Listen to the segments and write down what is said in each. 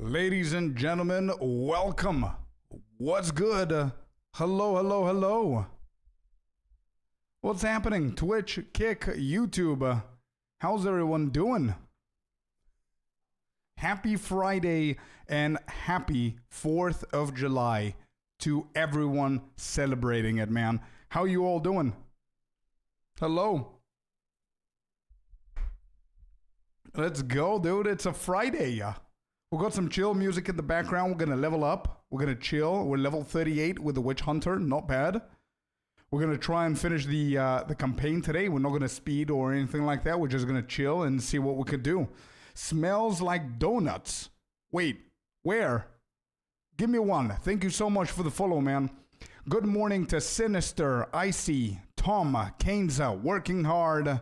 Ladies and gentlemen, welcome. What's good? Hello, hello, hello. What's happening? Twitch, Kick, YouTube. How's everyone doing? Happy Friday and happy 4th of July to everyone celebrating it, man. How you all doing? Hello. Let's go, dude. It's a Friday. We got some chill music in the background. We're going to level up. We're going to chill. We're level 38 with the Witch Hunter. Not bad. We're going to try and finish the campaign today. We're not going to speed or anything like that. We're just going to chill and see what we could do. Smells like donuts. Wait, where? Give me one. Thank you so much for the follow, man. Good morning to Sinister, Icy, Tom, Kainza, working hard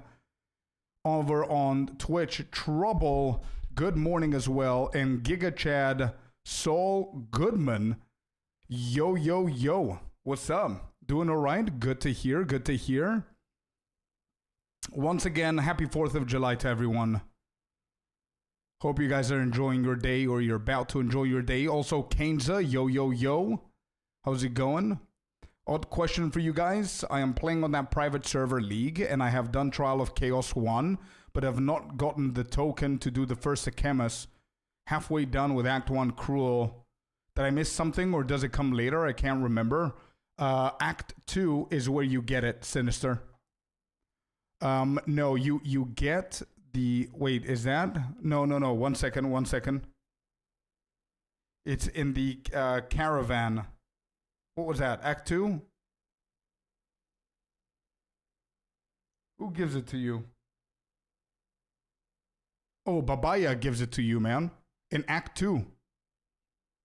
over on Twitch. Trouble, good morning as well. And Giga Chad, Saul Goodman. Yo, yo, yo. What's up? Doing all right? Good to hear. Good to hear. Once again, happy 4th of July to everyone. Hope you guys are enjoying your day or you're about to enjoy your day. Also, Kainza, yo, yo, yo. How's it going? Odd question for you guys. I am playing on that private server league and I have done Trial of Chaos 1, but have not gotten the token to do the first Achemus. Halfway done with Act 1 Cruel. Did I miss something or does it come later? I can't remember. Act 2 is where you get it, Sinister. No, you get the... Wait, is that? No. 1 second. It's in the caravan. What was that? Act 2? Who gives it to you? Oh, Babaya gives it to you, man. In Act 2.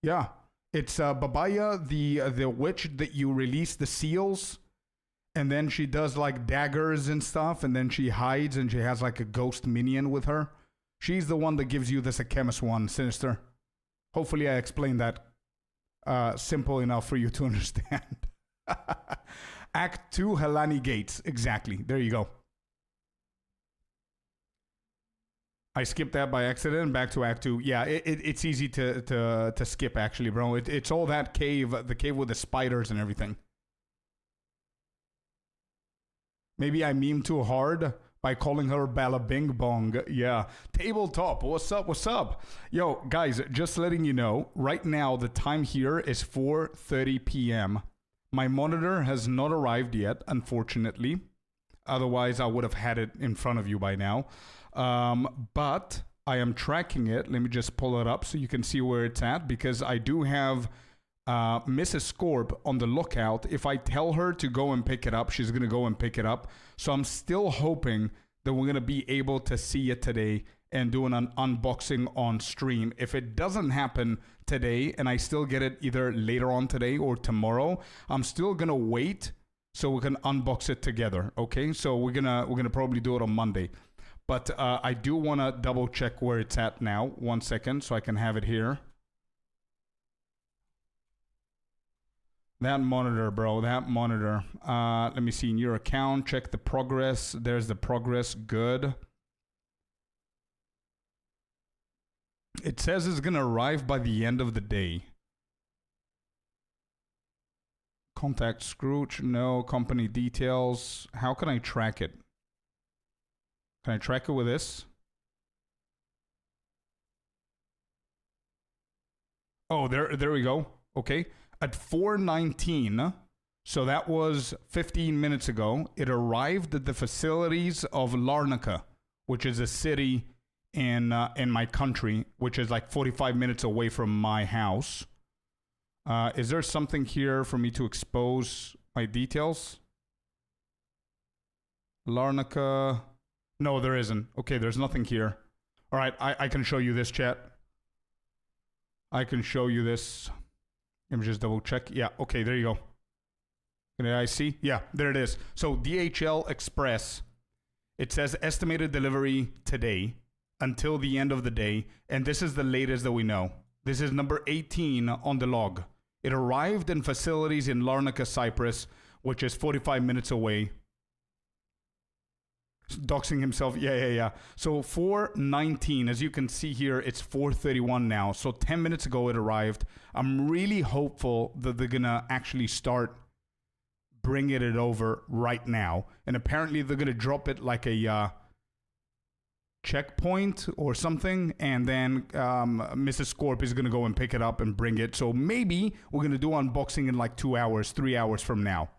Yeah. It's Babaya, the witch that you release the seals. And then she does like daggers and stuff. And then she hides and she has like a ghost minion with her. She's the one that gives you this Achemus one, Sinister. Hopefully I explained that simple enough for you to understand. Act 2, Helani Gates. Exactly. There you go. I skipped that by accident. Back to Act 2. Yeah, it's easy to skip, actually, bro. It's all that cave, the cave with the spiders and everything. Maybe I meme too hard by calling her Bala Bing Bong. Yeah. Tabletop. What's up? What's up? Yo, guys, just letting you know, right now the time here is 4:30 p.m. My monitor has not arrived yet, unfortunately. Otherwise, I would have had it in front of you by now. But I am tracking it. Let me just pull it up so you can see where it's at, because I do have Mrs. Scorp on the lookout. If I tell her to go and pick it up, she's going to go and pick it up. So I'm still hoping that we're going to be able to see it today and do an unboxing on stream. If it doesn't happen today and I still get it either later on today or tomorrow, I'm still going to wait so we can unbox it together. Okay, so we're gonna probably do it on Monday. But I do want to double check where it's at now. 1 second so I can have it here. That monitor, bro, that monitor. Let me see in your account, check the progress. There's the progress, good. It says it's gonna arrive by the end of the day. Contact Scrooge, no. Company details. How can I track it? Can I track it with this? Oh, there we go. Okay. At 4:19, so that was 15 minutes ago, it arrived at the facilities of Larnaca, which is a city in my country, which is like 45 minutes away from my house. Is there something here for me to expose my details? Larnaca... No, there isn't. Okay, there's nothing here. All right, I can show you this, chat. I can show you this. Let me just double check. Yeah, okay, there you go. Can I see? Yeah, there it is. So DHL Express, it says estimated delivery today until the end of the day. And this is the latest that we know. This is number 18 on the log. It arrived in facilities in Larnaca, Cyprus, which is 45 minutes away. Doxing himself. Yeah. So 4:19, as you can see here, it's 4:31 now. So 10 minutes ago it arrived. I'm really hopeful that they're gonna actually start bringing it over right now. And apparently they're gonna drop it like a checkpoint or something, and then Mrs. Scorpius is gonna go and pick it up and bring it. So maybe we're gonna do unboxing in like 2 hours, 3 hours from now.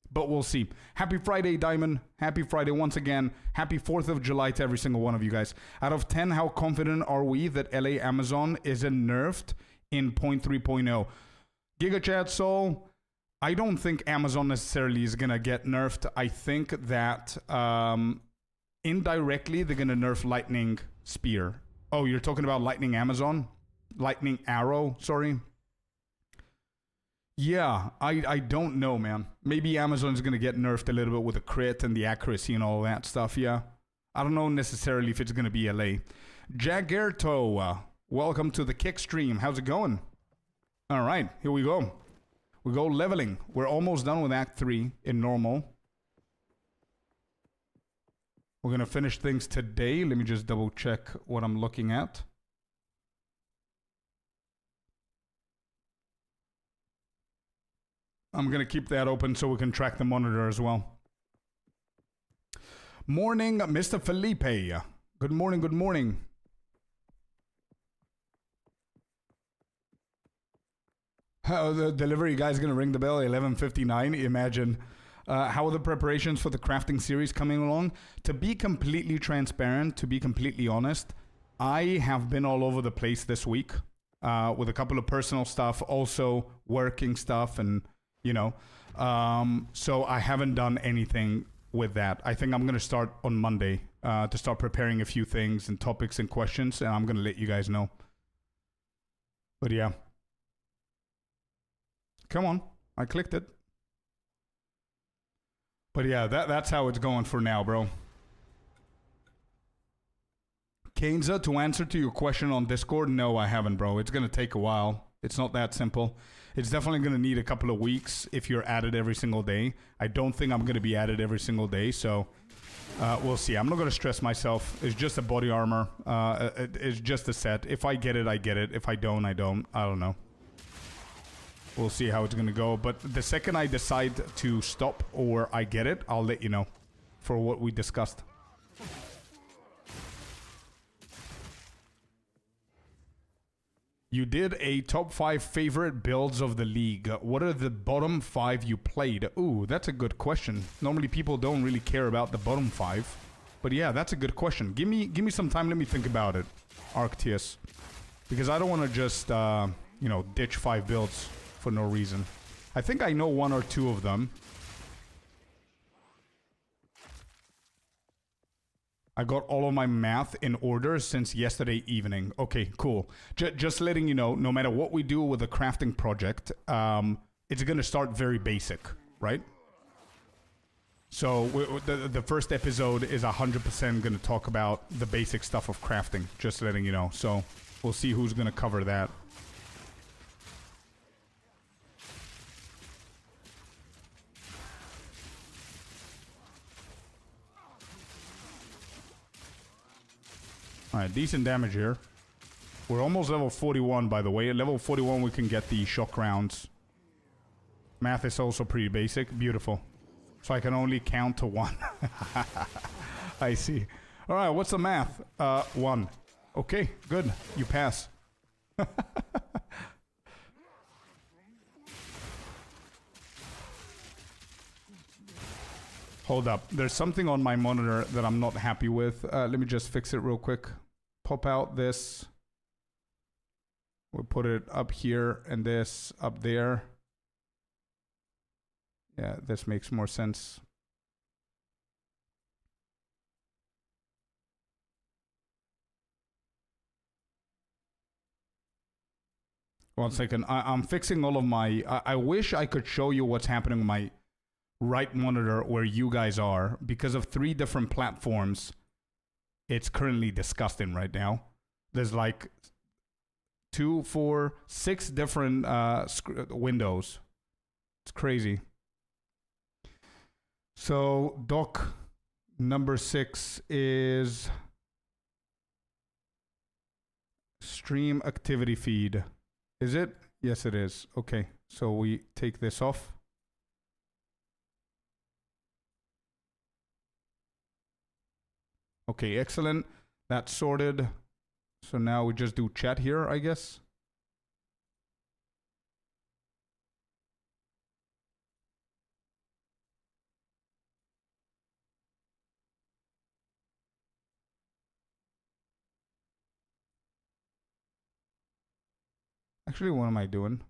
But we'll see. Happy Friday, Diamond. Happy Friday once again. Happy 4th of July to every single one of you guys. Out of 10, how confident are we that LA Amazon isn't nerfed in 0.3.0? GigaChat Soul, I don't think Amazon necessarily is going to get nerfed. I think that indirectly they're going to nerf Lightning Spear. Oh, you're talking about Lightning Amazon? Lightning Arrow, sorry. Yeah, I don't know, man. Maybe Amazon's going to get nerfed a little bit with the crit and the accuracy and all that stuff, yeah. I don't know necessarily if it's going to be LA. Jagerto, welcome to the kick stream. How's it going? All right, here we go. We go leveling. We're almost done with Act 3 in normal. We're going to finish things today. Let me just double check what I'm looking at. I'm going to keep that open so we can track the monitor as well. Morning, Mr. Felipe. Good morning, good morning. The delivery guy's going to ring the bell at 11:59. Imagine. How are the preparations for the crafting series coming along? To be completely transparent, to be completely honest, I have been all over the place this week with a couple of personal stuff, also working stuff, and you know, so I haven't done anything with that. I think I'm going to start on Monday to start preparing a few things and topics and questions, and I'm going to let you guys know. But yeah. Come on. I clicked it. But yeah, that's how it's going for now, bro. Kenza, to answer to your question on Discord, no, I haven't, bro. It's going to take a while. It's not that simple. It's definitely going to need a couple of weeks if you're at it every single day. I don't think I'm going to be at it every single day, so we'll see. I'm not going to stress myself. It's just a body armor. It's just a set. If I get it, I get it. If I don't, I don't. I don't know. We'll see how it's going to go. But the second I decide to stop or I get it, I'll let you know for what we discussed. You did a top 5 favorite builds of the league. What are the bottom 5 you played? Ooh, that's a good question. Normally people don't really care about the bottom 5. But yeah, that's a good question. Give me some time. Let me think about it, Arctius. Because I don't want to just, you know, ditch 5 builds for no reason. I think I know 1 or 2 of them. I got all of my math in order since yesterday evening. Okay, cool. Just letting you know, no matter what we do with the crafting project, it's going to start very basic, right? So the first episode is 100% going to talk about the basic stuff of crafting, just letting you know. So we'll see who's going to cover that. Alright, decent damage here. We're almost level 41, by the way. At level 41, we can get the shock rounds. Math is also pretty basic. Beautiful. So I can only count to 1. I see. Alright, what's the math? 1. Okay, good. You pass. Hold up. There's something on my monitor that I'm not happy with. Let me just fix it real quick. Pop out this. We'll put it up here and this up there. Yeah, this makes more sense. One second. I'm fixing all of my... I wish I could show you what's happening with my right monitor where you guys are. Because of 3 different platforms, it's currently disgusting right now. There's like 2, 4, 6 different windows. It's crazy. So, Doc Number 6 is stream activity feed. Is it? Yes, it is. Okay, so we take this off. Okay, excellent. That's sorted. So now we just do chat here, I guess. Actually, what am I doing?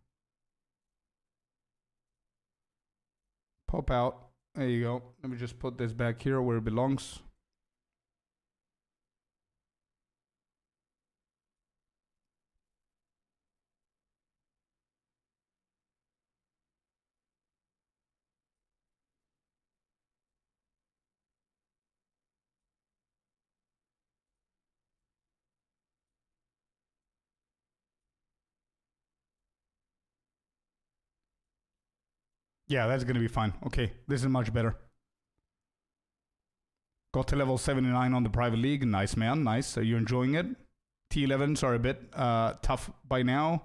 Pop out. There you go. Let me just put this back here where it belongs. Yeah, that's going to be fine. Okay, this is much better. Got to level 79 on the private league. Nice, man. Nice. Are you enjoying it? T11s are a bit tough by now.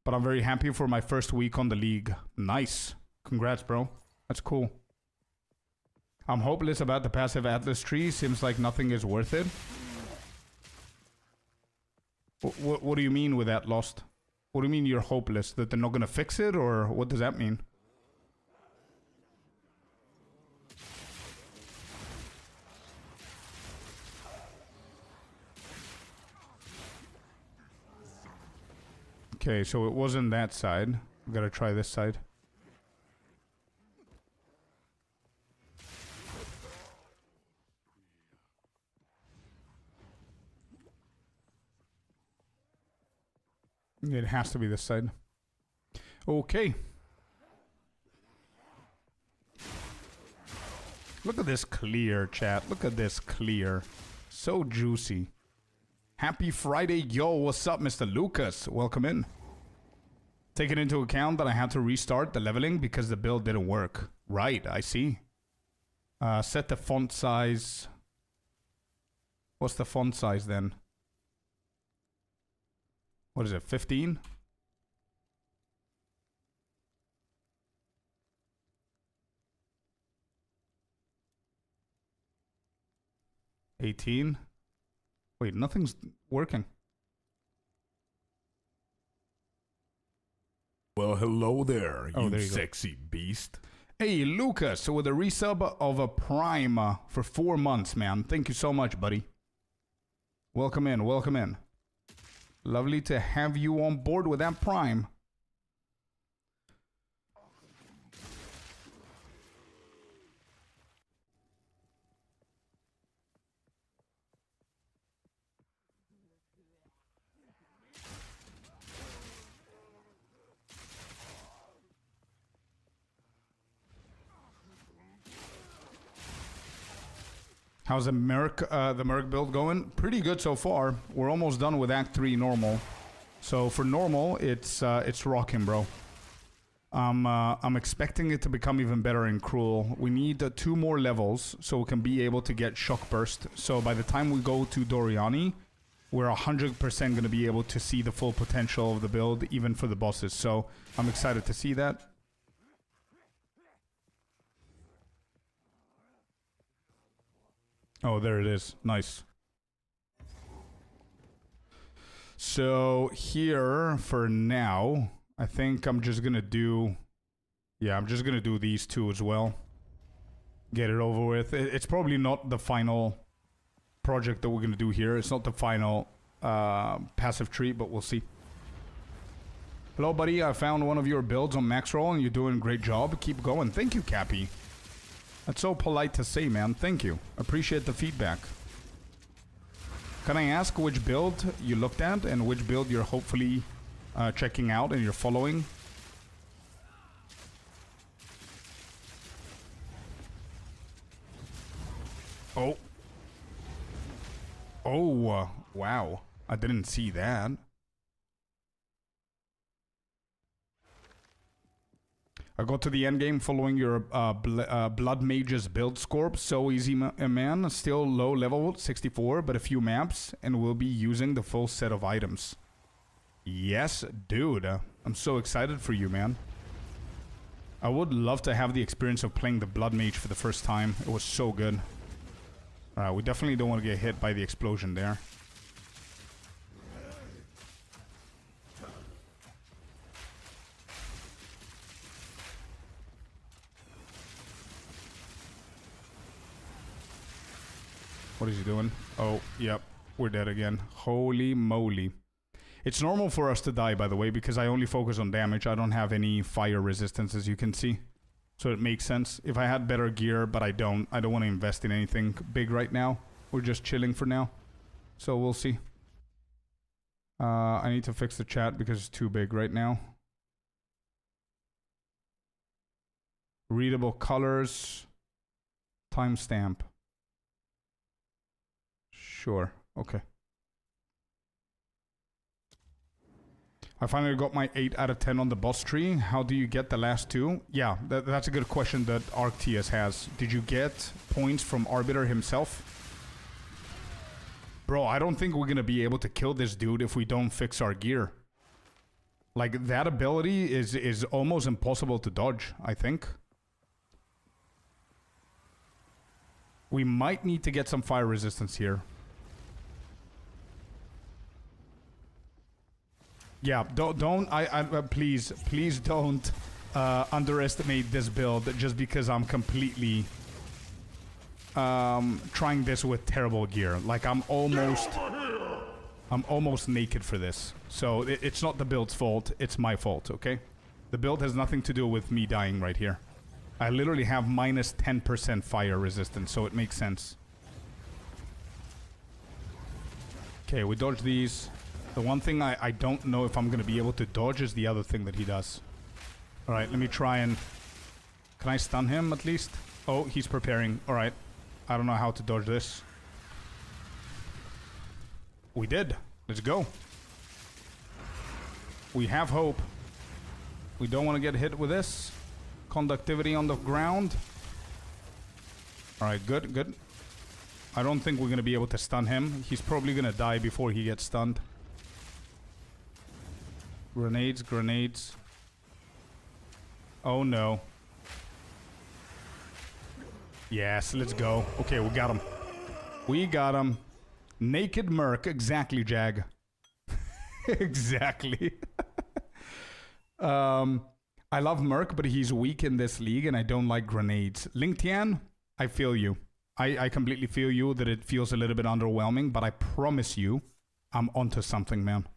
But I'm very happy for my first week on the league. Nice. Congrats, bro. That's cool. I'm hopeless about the passive Atlas tree. Seems like nothing is worth it. What do you mean with that, Lost? What do you mean you're hopeless? That they're not going to fix it? Or what does that mean? Okay, so it wasn't that side. We gotta try this side. It has to be this side. Okay. Look at this clear, chat. Look at this clear. So juicy. Happy Friday, yo. What's up, Mr. Lucas? Welcome in. Taking into account that I had to restart the leveling because the build didn't work. Right, I see. Set the font size. What's the font size then? What is it, 15? $18. Wait, nothing's working. Well, hello there, you sexy beast. Hey, Lucas, with a resub of a Prime for 4 months, man. Thank you so much, buddy. Welcome in, welcome in. Lovely to have you on board with that Prime. How's the Merc build going? Pretty good so far. We're almost done with Act 3 normal. So for normal, it's rocking, bro. I'm expecting it to become even better in Cruel. We need 2 more levels so we can be able to get Shock Burst. So by the time we go to Doriani, we're 100% going to be able to see the full potential of the build, even for the bosses. So I'm excited to see that. Oh, there it is. Nice. So here, for now, I think I'm just going to do... Yeah, I'm just going to do these 2 as well. Get it over with. It's probably not the final project that we're going to do here. It's not the final passive tree, but we'll see. Hello, buddy. I found one of your builds on Max Roll, and you're doing a great job. Keep going. Thank you, Cappy. That's so polite to say, man. Thank you. Appreciate the feedback. Can I ask which build you looked at and which build you're hopefully checking out and you're following? Oh. Oh, wow. I didn't see that. I got to the end game following your Blood Mage's build, Scorp. So easy, man. Still low level, 64, but a few maps, and we'll be using the full set of items. Yes, dude. I'm so excited for you, man. I would love to have the experience of playing the Blood Mage for the first time. It was so good. We definitely don't want to get hit by the explosion there. What is he doing? Oh, yep. We're dead again. Holy moly. It's normal for us to die, by the way, because I only focus on damage. I don't have any fire resistance, as you can see. So it makes sense. If I had better gear, but I don't want to invest in anything big right now. We're just chilling for now. So we'll see. I need to fix the chat because it's too big right now. Readable colors. Timestamp. Sure. Okay. I finally got my 8 out of 10 on the boss tree. How do you get the last 2? Yeah, that's a good question that Arctius has. Did you get points from Arbiter himself? Bro, I don't think we're gonna be able to kill this dude if we don't fix our gear. Like, that ability is almost impossible to dodge, I think. We might need to get some fire resistance here. Yeah, please don't underestimate this build just because I'm completely trying this with terrible gear. Like, I'm almost naked for this. So it's not the build's fault, it's my fault, okay? The build has nothing to do with me dying right here. I literally have minus 10% fire resistance, so it makes sense. Okay, we dodge these. The one thing I don't know if I'm going to be able to dodge is the other thing that he does. Alright, let me try and... Can I stun him at least? Oh, he's preparing. Alright. I don't know how to dodge this. We did. Let's go. We have hope. We don't want to get hit with this. Conductivity on the ground. Alright, good, good. I don't think we're going to be able to stun him. He's probably going to die before he gets stunned. Grenades, grenades. Oh no. Yes, let's go. Okay, we got him. We got him. Naked Merc. Exactly, Jag. Exactly. I love Merc, but he's weak in this league and I don't like grenades. Lingtian, I feel you. I completely feel you that it feels a little bit underwhelming, but I promise you, I'm onto something, man.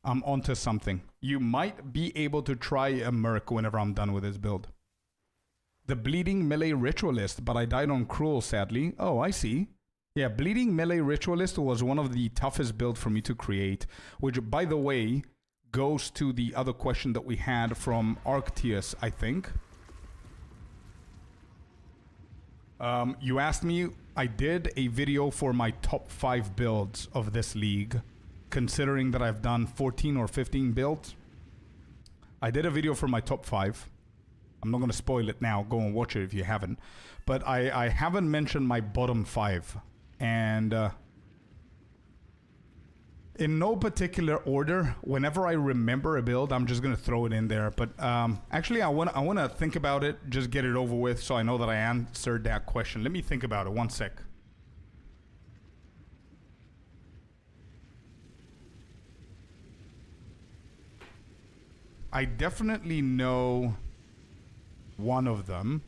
I'm onto something. You might be able to try a Merc whenever I'm done with this build. The Bleeding Melee Ritualist, but I died on Cruel, sadly. Oh, I see. Yeah, Bleeding Melee Ritualist was one of the toughest builds for me to create, which, by the way, goes to the other question that we had from Arctius, I think. You asked me, I did a video for my top 5 builds of this league. Considering that I've done 14 or 15 builds, I did a video for my top 5. I'm not going to spoil it now. Go and watch it if you haven't. But I haven't mentioned my bottom 5. And in no particular order, whenever I remember a build, I'm just going to throw it in there. But actually, I want to think about it, just get it over with so I know that I answered that question. Let me think about it. One sec. I definitely know one of them.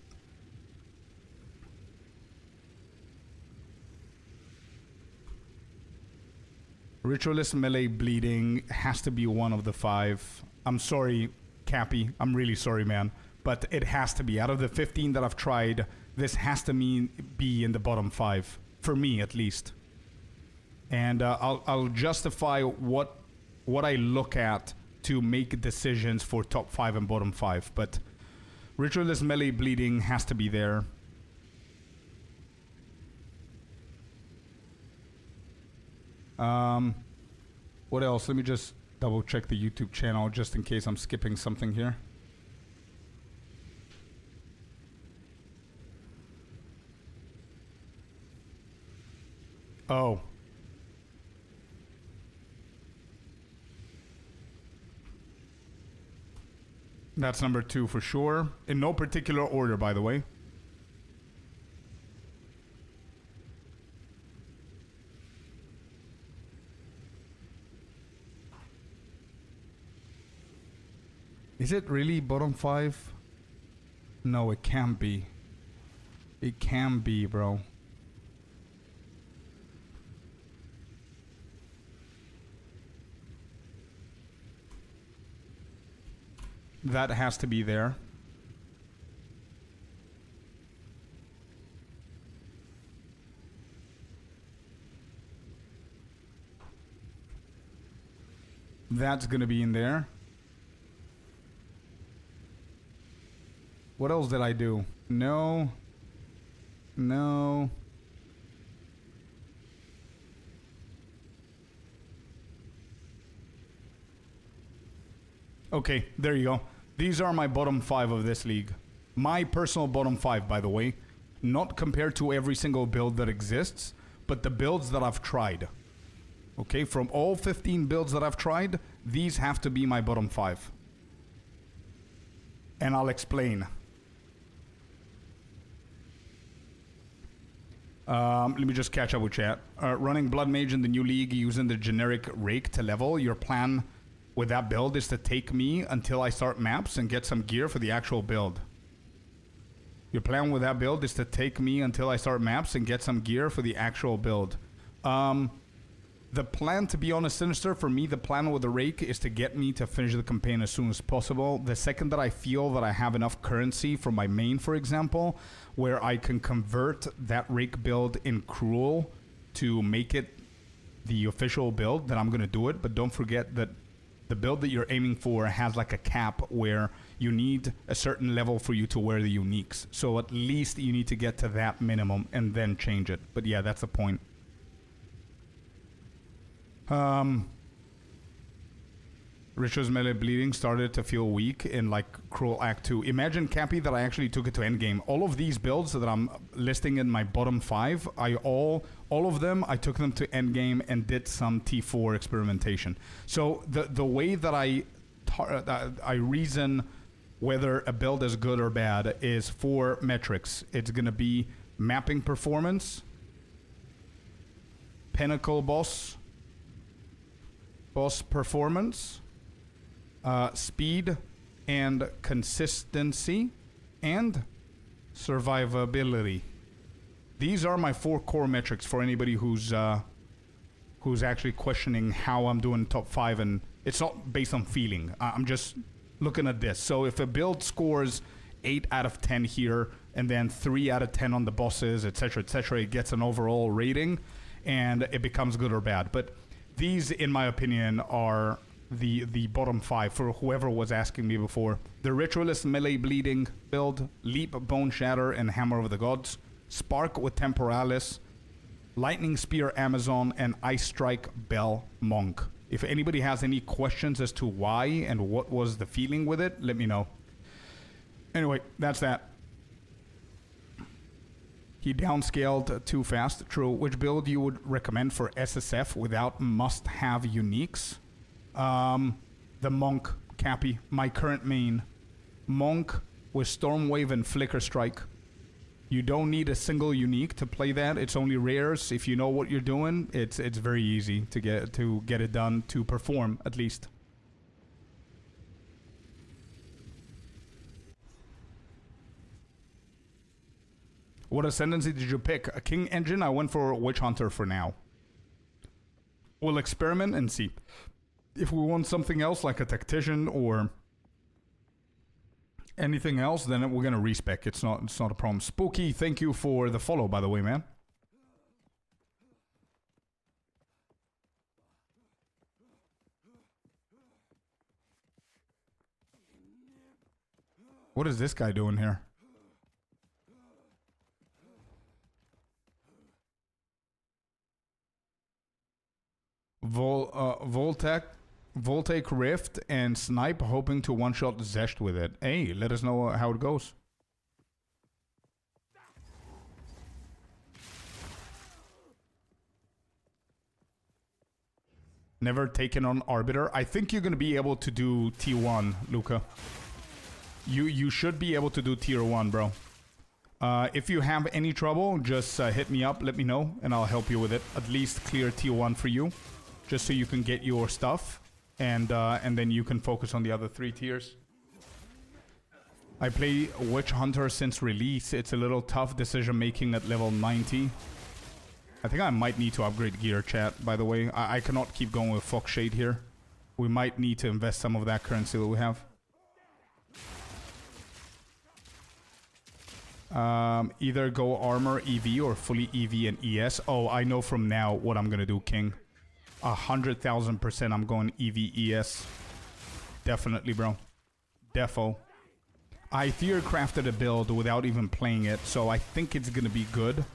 Ritualist Melee Bleeding has to be one of the 5. I'm sorry, Cappy. I'm really sorry, man. But it has to be. Out of the 15 that I've tried, this has to be in the bottom 5. For me, at least. And I'll justify what I look at to make decisions for top 5 and bottom 5, but Ritualist Melee Bleeding has to be there. What else? Let me just double check the YouTube channel just in case I'm skipping something here. Oh. That's number 2 for sure. In no particular order, by the way. Is it really bottom 5? No, it can't be. It can be, bro. That has to be there. That's gonna be in there. What else did I do? No. No. Okay, there you go. These are my bottom 5 of this league. My personal bottom 5, by the way. Not compared to every single build that exists, but the builds that I've tried. Okay, from all 15 builds that I've tried, these have to be my bottom 5. And I'll explain. Let me just catch up with chat. Running Blood Mage in the new league using the generic rake to level. Your plan with that build is to take me until I start maps and get some gear for the actual build. Your plan with that build is to take me until I start maps and get some gear for the actual build. The plan, to be honest, Sinister, for me, the plan with the rake is to get me to finish the campaign as soon as possible. The second that I feel that I have enough currency for my main, for example, where I can convert that rake build in Cruel to make it the official build, then I'm going to do it. But don't forget that the build that you're aiming for has like a cap where you need a certain level for you to wear the uniques. So at least you need to get to that minimum and then change it. But yeah, that's the point. Ritual's melee bleeding started to feel weak in like Cruel Act 2. Imagine, Cappy, that I actually took it to endgame. All of these builds that I'm listing in my bottom 5, all of them, I took them to endgame and did some T4 experimentation. So the way that I reason whether a build is good or bad is 4 metrics. It's gonna be mapping performance, pinnacle boss performance, speed and consistency, and survivability. These are my 4 core metrics for anybody who's actually questioning how I'm doing top 5, and it's not based on feeling. I'm just looking at this. So if a build scores 8 out of 10 here, and then 3 out of 10 on the bosses, etc., etc., it gets an overall rating, and it becomes good or bad. But these, in my opinion, are the bottom 5 for whoever was asking me before. The Ritualist melee bleeding build, Leap, Bone Shatter, and Hammer of the Gods, Spark with Temporalis, Lightning Spear Amazon, and Ice Strike Bell Monk. If anybody has any questions as to why and what was the feeling with it, let me know. Anyway, that's that. He downscaled too fast. True. Which build you would recommend for SSF without must-have uniques? The Monk, Cappy. My current main. Monk with Stormwave and Flicker Strike. You don't need a single unique to play that. It's only rares. If you know what you're doing, it's very easy to get it done, to perform at least. What ascendancy did you pick? A King Engine? I went for Witch Hunter for now. We'll experiment and see. If we want something else, like a Tactician or anything else, then we're gonna respec. It's not a problem. Spooky, thank you for the follow, by the way, man. What is this guy doing here? Voltaic Rift and Snipe, hoping to one-shot Zesht with it. Hey, let us know how it goes. Never taken on Arbiter. I think you're going to be able to do T1, Luca. You should be able to do Tier 1, bro. If you have any trouble, just hit me up, let me know, and I'll help you with it. At least clear Tier 1 for you, just so you can get your stuff, and then you can focus on the other 3 tiers. I play Witch Hunter since release. It's a little tough decision-making at level 90. I think I might need to upgrade gear, chat, by the way. I cannot keep going with Fox Shade here. We might need to invest some of that currency that we have. Either go armor, EV, or fully EV and ES. Oh, I know from now what I'm gonna do, King. 100,000% I'm going EV, ES. Definitely, bro. Defo. I theory-crafted a build without even playing it, so I think it's gonna be good.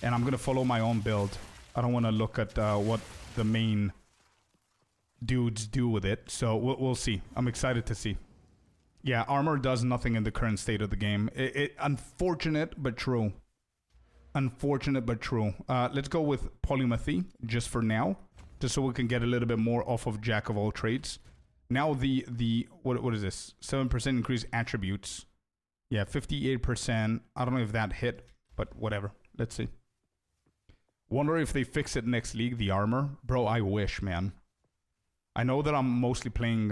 And I'm gonna follow my own build. I don't want to look at what the main dudes do with it, so we'll see. I'm excited to see. Yeah, armor does nothing in the current state of the game. Unfortunate, but true. Unfortunate, but true. Let's go with polymathy, just for now. Just so we can get a little bit more off of Jack of all trades. Now what is this? 7% increase attributes. Yeah, 58%. I don't know if that hit, but whatever. Let's see. Wonder if they fix it next league, the armor. Bro, I wish, man. I know that I'm mostly playing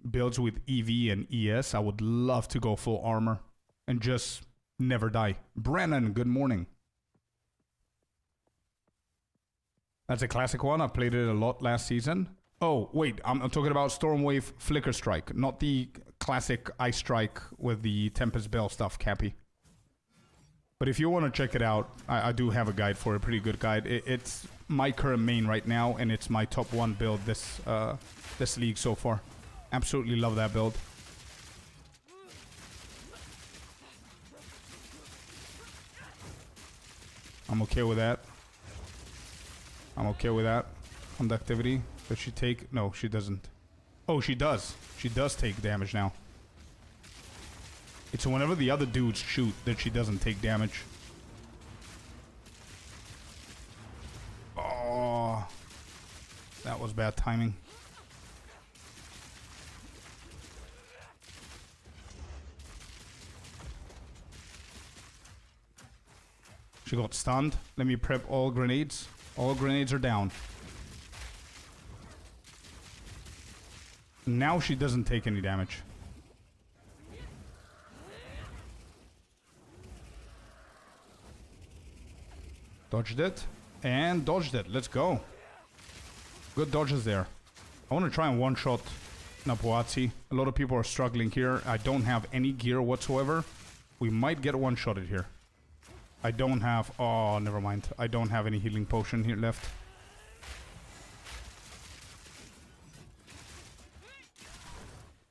builds with EV and ES. I would love to go full armor and just never die. Brennan, good morning. That's a classic one. I played it a lot last season. Oh, wait. I'm talking about Stormwave Flicker Strike, not the classic Ice Strike with the Tempest Bell stuff, Cappy. But if you want to check it out, I do have a guide for it, a pretty good guide. It's my current main right now, and it's my top 1 build this league so far. Absolutely love that build. I'm okay with that. I'm okay with that. Conductivity. Does she take? No, she doesn't. Oh, she does. She does take damage now. It's whenever the other dudes shoot that she doesn't take damage. Oh, that was bad timing. She got stunned. Let me prep all grenades. All grenades are down. Now she doesn't take any damage. Dodged it. And dodged it. Let's go. Good dodges there. I want to try and one-shot Napuazzi. A lot of people are struggling here. I don't have any gear whatsoever. We might get one-shotted here. I don't have... Oh, never mind. I don't have any healing potion here left.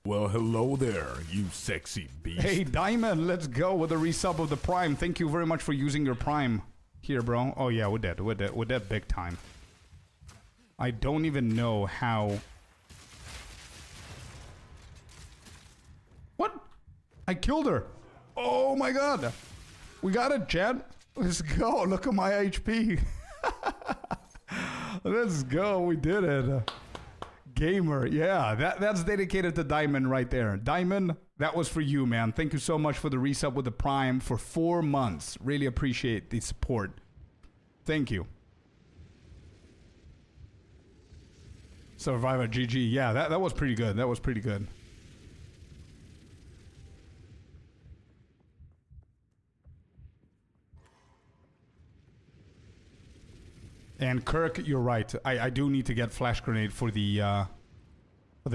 Well, hello there, you sexy beast. Hey, Diamond, let's go with a resub of the Prime. Thank you very much for using your Prime. Here, bro. Oh, yeah, we're dead. We're dead. We're dead big time. I don't even know how... What? I killed her. Oh, my God. We got it, Chad. Let's go. Look at my HP. Let's go. We did it. Gamer. Yeah, that's dedicated to Diamond right there. Diamond, that was for you, man. Thank you so much for the resub with the Prime for 4 months. Really appreciate the support. Thank you. Survivor GG. Yeah, that was pretty good. That was pretty good. And Kirk, you're right. I do need to get Flash Grenade for the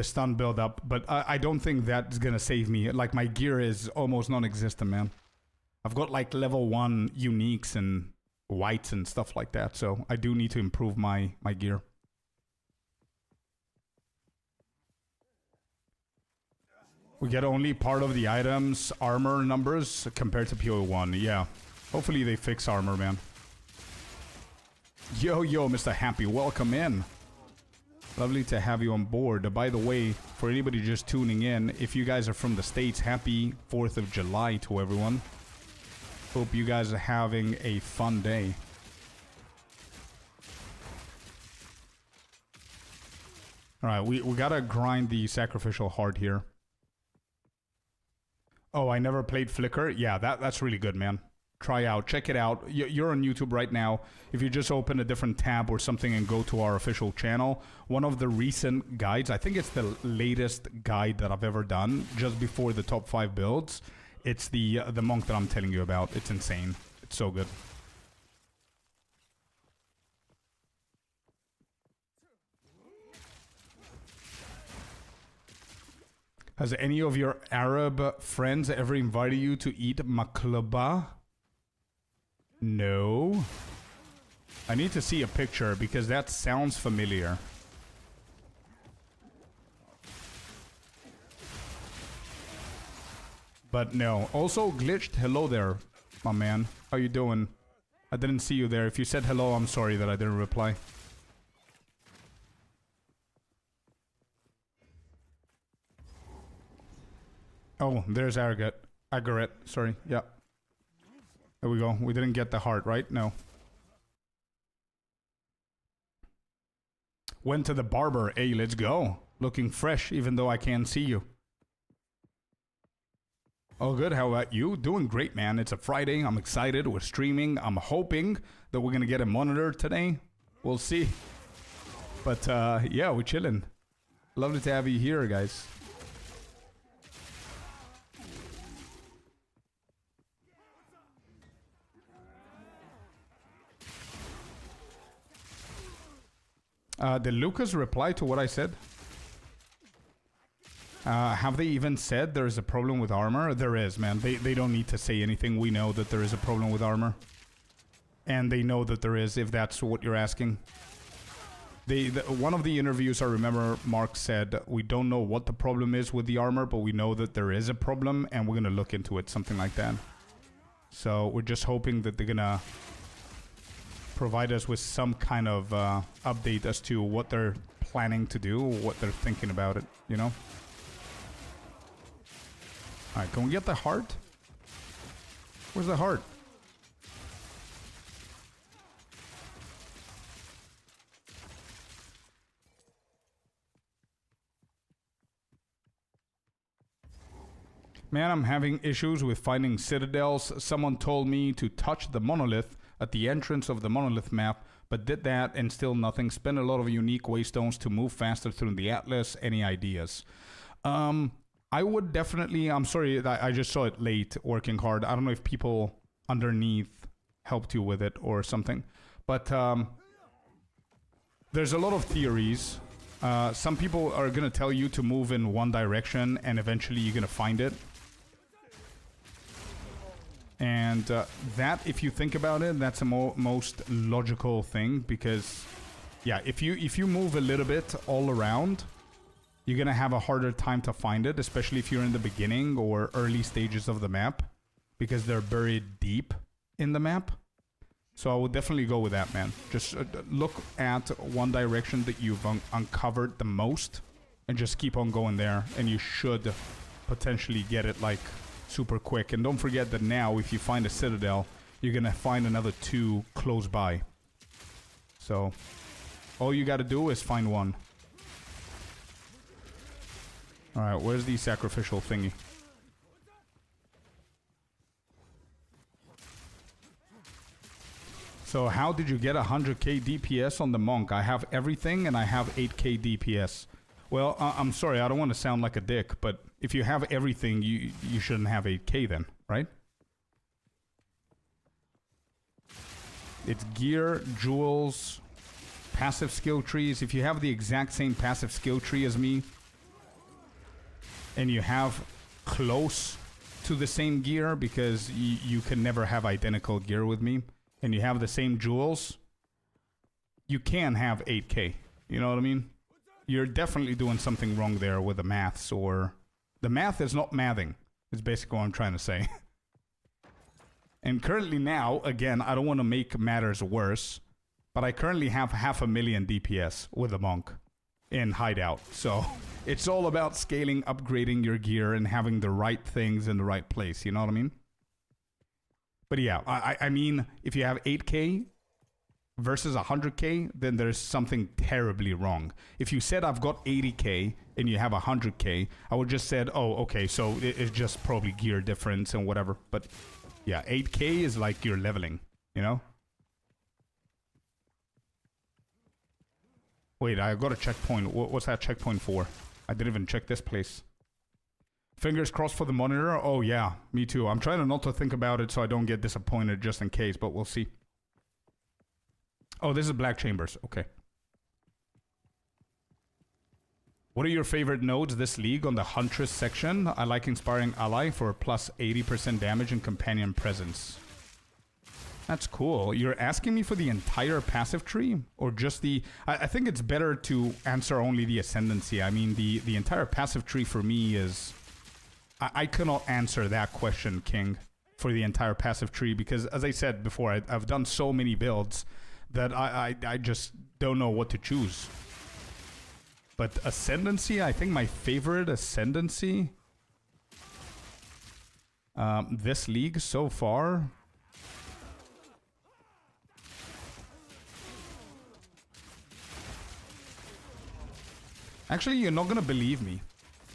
stun build up, but I don't think that's gonna save me. Like, my gear is almost non-existent, man. I've got like level 1 uniques and whites and stuff like that, so I do need to improve my gear. We get only part of the items, armor numbers compared to PO1. Yeah, hopefully they fix armor, man. Yo, Mr. Happy, welcome in. Lovely to have you on board. By the way, for anybody just tuning in, if you guys are from the States, happy 4th of July to everyone. Hope you guys are having a fun day. All right, we gotta grind the sacrificial heart here. Oh, I never played Flicker. Yeah, that's really good, man. Try out, check it out. You're on YouTube right now. If you just open a different tab or something and go to our official channel, one of the recent guides, I think it's the latest guide that I've ever done, just before the top 5 builds. It's the monk that I'm telling you about. It's insane. It's so good. Has any of your Arab friends ever invited you to eat maklaba? No. I need to see a picture because that sounds familiar. But no. Also, Glitched, hello there, my man. How you doing? I didn't see you there. If you said hello, I'm sorry that I didn't reply. Oh, there's Agaret. Sorry. Yeah. There we go. We didn't get the heart, right? No. Went to the barber. Hey, let's go. Looking fresh, even though I can't see you. Oh, good. How about you? Doing great, man. It's a Friday. I'm excited. We're streaming. I'm hoping that we're going to get a monitor today. We'll see. But, yeah, we're chilling. Lovely to have you here, guys. Did Lucas reply to what I said? Have they even said there is a problem with armor? There is, man. They don't need to say anything. We know that there is a problem with armor. And they know that there is, if that's what you're asking. One of the interviews, I remember Mark said, we don't know what the problem is with the armor, but we know that there is a problem, and we're going to look into it, something like that. So we're just hoping that they're going to provide us with some kind of update as to what they're planning to do, what they're thinking about it, you know? Alright, can we get the heart? Where's the heart? Man, I'm having issues with finding citadels. Someone told me to touch the monolith at the entrance of the monolith map, but did that and still nothing. Spent a lot of unique waystones to move faster through the atlas. Any ideas? I would definitely, I'm sorry, I just saw it late, working hard. I don't know if people underneath helped you with it or something, but there's a lot of theories. Some people are going to tell you to move in one direction and eventually you're going to find it. And that, if you think about it, that's the most logical thing, because, yeah, if you move a little bit all around, you're going to have a harder time to find it, especially if you're in the beginning or early stages of the map, because they're buried deep in the map. So I would definitely go with that, man. Just look at one direction that you've uncovered the most and just keep on going there, and you should potentially get it, like, super quick. And don't forget that now, if you find a citadel, you're gonna find another 2 close by. So all you gotta do is find one. Alright, where's the sacrificial thingy? So how did you get 100k DPS on the monk? I have everything and I have 8k DPS. Well, I'm sorry, I don't want to sound like a dick, but if you have everything, you shouldn't have 8k then, right? It's gear, jewels, passive skill trees. If you have the exact same passive skill tree as me, and you have close to the same gear, because you can never have identical gear with me, and you have the same jewels, you can have 8k. You know what I mean? You're definitely doing something wrong there with the maths, or... The math is not mathing, is basically what I'm trying to say. And currently now, again, I don't want to make matters worse, but I currently have 500,000 DPS with a monk in hideout. So it's all about scaling, upgrading your gear, and having the right things in the right place, you know what I mean? But yeah, I mean, if you have 8k, versus 100k, then there's something terribly wrong. If you said I've got 80k and you have 100k, I would just said, oh, okay, so it's just probably gear difference and whatever. But yeah, 8k is like you're leveling, you know? Wait, I got a checkpoint. What's that checkpoint for? I didn't even check this place. Fingers crossed for the monitor. Oh yeah, me too. I'm trying not to think about it so I don't get disappointed just in case, but we'll see. Oh, this is Black Chambers. Okay. What are your favorite nodes this league on the Huntress section? I like Inspiring Ally for plus 80% damage and Companion Presence. That's cool. You're asking me for the entire passive tree? Or just the... I think it's better to answer only the Ascendancy. I mean, the entire passive tree for me is... I cannot answer that question, King, for the entire passive tree. Because, as I said before, I've done so many builds that I just don't know what to choose. But Ascendancy, I think my favorite Ascendancy... this league so far... Actually, you're not gonna believe me,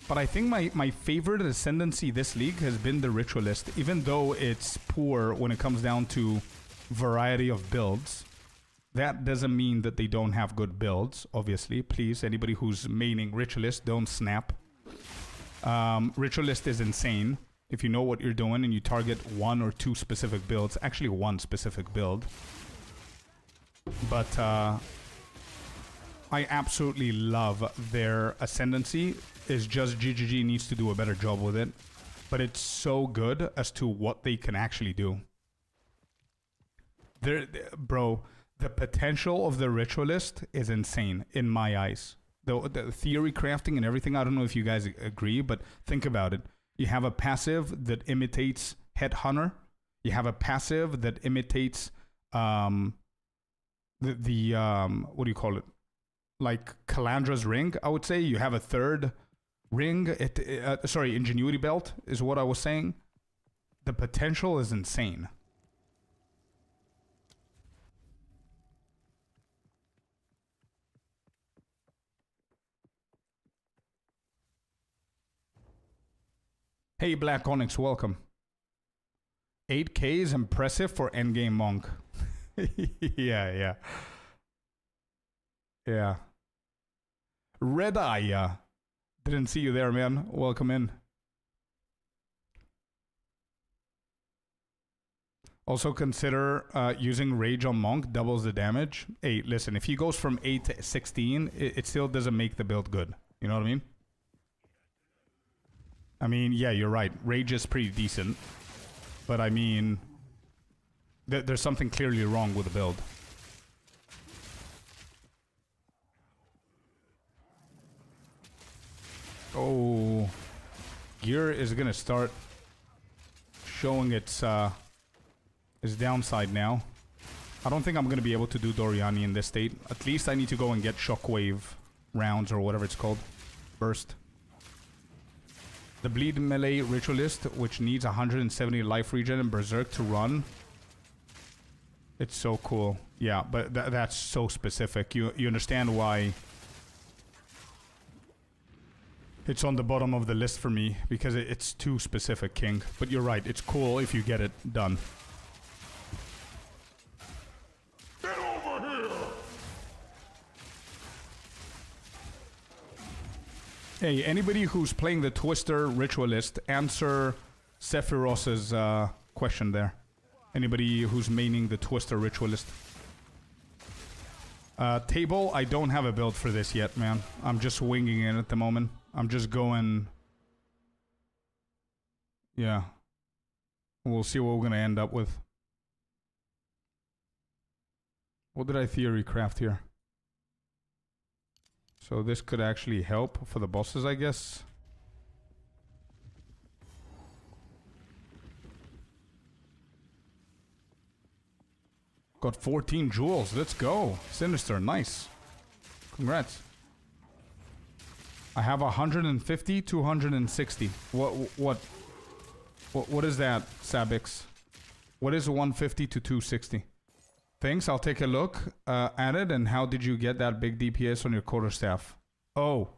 but I think my favorite Ascendancy this league has been the Ritualist, even though it's poor when it comes down to variety of builds. That doesn't mean that they don't have good builds, obviously. Please, anybody who's maining Ritualist, don't snap. Ritualist is insane. If you know what you're doing and you target one or two specific builds, actually one specific build. But, I absolutely love their Ascendancy. It's just GGG needs to do a better job with it. But it's so good as to what they can actually do. Bro, the potential of the Ritualist is insane in my eyes. The theory crafting and everything, I don't know if you guys agree, but think about it. You have a passive that imitates Headhunter. You have a passive that imitates what do you call it? Like Calandra's Ring, I would say. You have a third ring. Sorry, Ingenuity Belt is what I was saying. The potential is insane. Hey, Black Onyx, welcome. 8k is impressive for endgame monk. Yeah. Red Eye, didn't see you there, man. Welcome in. Also consider using Rage on Monk, doubles the damage. Hey, listen, if he goes from 8 to 16, it still doesn't make the build good. You know what I mean? I mean, yeah, you're right. Rage is pretty decent. But I mean, there's something clearly wrong with the build. Oh, gear is gonna start showing its downside now. I don't think I'm gonna be able to do Doriani in this state. At least I need to go and get Shockwave rounds or whatever it's called. Burst. The Bleed Melee Ritualist, which needs 170 life regen and Berserk to run. It's so cool. Yeah, but that's so specific. You understand why it's on the bottom of the list for me, because it's too specific, King. But you're right, it's cool if you get it done. Get over here! Hey, anybody who's playing the Twister Ritualist, answer Sephiros's question there. Anybody who's maining the Twister Ritualist. Table, I don't have a build for this yet, man. I'm just winging it at the moment. I'm just going... Yeah. We'll see what we're gonna end up with. What did I theory craft here? So this could actually help for the bosses, I guess. Got 14 jewels. Let's go. Sinister, nice. Congrats. I have 150, 260. What is that, Sabix? What is 150 to 260? Thanks. I'll take a look at it. And how did you get that big DPS on your quarterstaff? Oh,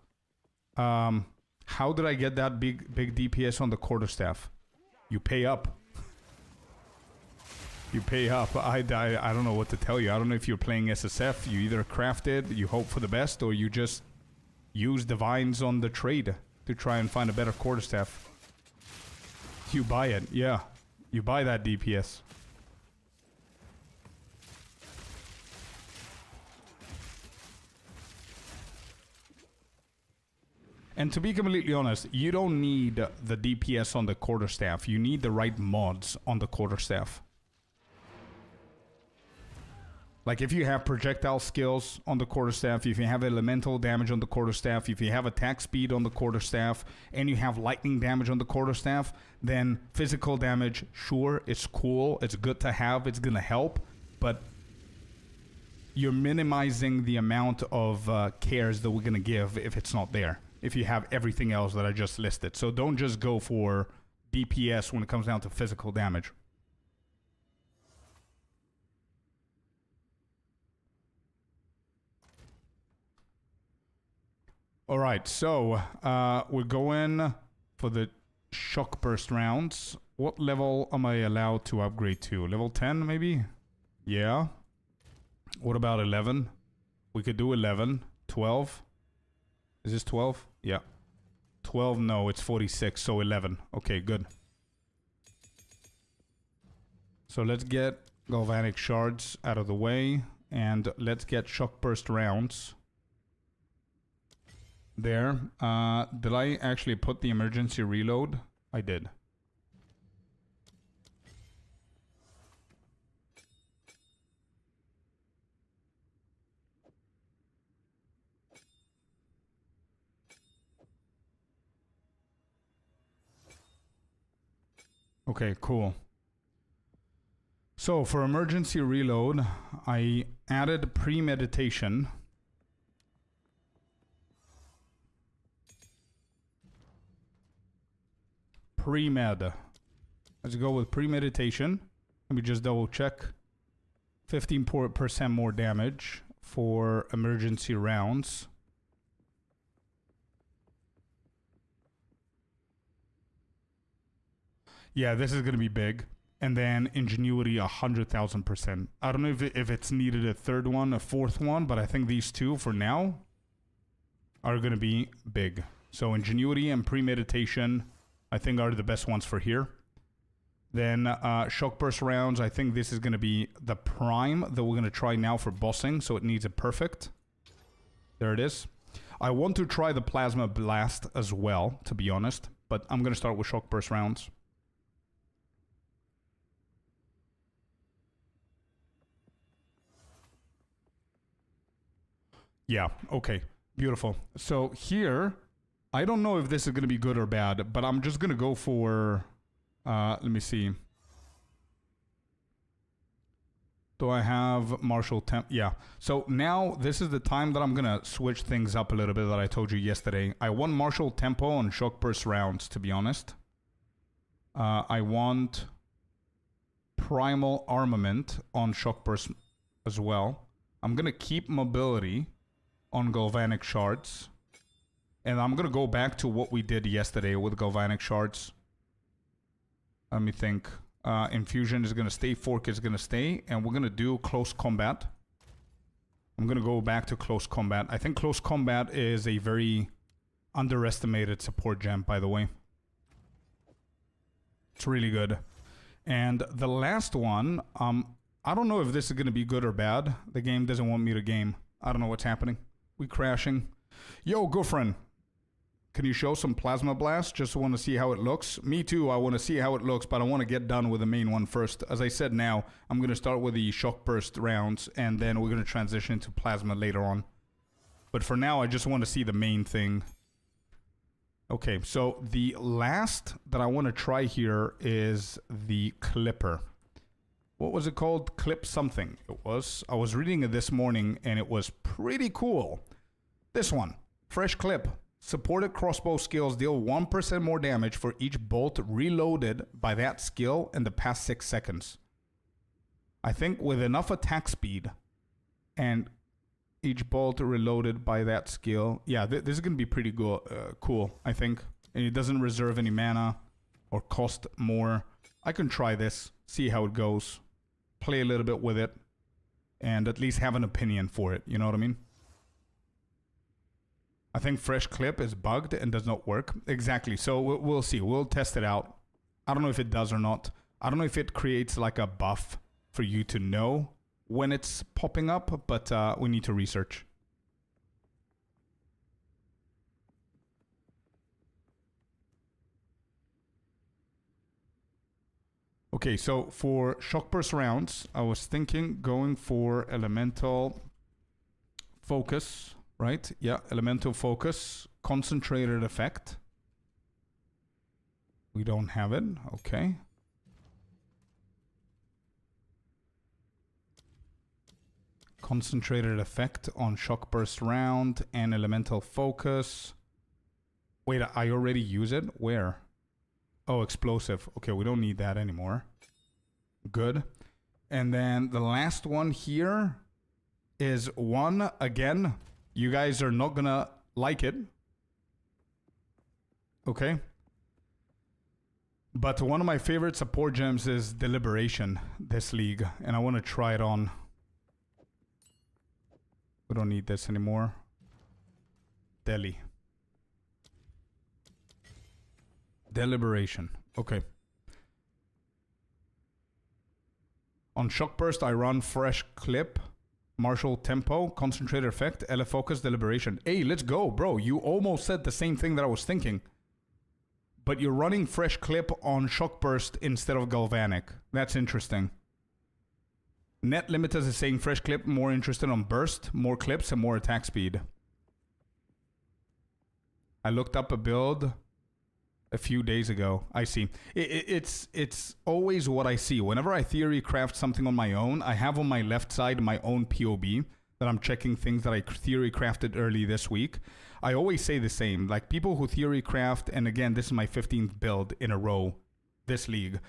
how did I get that big DPS on the quarterstaff? You pay up. You pay up. I don't know what to tell you. I don't know if you're playing SSF. You either craft it, you hope for the best, or you just use divines on the trade to try and find a better quarterstaff. You buy it. Yeah. You buy that DPS. And to be completely honest, you don't need the DPS on the quarterstaff. You need the right mods on the quarterstaff. Like if you have projectile skills on the quarterstaff, if you have elemental damage on the quarterstaff, if you have attack speed on the quarterstaff, and you have lightning damage on the quarterstaff, then physical damage, sure, it's cool, it's good to have, it's gonna help, but you're minimizing the amount of cares that we're gonna give if it's not there, if you have everything else that I just listed. So don't just go for DPS when it comes down to physical damage. Alright, so we're going for the shock burst rounds. What level am I allowed to upgrade to? Level 10 maybe? Yeah. What about 11? We could do 11. 12? Is this 12? Yeah. 12, no, it's 46, so 11. Okay, good. So let's get Galvanic Shards out of the way, and let's get shock burst rounds. There. Did I actually put the emergency reload? I did. Okay, cool. So for emergency reload, I added premeditation. Pre-med. Let's go with premeditation. Let me just double check. 15% more damage for emergency rounds. Yeah, this is going to be big. And then ingenuity 100,000%. I don't know if it's needed a third one, a fourth one, but I think these two for now are going to be big. So ingenuity and premeditation, I think, are the best ones for here. Then shock burst rounds, I think this is going to be the prime that we're going to try now for bossing, so it needs a perfect. There it is. I want to try the plasma blast as well, to be honest, but I'm going to start with shock burst rounds. Yeah, okay, beautiful. So here, I don't know if this is going to be good or bad, but I'm just going to go for, let me see. Do I have Martial Temp? Yeah. So now this is the time that I'm going to switch things up a little bit that I told you yesterday. I want Martial Tempo on Shock Burst rounds, to be honest. I want Primal Armament on Shock Burst as well. I'm going to keep Mobility on Galvanic Shards. And I'm going to go back to what we did yesterday with Galvanic Shards. Let me think. Infusion is going to stay. Fork is going to stay. And we're going to do Close Combat. I'm going to go back to Close Combat. I think Close Combat is a very underestimated support gem, by the way. It's really good. And the last one, I don't know if this is going to be good or bad. The game doesn't want me to game. I don't know what's happening. We crashing. Yo, girlfriend. Can you show some Plasma Blast? Just want to see how it looks. Me too, I want to see how it looks, but I want to get done with the main one first. As I said now, I'm going to start with the Shock Burst rounds, and then we're going to transition to Plasma later on. But for now, I just want to see the main thing. Okay, so the last that I want to try here is the Clipper. What was it called? Clip something. It was. I was reading it this morning, and it was pretty cool. This one. Fresh Clip. Supported crossbow skills deal 1% more damage for each bolt reloaded by that skill in the past 6 seconds. I think with enough attack speed and each bolt reloaded by that skill, yeah, this is going to be pretty cool, I think. And it doesn't reserve any mana or cost more. I can try this, see how it goes, play a little bit with it, and at least have an opinion for it, you know what I mean? I think fresh clip is bugged and does not work. Exactly, so we'll see. We'll test it out. I don't know if it does or not. I don't know if it creates like a buff for you to know when it's popping up, but we need to research. Okay, so for shock burst rounds, I was thinking going for elemental focus, right? Yeah, elemental focus, concentrated effect. We don't have it, okay. Concentrated effect on shock burst round and elemental focus. Wait, I already use it? Where? Oh, explosive. Okay, we don't need that anymore. Good. And then the last one here is one, again, you guys are not gonna like it. Okay. But one of my favorite support gems is Deliberation this league, and I want to try it on. We don't need this anymore. Deli. Deliberation. Okay. On shock burst, I run fresh clip, martial tempo, concentrated effect, LF focus, deliberation. Hey, let's go, bro. You almost said the same thing that I was thinking. But you're running fresh clip on shock burst instead of galvanic. That's interesting. Net Limiters is saying fresh clip, more interested on burst, more clips, and more attack speed. I looked up a build a few days ago. I see. It's always what I see. Whenever I theory craft something on my own, I have on my left side my own POB that I'm checking things that I theory crafted early this week. I always say the same. Like people who theory craft, and again, this is my 15th build in a row this league.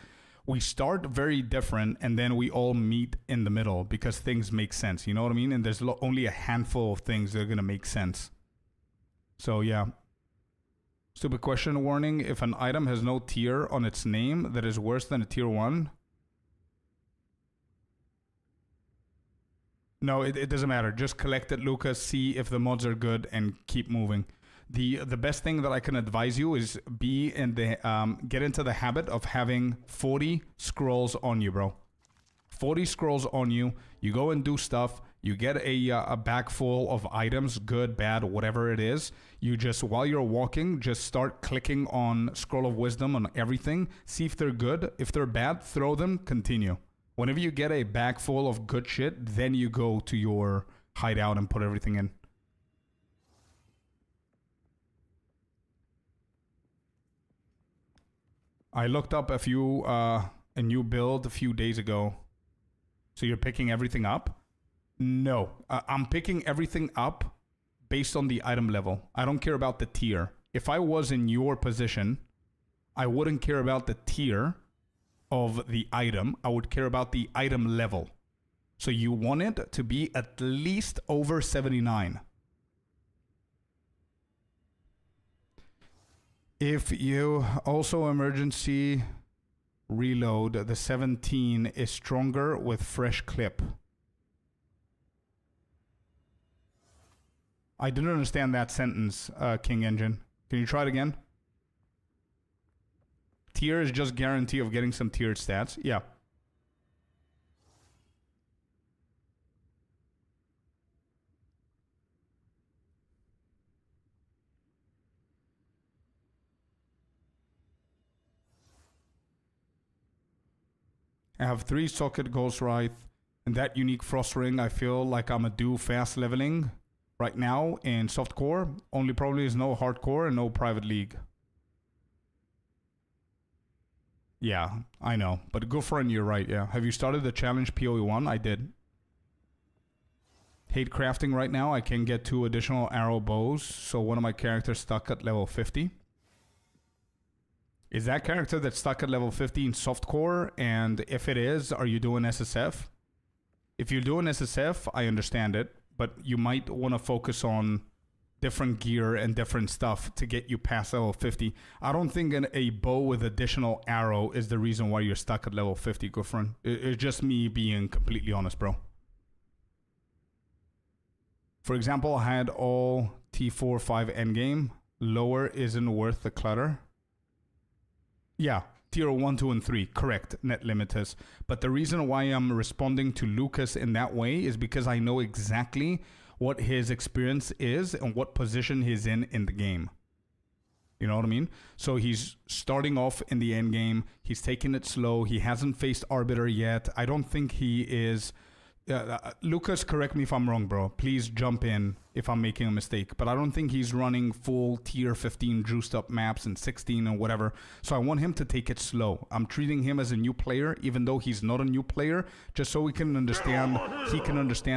We start very different and then we all meet in the middle because things make sense. You know what I mean? And there's only a handful of things that are going to make sense. So yeah. Stupid question warning. If an item has no tier on its name that is worse than a tier 1. No, it doesn't matter. Just collect it, Lucas. See if the mods are good and keep moving. The best thing that I can advise you is get into the habit of having 40 scrolls on you, bro. 40 scrolls on you. You go and do stuff. You get a bag full of items, good, bad, whatever it is. You just, while you're walking, just start clicking on Scroll of Wisdom on everything. See if they're good. If they're bad, throw them, continue. Whenever you get a bag full of good shit, then you go to your hideout and put everything in. I looked up a new build a few days ago. So you're picking everything up? No. I'm picking everything up based on the item level. I don't care about the tier. If I was in your position, I wouldn't care about the tier of the item. I would care about the item level. So you want it to be at least over 79. If you also emergency reload, the 17 is stronger with fresh clip. I didn't understand that sentence, King Engine. Can you try it again? Tier is just guarantee of getting some tiered stats. Yeah. I have 3 socket Ghost Wraith and that unique Frost Ring. I feel like I'm a do fast leveling right now in softcore. Only probably is no hardcore and no private league. Yeah, I know. But good friend, you're right, yeah. Have you started the challenge PoE 1? I did. Hate crafting right now. I can get 2 additional arrow bows. So one of my characters stuck at level 50. Is that character that's stuck at level 50 in softcore? And if it is, are you doing SSF? If you're doing SSF, I understand it, but you might want to focus on different gear and different stuff to get you past level 50. I don't think a bow with additional arrow is the reason why you're stuck at level 50, Gufran. It's just me being completely honest, bro. For example, I had all T4, 5 endgame. Lower isn't worth the clutter. Yeah, tier 1, 2, and 3. Correct, net limiters. But the reason why I'm responding to Lucas in that way is because I know exactly what his experience is and what position he's in the game. You know what I mean? So he's starting off in the end game. He's taking it slow. He hasn't faced Arbiter yet. I don't think he is... Lucas, correct me if I'm wrong, bro. Please jump in if I'm making a mistake. But I don't think he's running full tier 15 juiced up maps and 16 and whatever. So I want him to take it slow. I'm treating him as a new player, even though he's not a new player, just so he can understand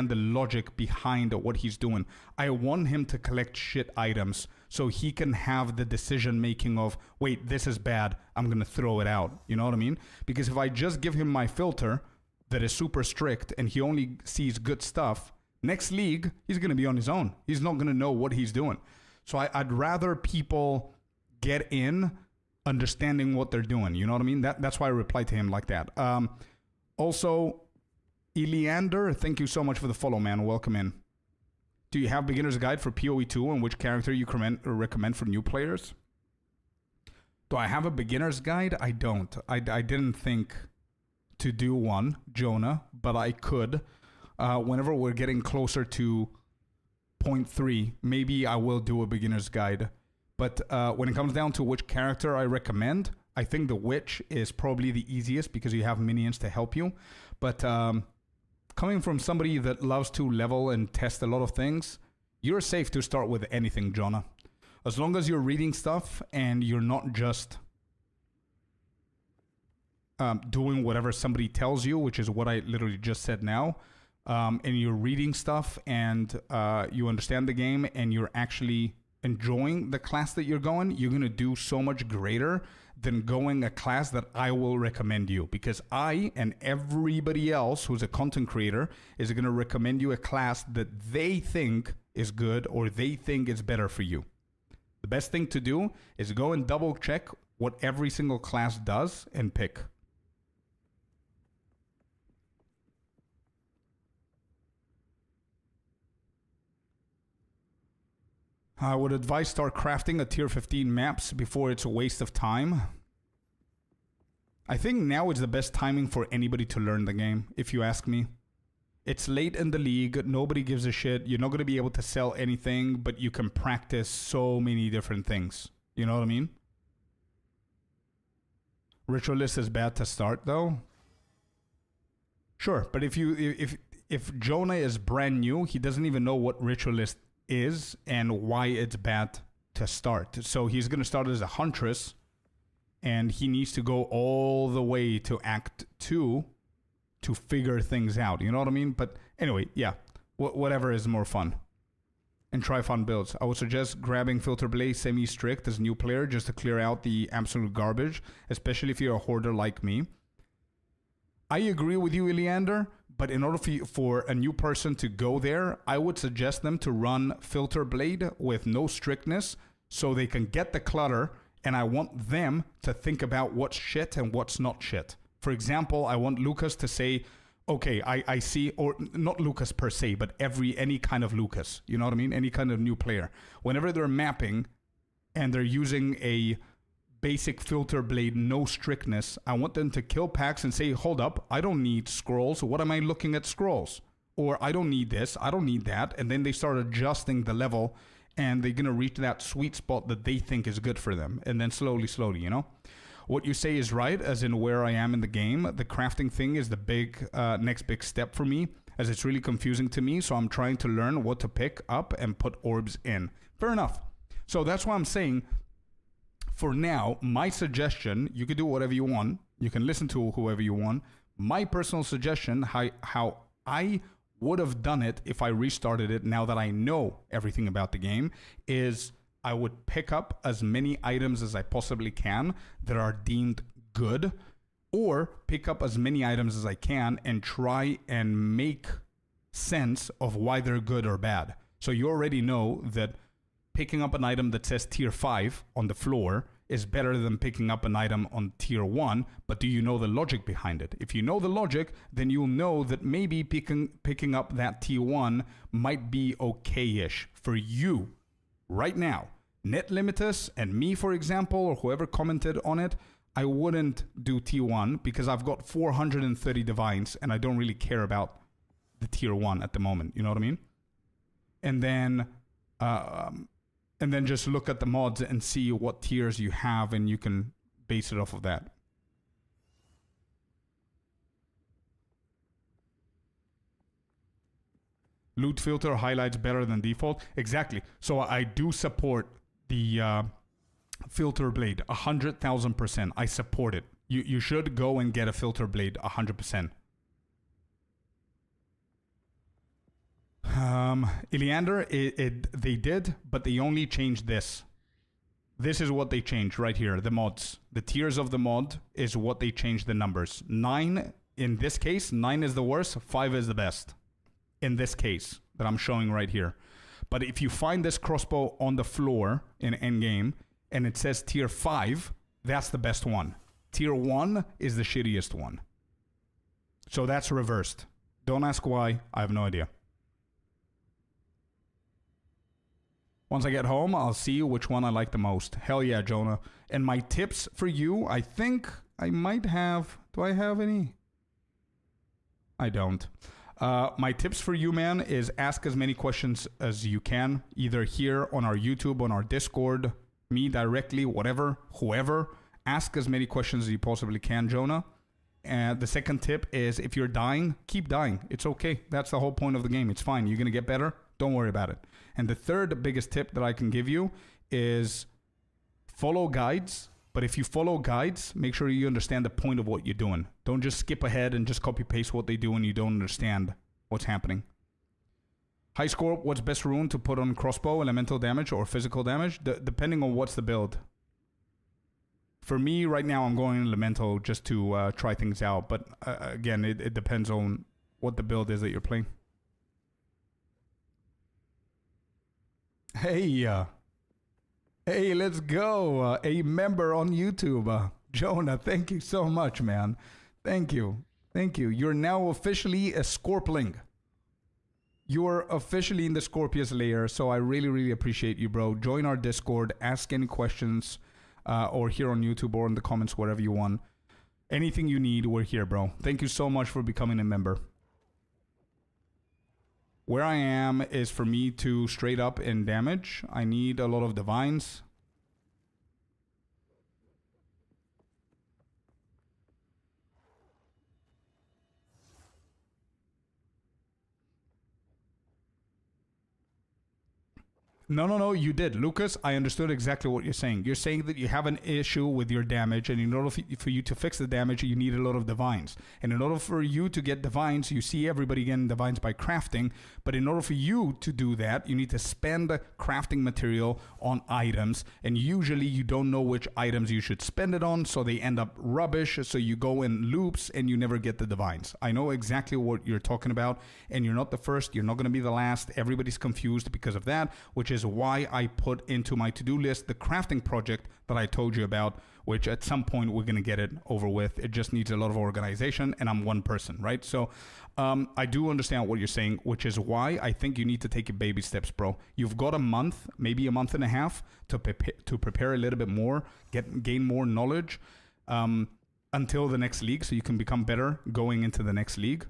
the logic behind what he's doing. I want him to collect shit items so he can have the decision making of, wait, this is bad, I'm gonna throw it out. You know what I mean? Because if I just give him my filter that is super strict and he only sees good stuff, next league, he's going to be on his own. He's not going to know what he's doing. So I'd rather people get in understanding what they're doing. You know what I mean? That's why I replied to him like that. Also, Eleander, thank you so much for the follow, man. Welcome in. Do you have beginner's guide for PoE 2 and which character you recommend for new players? Do I have a beginner's guide? I don't. I didn't think to do one, Jonah, but I could. Whenever we're getting closer to 0.3, maybe I will do a beginner's guide. But when it comes down to which character I recommend, I think the Witch is probably the easiest because you have minions to help you. But coming from somebody that loves to level and test a lot of things, you're safe to start with anything, Jonah. As long as you're reading stuff and you're not just doing whatever somebody tells you, which is what I literally just said now, and you're reading stuff and you understand the game and you're actually enjoying the class that you're going, you're going to do so much greater than going a class that I will recommend you, because I and everybody else who's a content creator is going to recommend you a class that they think is good or they think is better for you. The best thing to do is go and double check what every single class does and pick. I would advise start crafting a tier 15 maps before it's a waste of time. I think now is the best timing for anybody to learn the game, if you ask me. It's late in the league, nobody gives a shit, you're not going to be able to sell anything, but you can practice so many different things. You know what I mean? Ritualist is bad to start though. Sure, but if Jonah is brand new, he doesn't even know what Ritualist is and why it's bad to start. So he's going to start as a Huntress and he needs to go all the way to Act 2 to figure things out. You know what I mean? But anyway, yeah, whatever is more fun. And try fun builds. I would suggest grabbing Filter Blade semi-strict as a new player just to clear out the absolute garbage, especially if you're a hoarder like me. I agree with you, Eleander. But in order for a new person to go there, I would suggest them to run Filter Blade with no strictness so they can get the clutter, and I want them to think about what's shit and what's not shit. For example, I want Lucas to say, okay, I see, or not Lucas per se, but any kind of Lucas, you know what I mean? Any kind of new player. Whenever they're mapping and they're using a basic Filter Blade, no strictness, I want them to kill packs and say, hold up, I don't need scrolls. What am I looking at scrolls? Or I don't need this, I don't need that. And then they start adjusting the level and they're going to reach that sweet spot that they think is good for them. And then slowly, you know? What you say is right, as in where I am in the game. The crafting thing is the next big step for me, as it's really confusing to me. So I'm trying to learn what to pick up and put orbs in. Fair enough. So that's why I'm saying, for now, my suggestion, you can do whatever you want. You can listen to whoever you want. My personal suggestion, how I would have done it if I restarted it now that I know everything about the game, is I would pick up as many items as I possibly can that are deemed good. or pick up as many items as I can and try and make sense of why they're good or bad. So you already know that picking up an item that says tier 5 on the floor is better than picking up an item on tier 1, but do you know the logic behind it? If you know the logic, then you'll know that maybe picking up that tier 1 might be okay-ish for you right now. Net Limitus and me, for example, or whoever commented on it, I wouldn't do tier 1 because I've got 430 divines and I don't really care about the tier 1 at the moment. You know what I mean? And then just look at the mods and see what tiers you have and you can base it off of that. Loot filter highlights better than default. Exactly. So I do support the filter blade 100,000%. I support it. You should go and get a filter blade 100%. Iliander, they did, but they only changed this. This is what they changed right here, the mods. The tiers of the mod is what they changed the numbers. 9, in this case, 9 is the worst, 5 is the best. In this case, that I'm showing right here. But if you find this crossbow on the floor in endgame, and it says tier 5, that's the best one. Tier 1 is the shittiest one. So that's reversed. Don't ask why, I have no idea. Once I get home, I'll see which one I like the most. Hell yeah, Jonah. And my tips for you, I think I might have... Do I have any? I don't. My tips for you, man, is ask as many questions as you can. Either here on our YouTube, on our Discord, me directly, whatever, whoever. Ask as many questions as you possibly can, Jonah. And the second tip is if you're dying, keep dying. It's okay. That's the whole point of the game. It's fine. You're going to get better. Don't worry about it. And the third biggest tip that I can give you is follow guides. But if you follow guides, make sure you understand the point of what you're doing. Don't just skip ahead and just copy paste what they do and you don't understand what's happening. High score, what's best rune to put on crossbow, elemental damage or physical damage? Depending on what's the build. For me, right now, I'm going elemental just to try things out. But again, it depends on what the build is that you're playing. Hey, let's go. A member on YouTube. Jonah, thank you so much, man. Thank you. Thank you. You're now officially a Scorpling. You're officially in the Scorpius layer, so I really, really appreciate you, bro. Join our Discord, ask any questions, or here on YouTube or in the comments, wherever you want. Anything you need, we're here, bro. Thank you so much for becoming a member. Where I am is for me to straight up in damage. I need a lot of divines. No, you did. Lucas, I understood exactly what you're saying. You're saying that you have an issue with your damage, and in order for you to fix the damage, you need a lot of divines. And in order for you to get divines, you see everybody getting divines by crafting, but in order for you to do that, you need to spend crafting material on items, and usually you don't know which items you should spend it on, so they end up rubbish, so you go in loops, and you never get the divines. I know exactly what you're talking about, and you're not the first, you're not going to be the last. Everybody's confused because of that, which is why I put into my to-do list the crafting project that I told you about, which at some point we're going to get it over with. It just needs a lot of organization, and I'm one person, right? So I do understand what you're saying, which is why I think you need to take your baby steps, bro. You've got a month, maybe a month and a half to prepare a little bit more, gain more knowledge until the next league, so you can become better going into the next league.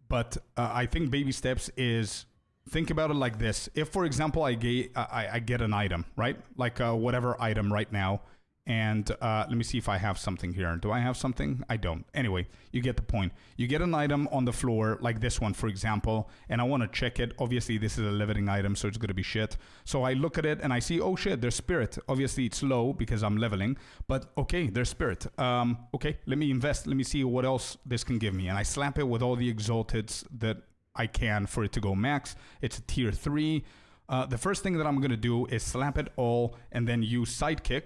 But I think baby steps is... Think about it like this. If, for example, I get an item, right? Like whatever item right now. And let me see if I have something here. Do I have something? I don't. Anyway, you get the point. You get an item on the floor, like this one, for example, and I want to check it. Obviously, this is a leveling item, so it's going to be shit. So I look at it and I see, oh shit, there's spirit. Obviously, it's low because I'm leveling, but okay, there's spirit. Okay, let me invest. Let me see what else this can give me. And I slap it with all the exalteds that I can for it to go max. It's a tier 3. The first thing that I'm going to do is slap it all and then use sidekick.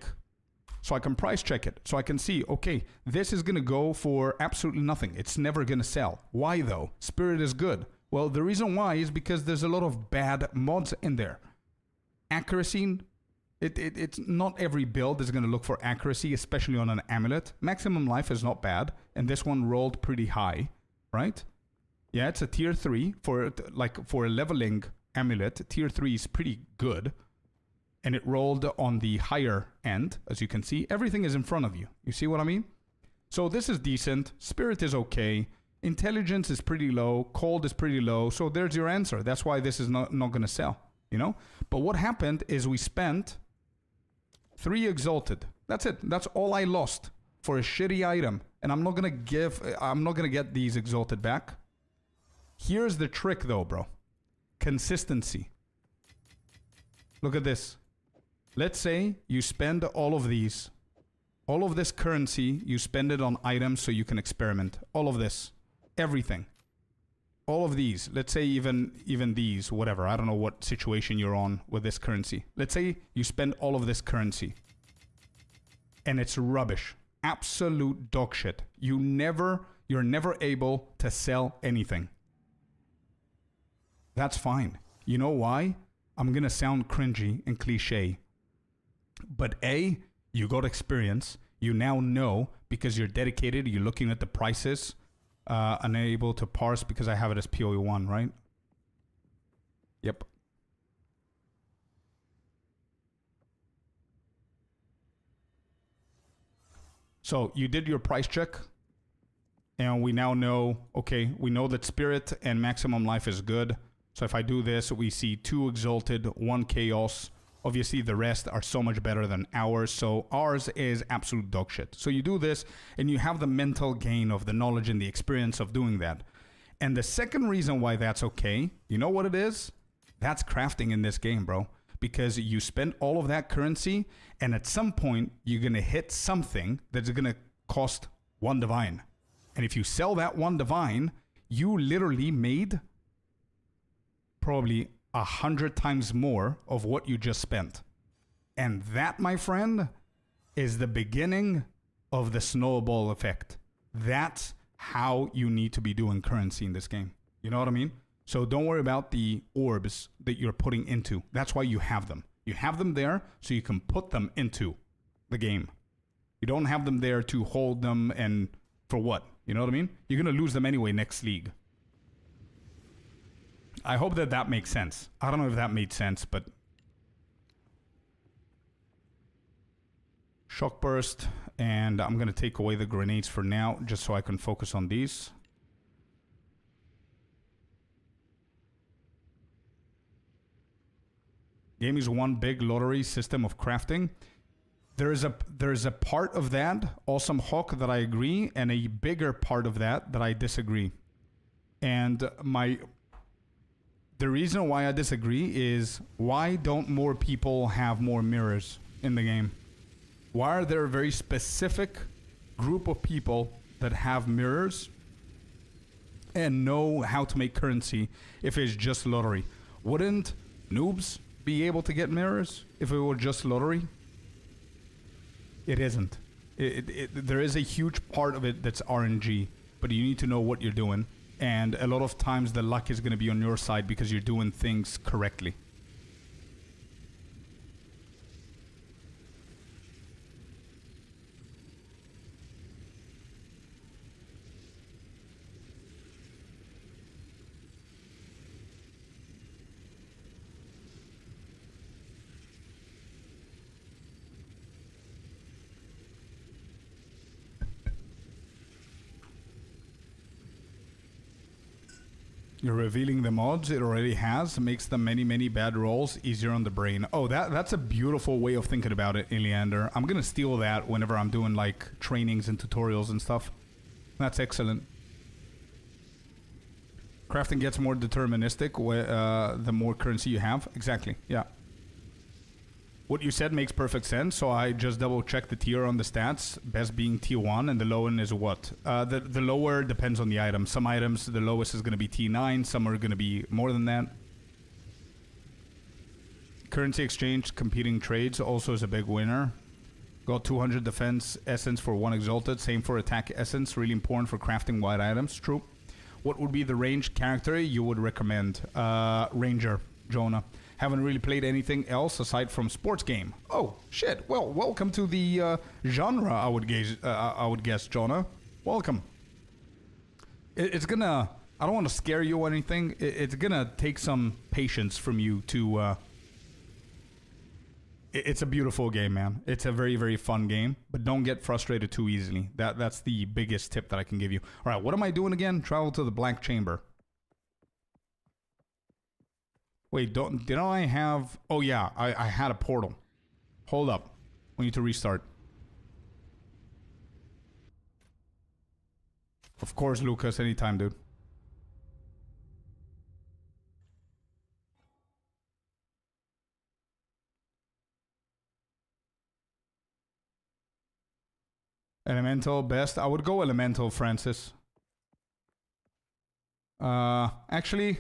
So I can price check it. So I can see, okay, this is going to go for absolutely nothing. It's never going to sell. Why though? Spirit is good. Well, the reason why is because there's a lot of bad mods in there. Accuracy, it's not every build is going to look for accuracy, especially on an amulet. Maximum life is not bad, and this one rolled pretty high, right? Yeah, it's a tier 3 for a leveling amulet. Tier 3 is pretty good, and it rolled on the higher end, as you can see. Everything is in front of you. You see what I mean? So this is decent. Spirit is okay. Intelligence is pretty low. Cold is pretty low. So there's your answer. That's why this is not going to sell, you know? But what happened is we spent 3 exalted. That's it. That's all I lost for a shitty item. And I'm not going to get these exalted back. Here's the trick though, bro. Consistency. Look at this. Let's say you spend all of these. All of this currency, you spend it on items so you can experiment. All of this. Everything. All of these. Let's say even these, whatever. I don't know what situation you're on with this currency. Let's say you spend all of this currency. And it's rubbish. Absolute dog shit. You're never able to sell anything. That's fine. You know why? I'm going to sound cringy and cliche. But A, you got experience. You now know because you're dedicated. You're looking at the prices. Unable to parse because I have it as POE1, right? Yep. So you did your price check. And we now know, okay, we know that spirit and maximum life is good. So if I do this, we see 2 exalted, 1 chaos. Obviously, the rest are so much better than ours. So ours is absolute dog shit. So you do this and you have the mental gain of the knowledge and the experience of doing that. And the second reason why that's okay, you know what it is? That's crafting in this game, bro. Because you spend all of that currency and at some point you're going to hit something that's going to cost 1 divine. And if you sell that 1 divine, you literally made probably 100 times more of what you just spent. And that, my friend, is the beginning of the snowball effect. That's how you need to be doing currency in this game. You know what I mean? So don't worry about the orbs that you're putting into. That's why you have them. You have them there so you can put them into the game. You don't have them there to hold them and for what? You know what I mean? You're going to lose them anyway next league. I hope that makes sense. I don't know if that made sense, but... Shock burst, and I'm going to take away the grenades for now, just so I can focus on these. Game is one big lottery system of crafting. There is a part of that, Awesome Hawk, that I agree, and a bigger part of that I disagree. And the reason why I disagree is, why don't more people have more mirrors in the game? Why are there a very specific group of people that have mirrors and know how to make currency if it's just lottery? Wouldn't noobs be able to get mirrors if it were just lottery? It isn't. There is a huge part of it that's RNG, but you need to know what you're doing. And a lot of times the luck is going to be on your side because you're doing things correctly. You're revealing the mods it already has, makes the many bad rolls easier on the brain. Oh, that's a beautiful way of thinking about it, Iliander. I'm gonna steal that whenever I'm doing like trainings and tutorials and stuff. That's excellent. Crafting gets more deterministic the more currency you have. Exactly, yeah. What you said makes perfect sense, so I just double checked the tier on the stats, best being T1, and the low end is what? The lower depends on the item. Some items, the lowest is going to be T9, some are going to be more than that. Currency exchange, competing trades also is a big winner. Got 200 defense essence for 1 exalted. Same for attack essence. Really important for crafting white items. True. What would be the ranged character you would recommend? Ranger, Jonah. Haven't really played anything else aside from sports game. Oh, shit. Well, welcome to the genre, I would guess, Jonah. Welcome. It's gonna... I don't want to scare you or anything. It's gonna take some patience from you to... It's a beautiful game, man. It's a very, very fun game, but don't get frustrated too easily. That's the biggest tip that I can give you. All right, what am I doing again? Travel to the blank chamber. Wait, didn't I have... Oh, yeah, I had a portal. Hold up. We need to restart. Of course, Lucas, anytime, dude. Elemental, best. I would go Elemental, Francis. Actually...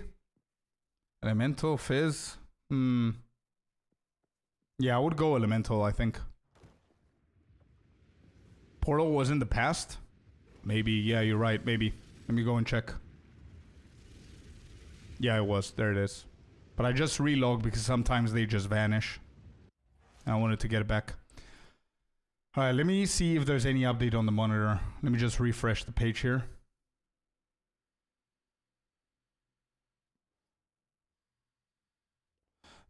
Elemental, Fizz. Yeah, I would go Elemental, I think. Portal was in the past? Maybe, yeah, you're right, maybe. Let me go and check. Yeah, it was. There it is. But I just relogged because sometimes they just vanish. And I wanted to get it back. Alright, let me see if there's any update on the monitor. Let me just refresh the page here.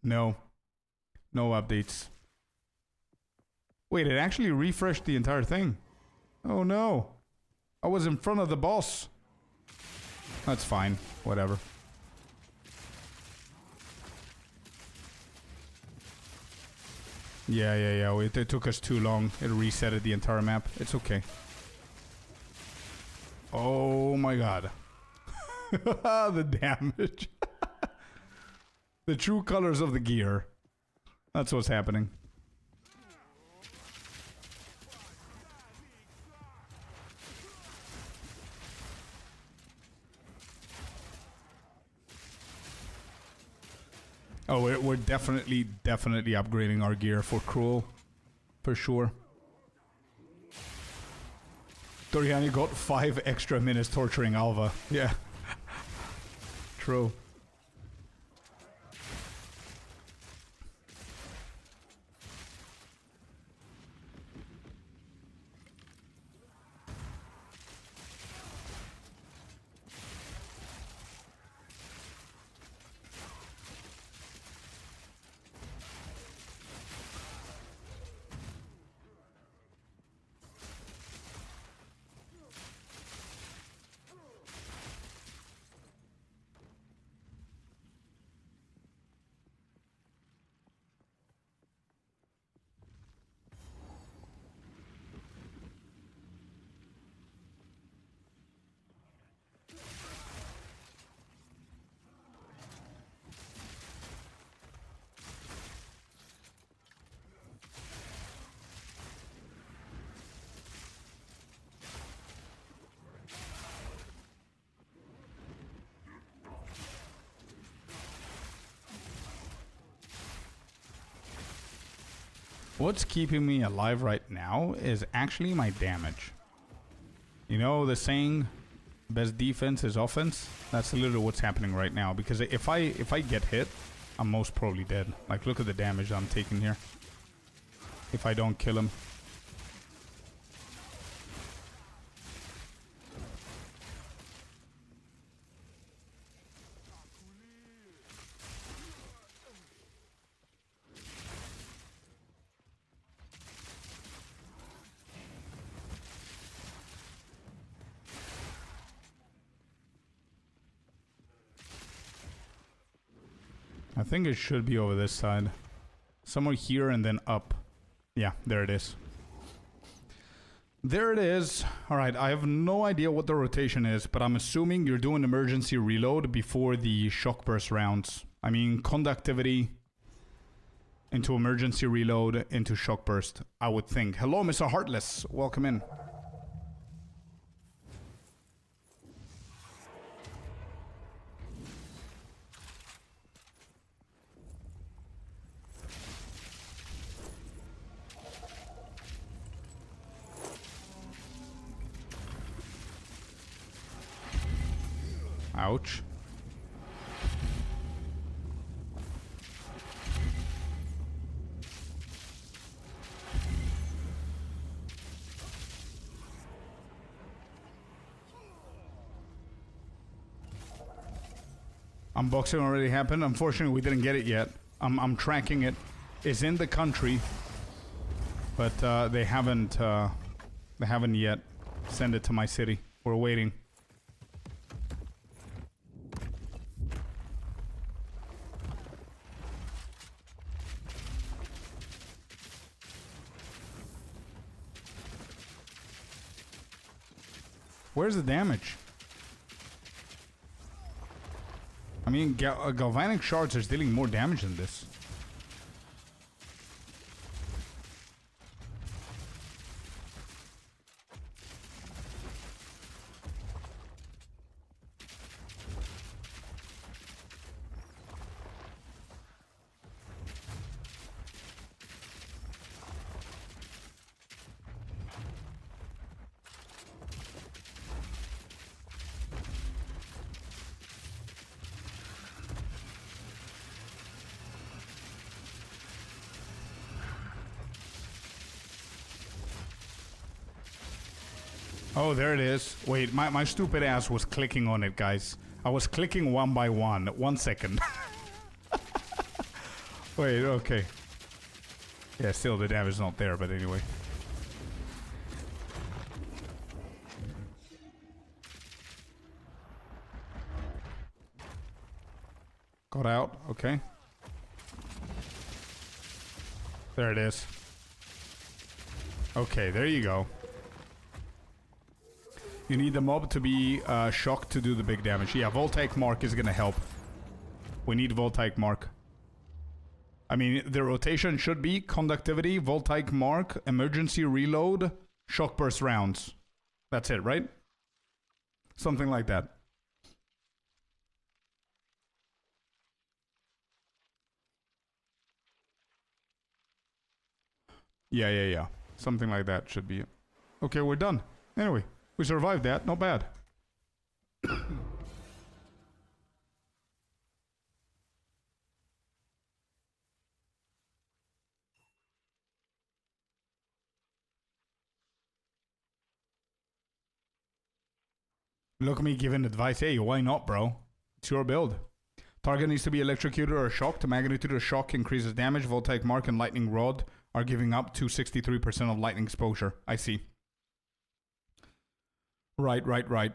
No. No updates. Wait, it actually refreshed the entire thing. Oh no. I was in front of the boss. That's fine. Whatever. Yeah. It took us too long. It resetted the entire map. It's okay. Oh my god. The damage. The true colors of the gear. That's what's happening. Oh, we're definitely upgrading our gear for Cruel. For sure. Doriani got 5 extra minutes torturing Alva. Yeah. True. What's keeping me alive right now is actually my damage. You know the saying, best defense is offense? That's literally what's happening right now. Because if I get hit, I'm most probably dead. Like, look at the damage I'm taking here. If I don't kill him. I think it should be over this side. Somewhere here and then up. Yeah, there it is. There it is. Alright, I have no idea what the rotation is, but I'm assuming you're doing emergency reload before the shock burst rounds. I mean, conductivity into emergency reload into shock burst, I would think. Hello, Mr. Heartless. Welcome in. Ouch. Unboxing already happened. Unfortunately, we didn't get it yet. I'm tracking it. It's in the country, but they haven't yet sent it to my city. We're waiting. Where's the damage? I mean, Galvanic Shards are dealing more damage than this. Oh, there it is. Wait, my stupid ass was clicking on it, guys. I was clicking one by one. 1 second. Wait, okay. Yeah, still the damage is not there, but anyway. Got out, okay. There it is. Okay, there you go. You need the mob to be shocked to do the big damage. Yeah, Voltaic Mark is gonna help. We need Voltaic Mark. I mean, the rotation should be Conductivity, Voltaic Mark, Emergency Reload, Shock Burst rounds. That's it, right? Something like that. Yeah. Something like that should be it. Okay, we're done. Anyway. We survived that, not bad. Look at me giving advice. Hey, why not, bro? It's your build. Target needs to be electrocuted or shocked. The magnitude of shock increases damage. Voltaic Mark and Lightning Rod are giving up to 63% of lightning exposure. I see. Right.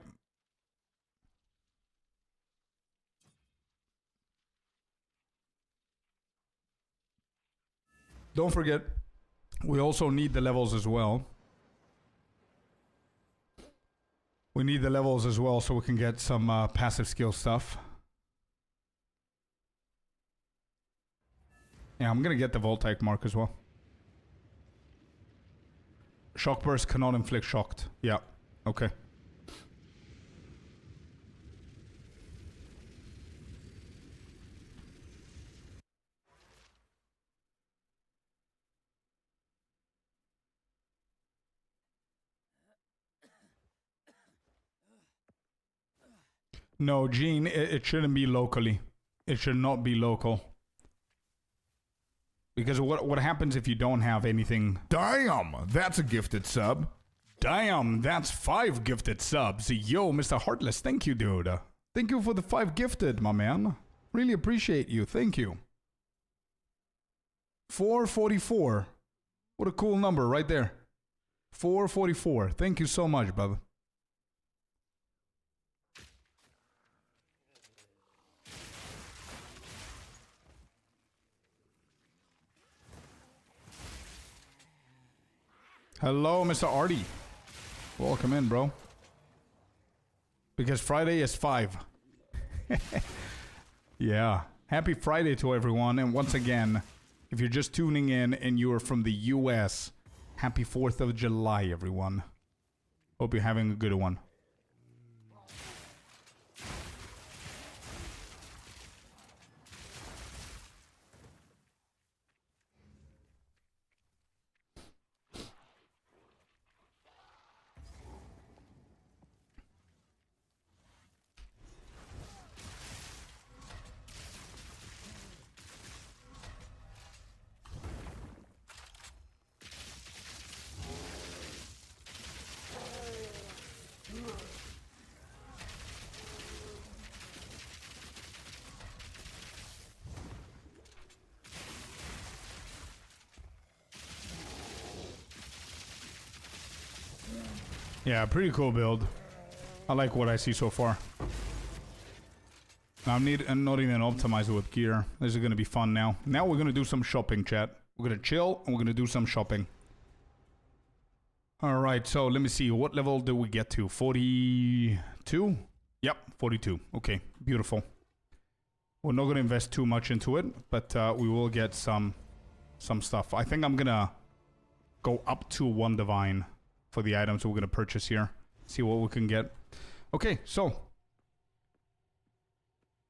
Don't forget, we also need the levels as well. We need the levels as well so we can get some passive skill stuff. Yeah, I'm gonna get the Voltaic Mark as well. Shock Burst cannot inflict shocked. Yeah, okay. No, Gene, it shouldn't be locally. It should not be local. Because what happens if you don't have anything? Damn, that's a gifted sub. Damn, that's 5 gifted subs. Yo, Mr. Heartless, thank you, dude. Thank you for the 5 gifted, my man. Really appreciate you. Thank you. 444. What a cool number right there. 444. Thank you so much, brother. Hello, Mr. Artie. Welcome in, bro. Because Friday is 5. Yeah. Happy Friday to everyone. And once again, if you're just tuning in and you are from the US, happy 4th of July, everyone. Hope you're having a good one. Yeah, pretty cool build. I like what I see so far. I'm not even optimized with gear. This is gonna be fun now. Now we're gonna do some shopping, chat. We're gonna chill and we're gonna do some shopping. Alright, so let me see. What level do we get to? 42? Yep, 42. Okay, beautiful. We're not gonna invest too much into it, but we will get some stuff. I think I'm gonna go up to 1 divine for the items we're gonna purchase here. See what we can get. Okay, so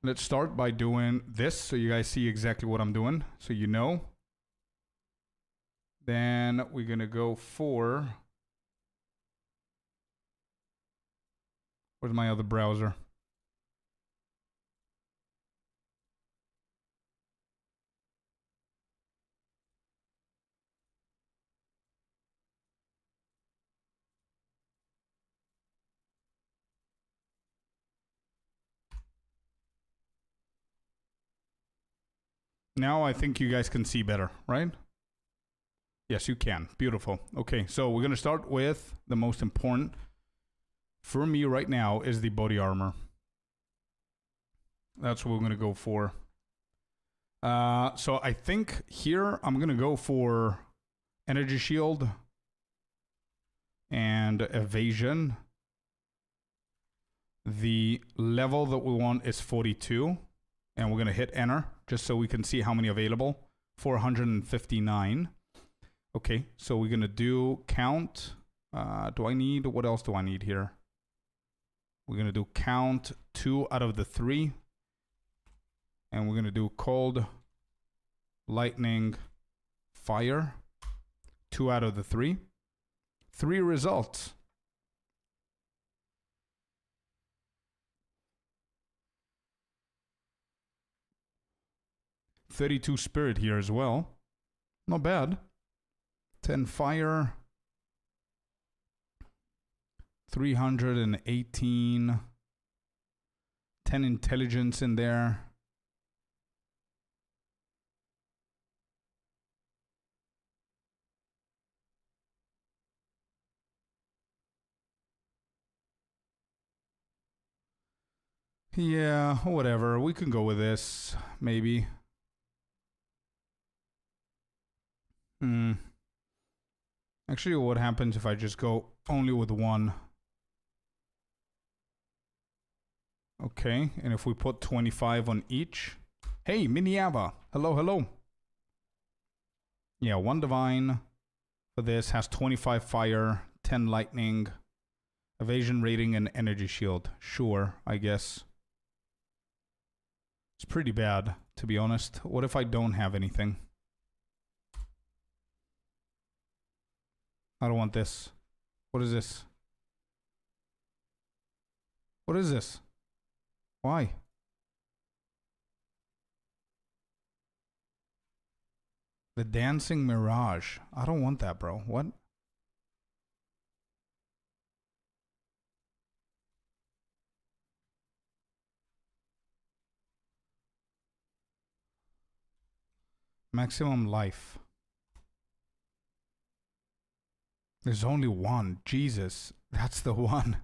let's start by doing this so you guys see exactly what I'm doing, so you know. Then we're gonna go for... Where's my other browser? Now I think you guys can see better, right? Yes, you can. Beautiful. Okay, so we're going to start with the most important for me right now is the body armor. That's what we're going to go for. So I think here I'm going to go for energy shield and evasion. The level that we want is 42. And we're going to hit enter just so we can see how many available. 459. Okay, so we're going to do count. What else do I need here? We're going to do count 2 out of the 3. And we're going to do cold, lightning, fire. 2 out of the 3. 3 results. $32 spirit here as well. Not bad. 10 fire. 318. 10 intelligence in there. Yeah, whatever. We can go with this, maybe. Actually, what happens if I just go only with 1? Okay, and if we put 25 on each. Hey, Miniava. Hello, hello. Yeah, 1 divine for this has 25 fire, 10 lightning, evasion rating, and energy shield. Sure, I guess. It's pretty bad, to be honest. What if I don't have anything? I don't want this. What is this? What is this? Why? The dancing mirage. I don't want that, bro. What? Maximum life. There's only 1. Jesus. That's the one.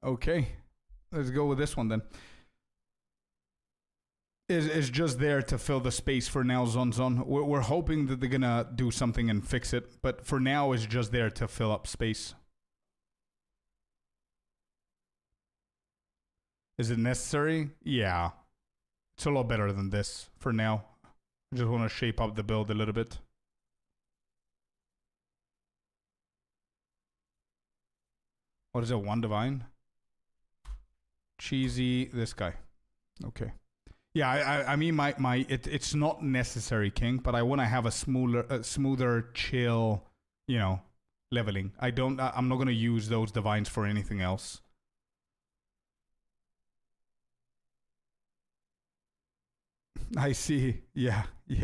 Okay. Let's go with this one then. Is just there to fill the space for now, Zonzon. We're hoping that they're gonna do something and fix it, but for now it's just there to fill up space. Is it necessary? Yeah. It's a lot better than this for now. I just want to shape up the build a little bit. What is it? 1 divine? Cheesy, this guy. Okay. Yeah, I mean it's not necessary, King, but I want to have a smoother, chill, you know, leveling. I'm not going to use those divines for anything else. I see. Yeah. I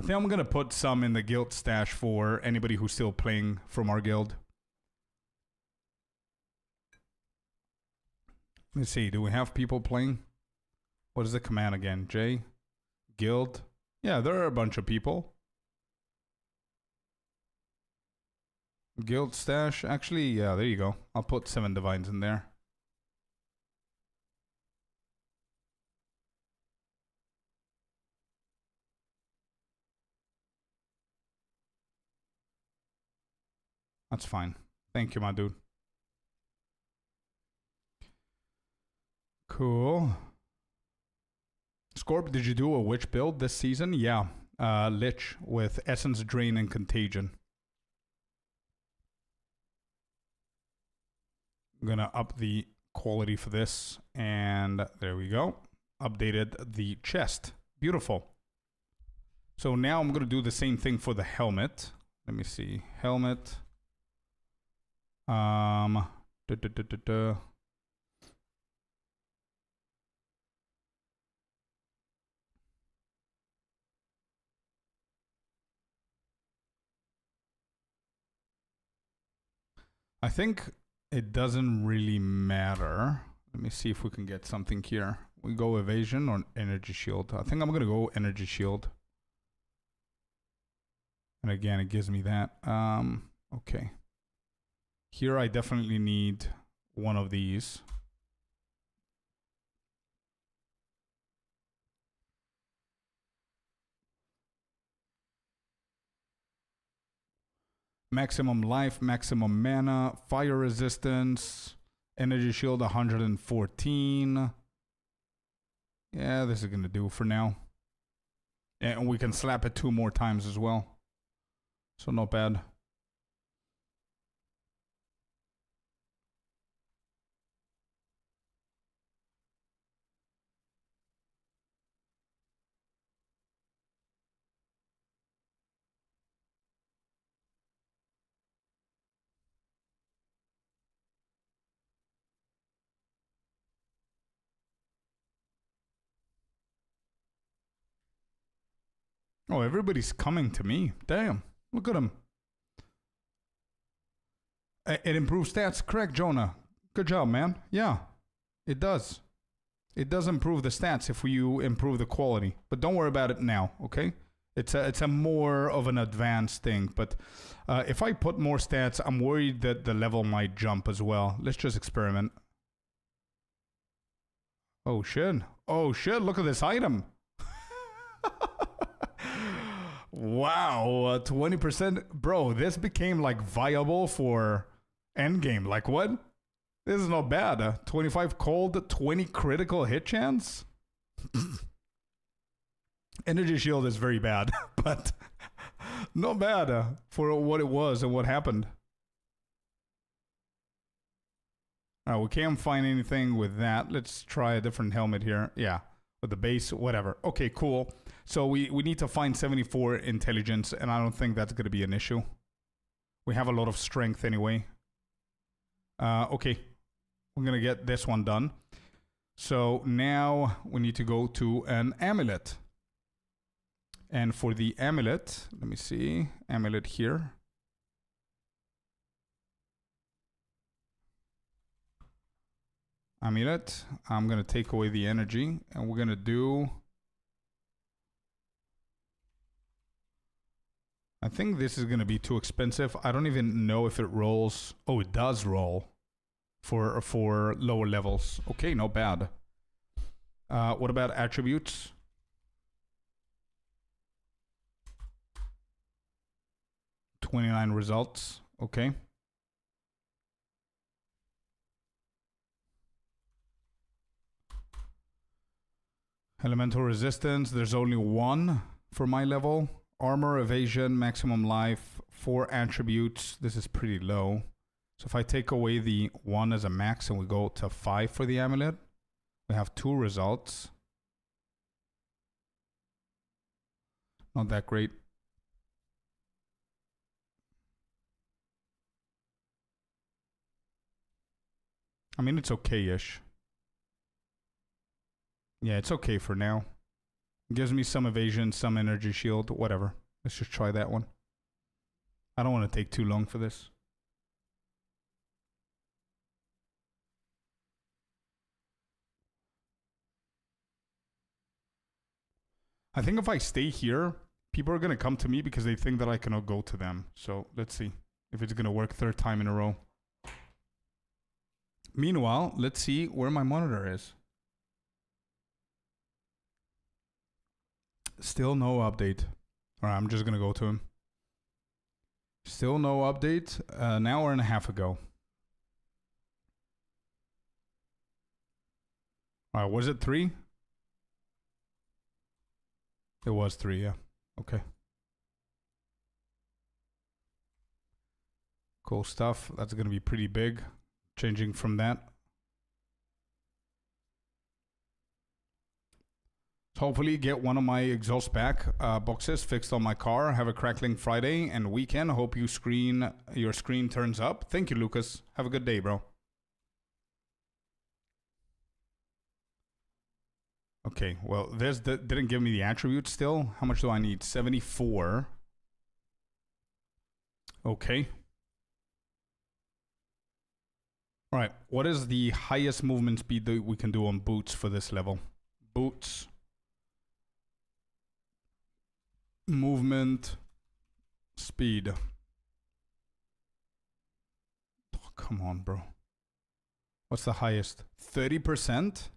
think I'm going to put some in the guild stash for anybody who's still playing from our guild. Let's see. Do we have people playing? What is the command again? J? Guild? Yeah, there are a bunch of people. Guild stash. Actually, yeah, there you go. I'll put 7 divines in there. That's fine. Thank you, my dude. Cool. Scorp, did you do a witch build this season? Yeah. Lich with Essence Drain and Contagion. I'm gonna up the quality for this, and there we go. Updated the chest. Beautiful. So now I'm gonna do the same thing for the helmet. Let me see. Helmet. I think it doesn't really matter. Let me see if we can get something here. We go evasion or energy shield. I think I'm gonna go energy shield. And again, it gives me that. Okay. Here I definitely need one of these. Maximum life, maximum mana, fire resistance, energy shield 114. Yeah, this is gonna do for now. And we can slap it 2 more times as well. So not bad. Oh, everybody's coming to me. Damn. Look at them. It improves stats. Correct, Jonah. Good job, man. Yeah, it does. It does improve the stats if you improve the quality. But don't worry about it now, okay? It's a more of an advanced thing. But if I put more stats, I'm worried that the level might jump as well. Let's just experiment. Oh, shit. Oh, shit. Look at this item. Wow, 20%. Bro, this became like viable for endgame. Like what? This is not bad. 25 cold, 20 critical hit chance. Energy shield is very bad, but not bad for what it was and what happened. Alright, we can't find anything with that. Let's try a different helmet here. Yeah, with the base, whatever. Okay, cool. So we need to find 74 intelligence, and I don't think that's going to be an issue. We have a lot of strength anyway. Okay, we're going to get this one done. So now we need to go to an amulet. And for the amulet, let me see, amulet here. Amulet, I'm going to take away the energy, and we're going to do... I think this is going to be too expensive. I don't even know if it rolls. Oh, it does roll for lower levels. Okay, not bad. What about attributes? $29 results. Okay. Elemental resistance. There's only 1 for my level. Armor, evasion, maximum life, 4 attributes. This is pretty low. So if I take away the 1 as a max and we go to 5 for the amulet, we have 2 results. Not that great. I mean, it's okay-ish. Yeah, it's okay for now. Gives me some evasion, some energy shield, whatever. Let's just try that one. I don't want to take too long for this. I think if I stay here, people are going to come to me because they think that I cannot go to them. So let's see. if it's gonna work third time in a row. Meanwhile, let's see where my monitor is. Still no update. All right, I'm just gonna go to him. Still no update. An hour and a half ago. All right, was it 3? It was 3, yeah. Okay. Cool stuff. That's gonna be pretty big. Changing from that. Hopefully get one of my exhaust back boxes fixed on my car. Have a crackling Friday and weekend. Hope your screen turns up. Thank you, Lucas. Have a good day, bro. Okay, well, this didn't give me the attribute still. How much do I need? 74. Okay. All right, what is the highest movement speed that we can do on boots for this level? Boots. Movement. Speed. Oh, come on, bro. What's the highest? 30%?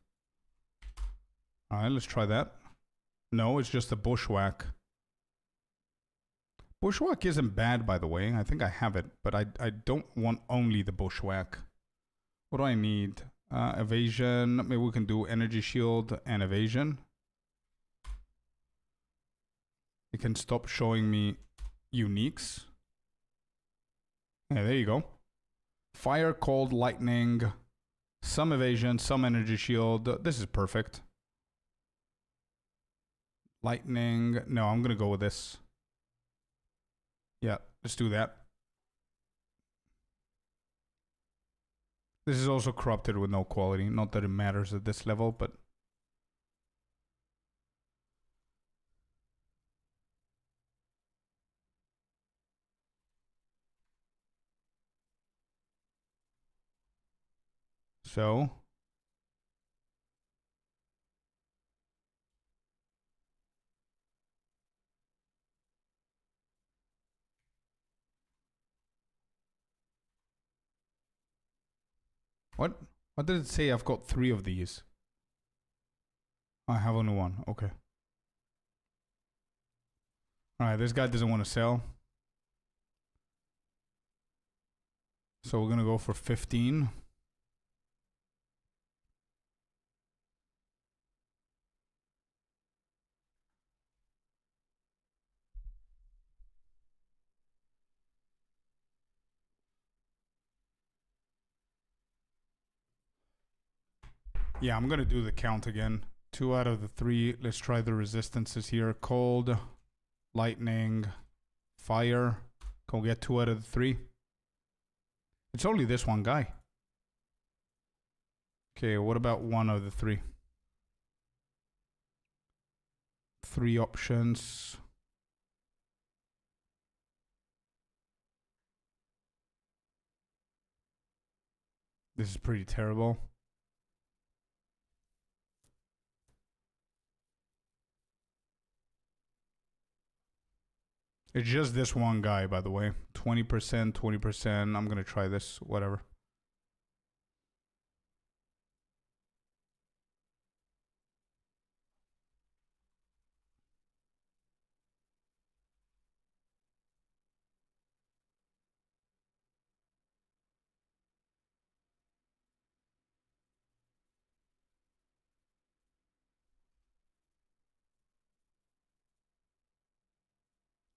All right, let's try that. No, it's just a bushwhack. Bushwhack isn't bad, by the way. I think I have it, but I don't want only the bushwhack. What do I need? Evasion. Maybe we can do energy shield and evasion. It can stop showing me uniques. Yeah, there you go. Fire, cold, lightning, some evasion, some energy shield. This is perfect. Lightning. No, I'm going to go with this. Yeah, let's do that. This is also corrupted with no quality. Not that it matters at this level, but... So... What? What did it say? I've got 3 of these. I have only 1. Okay. Alright, this guy doesn't want to sell. So we're going to go for 15. Yeah, I'm going to do the count again. 2 out of the 3. Let's try the resistances here. Cold, lightning, fire. Can we get 2 out of the 3? It's only this one guy. Okay, what about 1 of the 3? 3 options. This is pretty terrible. It's just this one guy, by the way. 20%, 20%. I'm going to try this, whatever.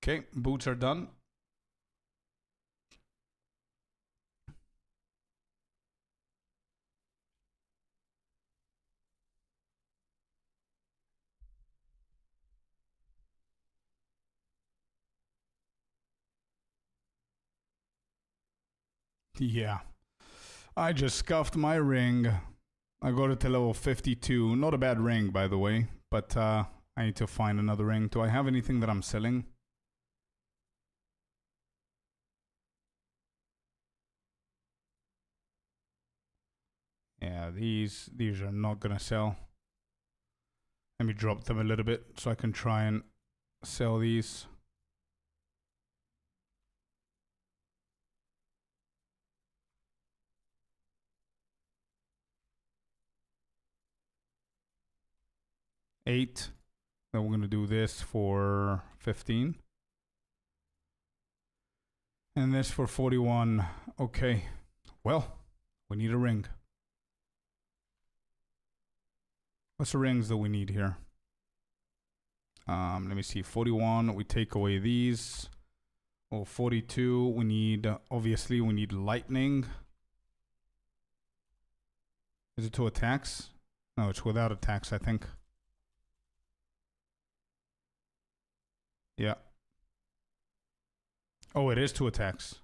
Okay, boots are done. Yeah. I just scuffed my ring. I got it to level 52. Not a bad ring, by the way. But I need to find another ring. Do I have anything that I'm selling? Yeah, these are not gonna sell. Let me drop them a little bit so I can try and sell these. 8. Then we're going to do this for 15. And this for 41. Okay. Well, we need a ring. What's the rings that we need here? Let me see. 41, we take away these. Oh, 42, we need, obviously, we need lightning. Is it 2 attacks? No, it's without attacks, I think. Yeah. Oh, it is 2 attacks.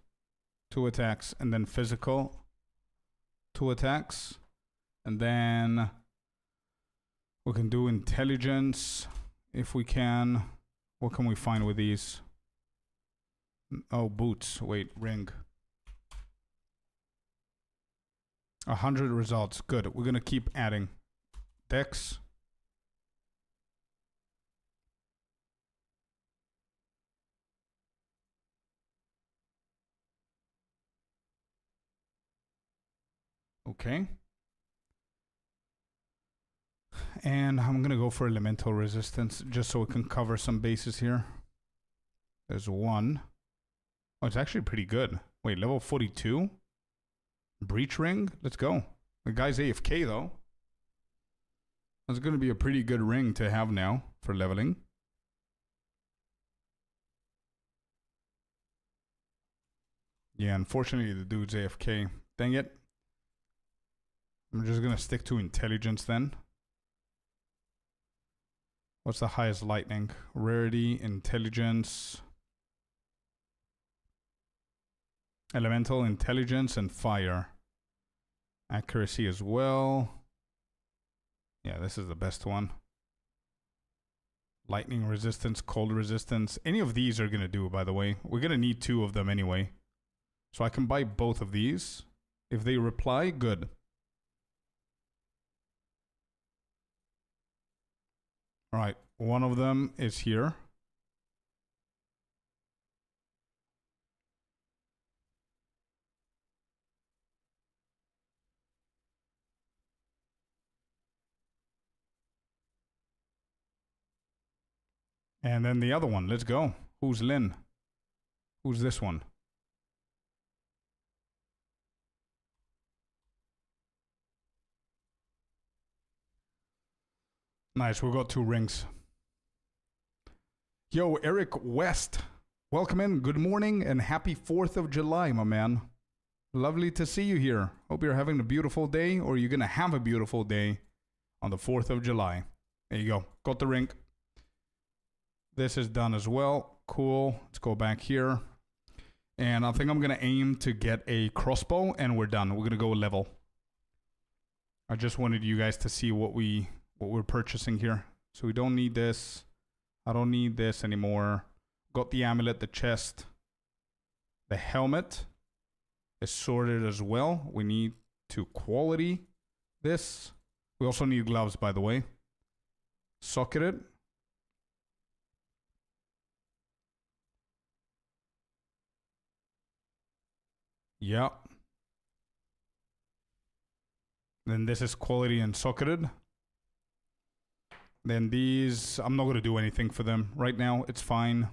2 attacks, and then physical. 2 attacks. And then we can do intelligence if we can. What can we find with these? Oh, boots. Wait, ring. 100 results. Good. We're going to keep adding. Dex. Okay. And I'm going to go for elemental resistance just so we can cover some bases here. There's 1. Oh, it's actually pretty good. Wait, level 42? Breach ring? Let's go. The guy's AFK though. That's going to be a pretty good ring to have now for leveling. Yeah, unfortunately the dude's AFK. Dang it. I'm just going to stick to intelligence then. What's the highest lightning? Rarity, intelligence, elemental, intelligence, and fire. Accuracy as well. Yeah, this is the best one. Lightning resistance, cold resistance. Any of these are going to do, by the way. We're going to need 2 of them anyway. So I can buy both of these. If they reply, good. All right, one of them is here. And then the other one, let's go. Who's Lynn? Who's this one? Nice, we got 2 rings. Yo, Eric West. Welcome in, good morning, and happy 4th of July, my man. Lovely to see you here. Hope you're having a beautiful day, or you're going to have a beautiful day on the 4th of July. There you go. Got the ring. This is done as well. Cool. Let's go back here. And I think I'm going to aim to get a crossbow, and we're done. We're going to go level. I just wanted you guys to see what we're purchasing here. So we don't need this. I don't need this anymore. Got the amulet, the chest. The helmet is sorted as well. We need to quality this. We also need gloves, by the way. Socketed. Yeah. Then this is quality and socketed. Then these, I'm not going to do anything for them right now. It's fine.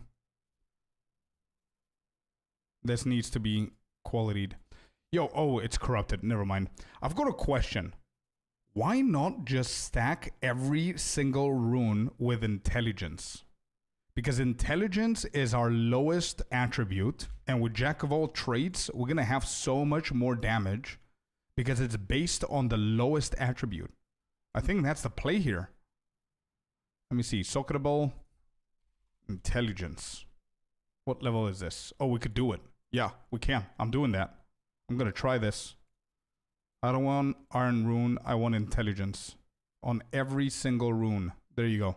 This needs to be qualityed. Yo, oh, it's corrupted. Never mind. I've got a question. Why not just stack every single rune with intelligence? Because intelligence is our lowest attribute. And with Jack of all trades, we're going to have so much more damage because it's based on the lowest attribute. I think that's the play here. Let me see. Socketable. Intelligence. What level is this? Oh, we could do it. Yeah, we can. I'm doing that. I'm going to try this. I don't want iron rune. I want intelligence. On every single rune. There you go.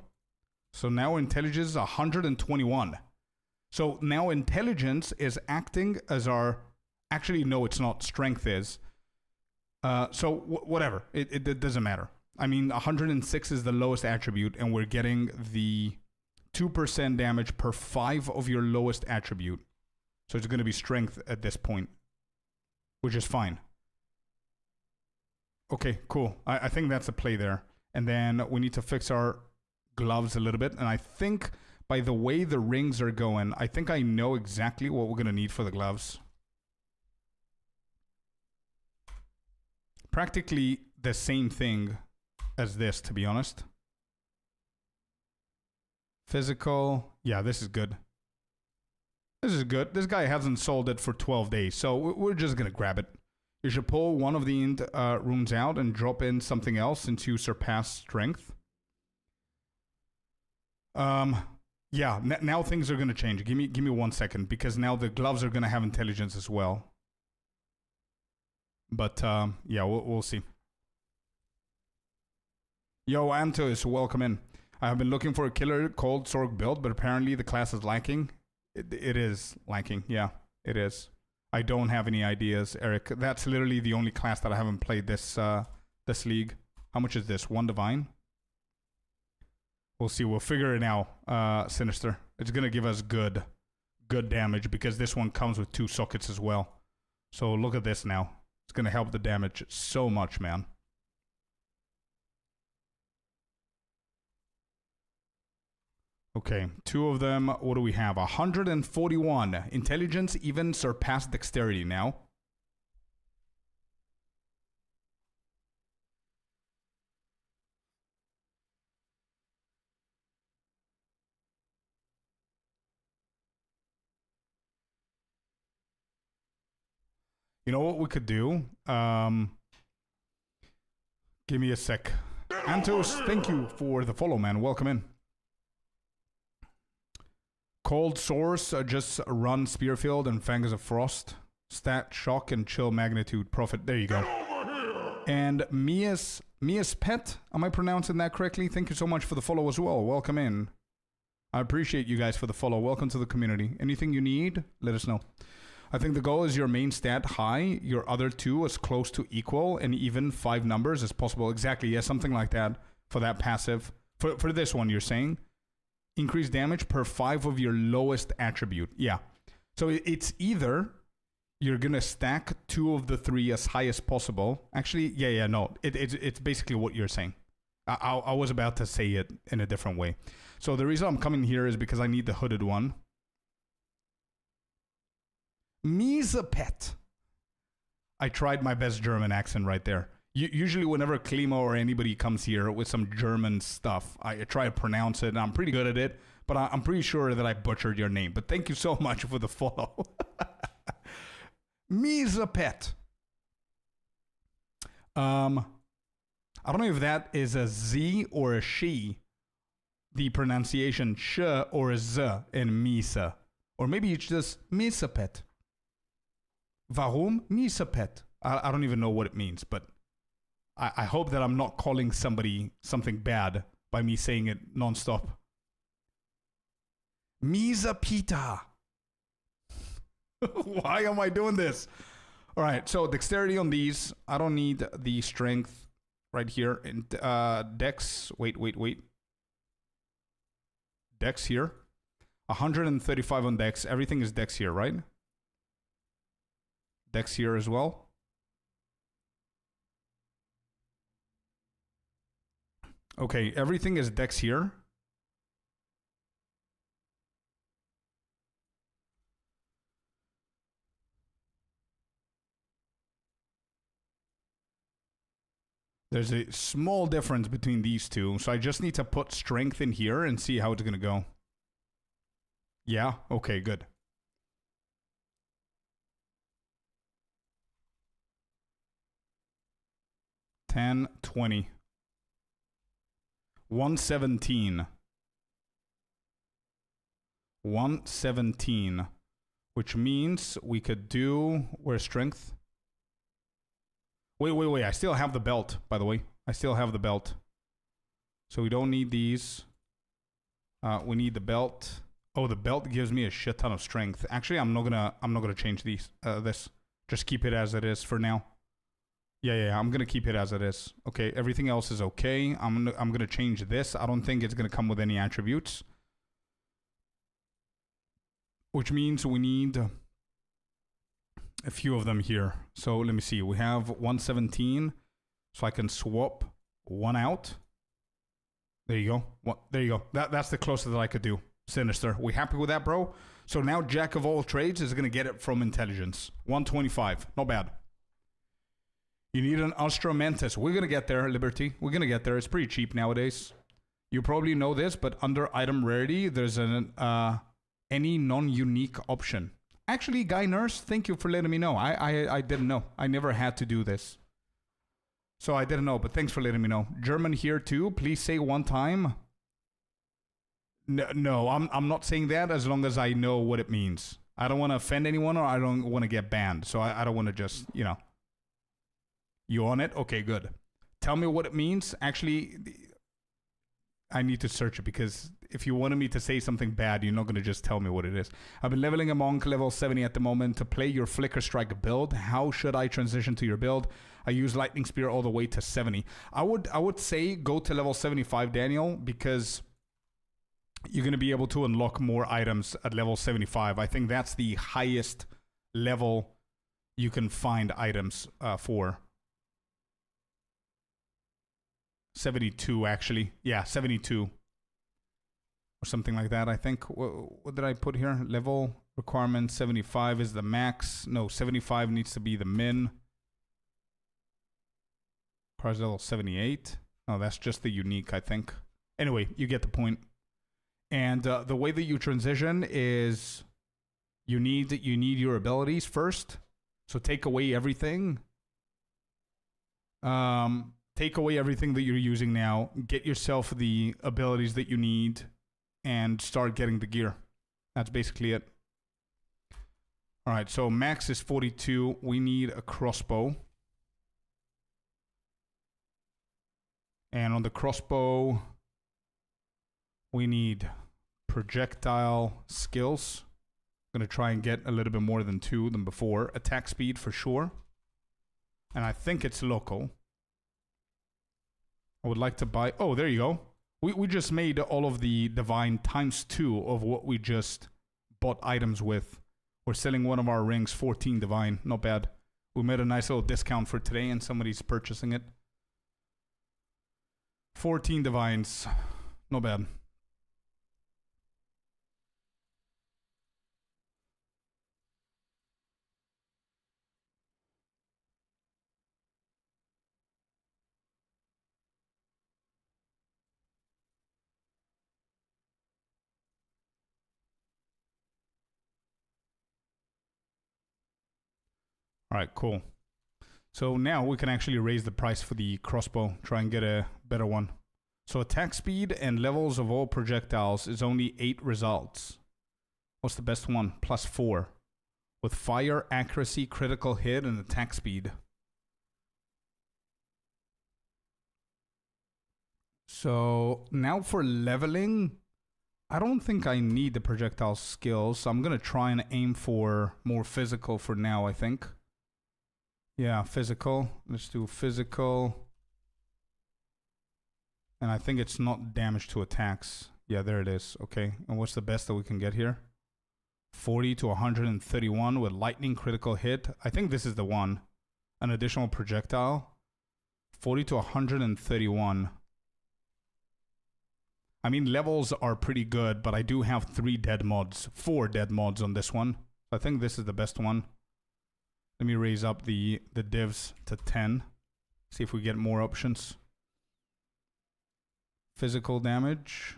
So now intelligence is 121. So now intelligence is acting as our... Actually, no, it's not. Strength is. So whatever. It doesn't matter. I mean, 106 is the lowest attribute, and we're getting the 2% damage per 5 of your lowest attribute. So it's going to be strength at this point, which is fine. Okay, cool. I think that's a play there. And then we need to fix our gloves a little bit. And I think by the way the rings are going, I think I know exactly what we're going to need for the gloves. Practically the same thing as this, to be honest. Physical. Yeah, this is good. This is good. This guy hasn't sold it for 12 days, so we're just going to grab it. You should pull one of the runes out and drop in something else into Surpass Strength. Yeah, now things are going to change. Give me 1 second, because now the gloves are going to have intelligence as well. But, yeah, we'll see. Yo, Antos, welcome in. I have been looking for a killer cold Sorg build, but apparently the class is lacking. It is lacking, yeah, it is. I don't have any ideas, Eric. That's literally the only class that I haven't played this league. How much is this? 1 divine? We'll see. We'll figure it out, Sinister. It's going to give us good damage, because this one comes with 2 sockets as well. So look at this now. It's going to help the damage so much, man. Okay, 2 of them. What do we have? 141. Intelligence even surpassed dexterity now. You know what we could do? Give me a sec. Antos, thank you for the follow, man. Welcome in. Cold Source, just run Spearfield and Fangers of Frost. Stat, Shock, and Chill Magnitude. Profit. There you go. And Mia's Pet, am I pronouncing that correctly? Thank you so much for the follow as well. Welcome in. I appreciate you guys for the follow. Welcome to the community. Anything you need, let us know. I think the goal is your main stat high, your other 2 as close to equal, and even 5 numbers as possible. Exactly, yeah, something like that for that passive. For this one, you're saying? Increase damage per 5 of your lowest attribute. Yeah. So it's either you're going to stack 2 of the 3 as high as possible. Actually, yeah, no. It's basically what you're saying. I was about to say it in a different way. So the reason I'm coming here is because I need the hooded one. Miesepet. I tried my best German accent right there. Usually whenever Klima or anybody comes here with some German stuff, I try to pronounce it, and I'm pretty good at it, but I'm pretty sure that I butchered your name. But thank you so much for the follow. Miesepet. I don't know if that is a Z or a she, the pronunciation sh or a z in Misa. Or maybe it's just Miesepet. Warum Miesepet? I don't even know what it means, but I hope that I'm not calling somebody something bad by me saying it nonstop. Miesepita. Why am I doing this? All right, so dexterity on these. I don't need the strength right here. And dex. Wait. Dex here. 135 on dex. Everything is dex here, right? Dex here as well. Okay, everything is dex here. There's a small difference between these two, so I just need to put strength in here and see how it's going to go. Yeah? Okay, good. $10, $20. 117. 117. Which means we could do... Where's strength? Wait. I still have the belt, by the way. I still have the belt. So we don't need these. We need the belt. Oh, the belt gives me a shit ton of strength. Actually, I'm not gonna change these. This. Just keep it as it is for now. Yeah, I'm gonna keep it as it is. Okay, everything else is okay. I'm gonna change this. I don't think it's gonna come with any attributes. Which means we need a few of them here. So let me see. We have 117. So I can swap one out. There you go. There you go. That's the closest that I could do. Sinister. We happy with that, bro? So now Jack of all trades is going to get it from intelligence. 125. Not bad. You need an Astra Mantis. We're going to get there, Liberty. We're going to get there. It's pretty cheap nowadays. You probably know this, but under item rarity, there's an any non-unique option. Actually, Guy Nurse, thank you for letting me know. I didn't know. I never had to do this. So I didn't know, but thanks for letting me know. German here too. Please say one time. No, I'm not saying that as long as I know what it means. I don't want to offend anyone or I don't want to get banned. So I don't want to just, you know. You on it? Okay, good. Tell me what it means. Actually, I need to search it because if you wanted me to say something bad, you're not going to just tell me what it is. I've been leveling a monk level 70 at the moment to play your Flicker Strike build. How should I transition to your build? I use Lightning Spear all the way to 70. I would say go to level 75, Daniel, because you're going to be able to unlock more items at level 75. I think that's the highest level you can find items for. 72, actually. Yeah, 72. Or something like that, I think. What did I put here? Level requirement 75 is the max. No, 75 needs to be the min. Requires level 78. Oh, that's just the unique, I think. Anyway, you get the point. And the way that you transition is you need your abilities first. So take away everything. Take away everything that you're using now. Get yourself the abilities that you need. And start getting the gear. That's basically it. Alright, so max is 42. We need a crossbow. And on the crossbow, we need projectile skills. I'm going to try and get a little bit more than 2 than before. Attack speed for sure. And I think it's local. I would like to buy... Oh, there you go. We just made all of the divine times 2 of what we just bought items with. We're selling one of our rings, 14 divine. Not bad. We made a nice little discount for today and somebody's purchasing it. 14 divines. Not bad. All right, cool. So now we can actually raise the price for the crossbow, try and get a better one. So attack speed and levels of all projectiles is only 8 results. What's the best one? Plus 4. With fire, accuracy, critical hit, and attack speed. So now for leveling, I don't think I need the projectile skills. So I'm going to try and aim for more physical for now, I think. Yeah, physical. Let's do physical. And I think it's not damage to attacks. Yeah, there it is. Okay. And what's the best that we can get here? 40 to 131 with lightning critical hit. I think this is the one. An additional projectile. 40 to 131. I mean, levels are pretty good, but I do have 4 dead mods on this one. I think this is the best one. Let me raise up the divs to 10. See if we get more options. Physical damage.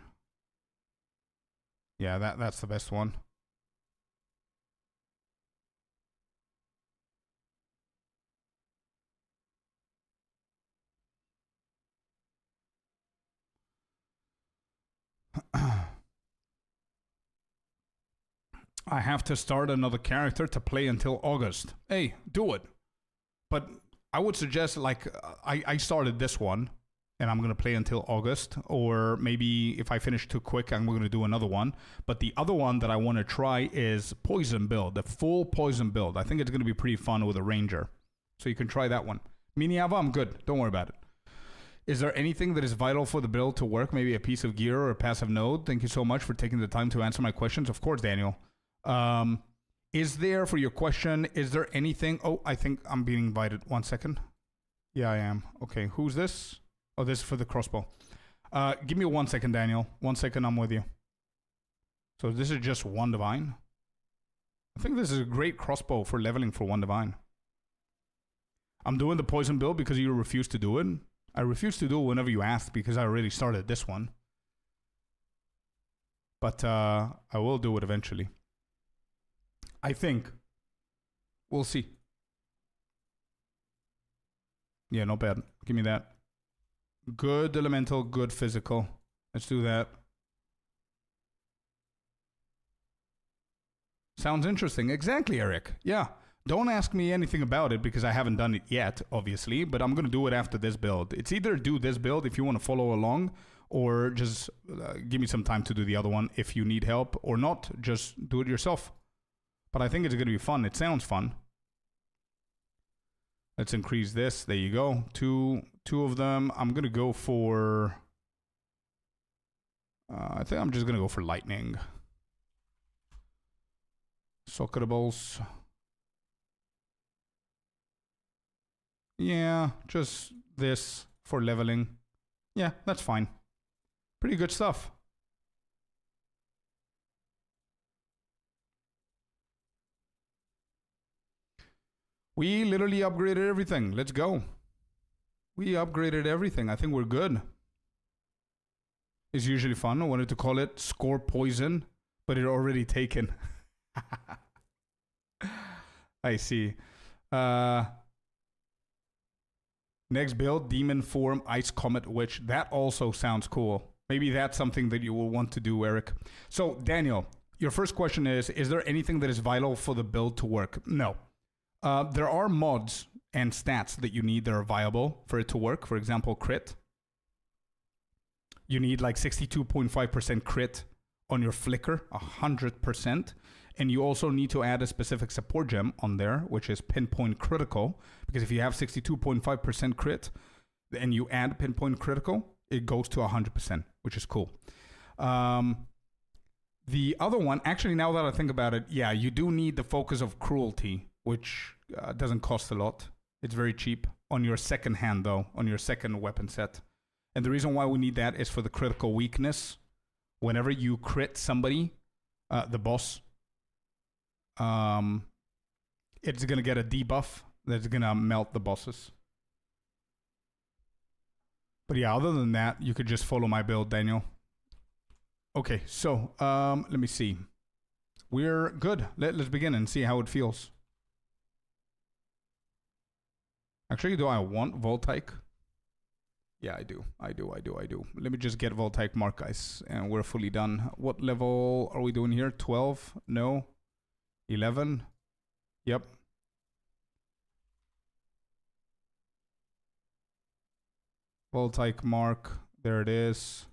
Yeah, that's the best one. I have to start another character to play until August. Hey, do it. But I would suggest, like, I started this one, and I'm going to play until August. Or maybe if I finish too quick, I'm going to do another one. But the other one that I want to try is Poison build, the full Poison build. I think it's going to be pretty fun with a Ranger. So you can try that one. Miniava, I'm good. Don't worry about it. Is there anything that is vital for the build to work? Maybe a piece of gear or a passive node? Thank you so much for taking the time to answer my questions. Of course, Daniel. Is there, for your question, is there anything... Oh, I think I'm being invited. 1 second. Yeah, I am. Okay, who's this? Oh, this is for the crossbow. Give me 1 second, Daniel. 1 second, I'm with you. So this is just 1 divine. I think this is a great crossbow for leveling for 1 divine. I'm doing the poison build because you refuse to do it. I refuse to do it whenever you ask because I already started this one. But I will do it eventually. I think. We'll see. Yeah, not bad. Give me that. Good elemental, good physical. Let's do that. Sounds interesting. Exactly, Eric. Yeah. Don't ask me anything about it because I haven't done it yet, obviously, but I'm going to do it after this build. It's either do this build if you want to follow along, or just give me some time to do the other one if you need help, or not, just do it yourself. But I think it's going to be fun. It sounds fun. Let's increase this. There you go. Two of them. I'm going to go for... I think I'm just going to go for lightning. Socketables. Yeah, just this for leveling. Yeah, that's fine. Pretty good stuff. We literally upgraded everything. Let's go. We upgraded everything. I think we're good. It's usually fun. I wanted to call it Score Poison, but it already taken. I see. Next build, Demon Form, Ice Comet Witch. That also sounds cool. Maybe that's something that you will want to do, Eric. So, Daniel, your first question is there anything that is vital for the build to work? No. There are mods and stats that you need that are viable for it to work. For example, crit. You need like 62.5% crit on your flicker, 100%. And you also need to add a specific support gem on there, which is pinpoint critical. Because if you have 62.5% crit and you add pinpoint critical, it goes to 100%, which is cool. The other one, actually, now that I think about it, yeah, you do need the Focus of Cruelty, which doesn't cost a lot. It's very cheap on your second hand, though, on your second weapon set. And the reason why we need that is for the critical weakness. Whenever you crit somebody, the boss, it's going to get a debuff that's going to melt the bosses. But yeah, other than that, you could just follow my build, Daniel. Okay, so let me see. We're good. Let's begin and see how it feels. Actually, do I want Voltaic? Yeah, I do. Let me just get Voltaic mark, guys, and we're fully done. What level are we doing here? 12? No. 11? Yep. Voltaic mark. There it is.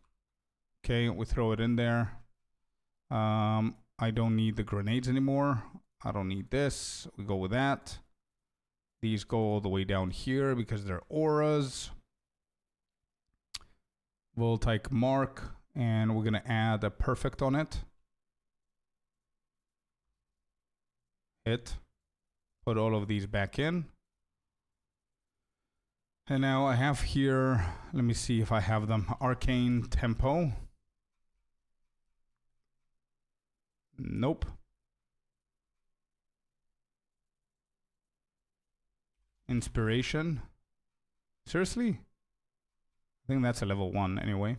Okay, we throw it in there. I don't need the grenades anymore. I don't need this. We go with that. These go all the way down here because they're auras. Voltaic mark. And we're going to add a perfect on it. Hit. Put all of these back in. And now I have here, let me see if I have them. Arcane Tempo. Nope. Inspiration. Seriously? I think that's a level 1 anyway.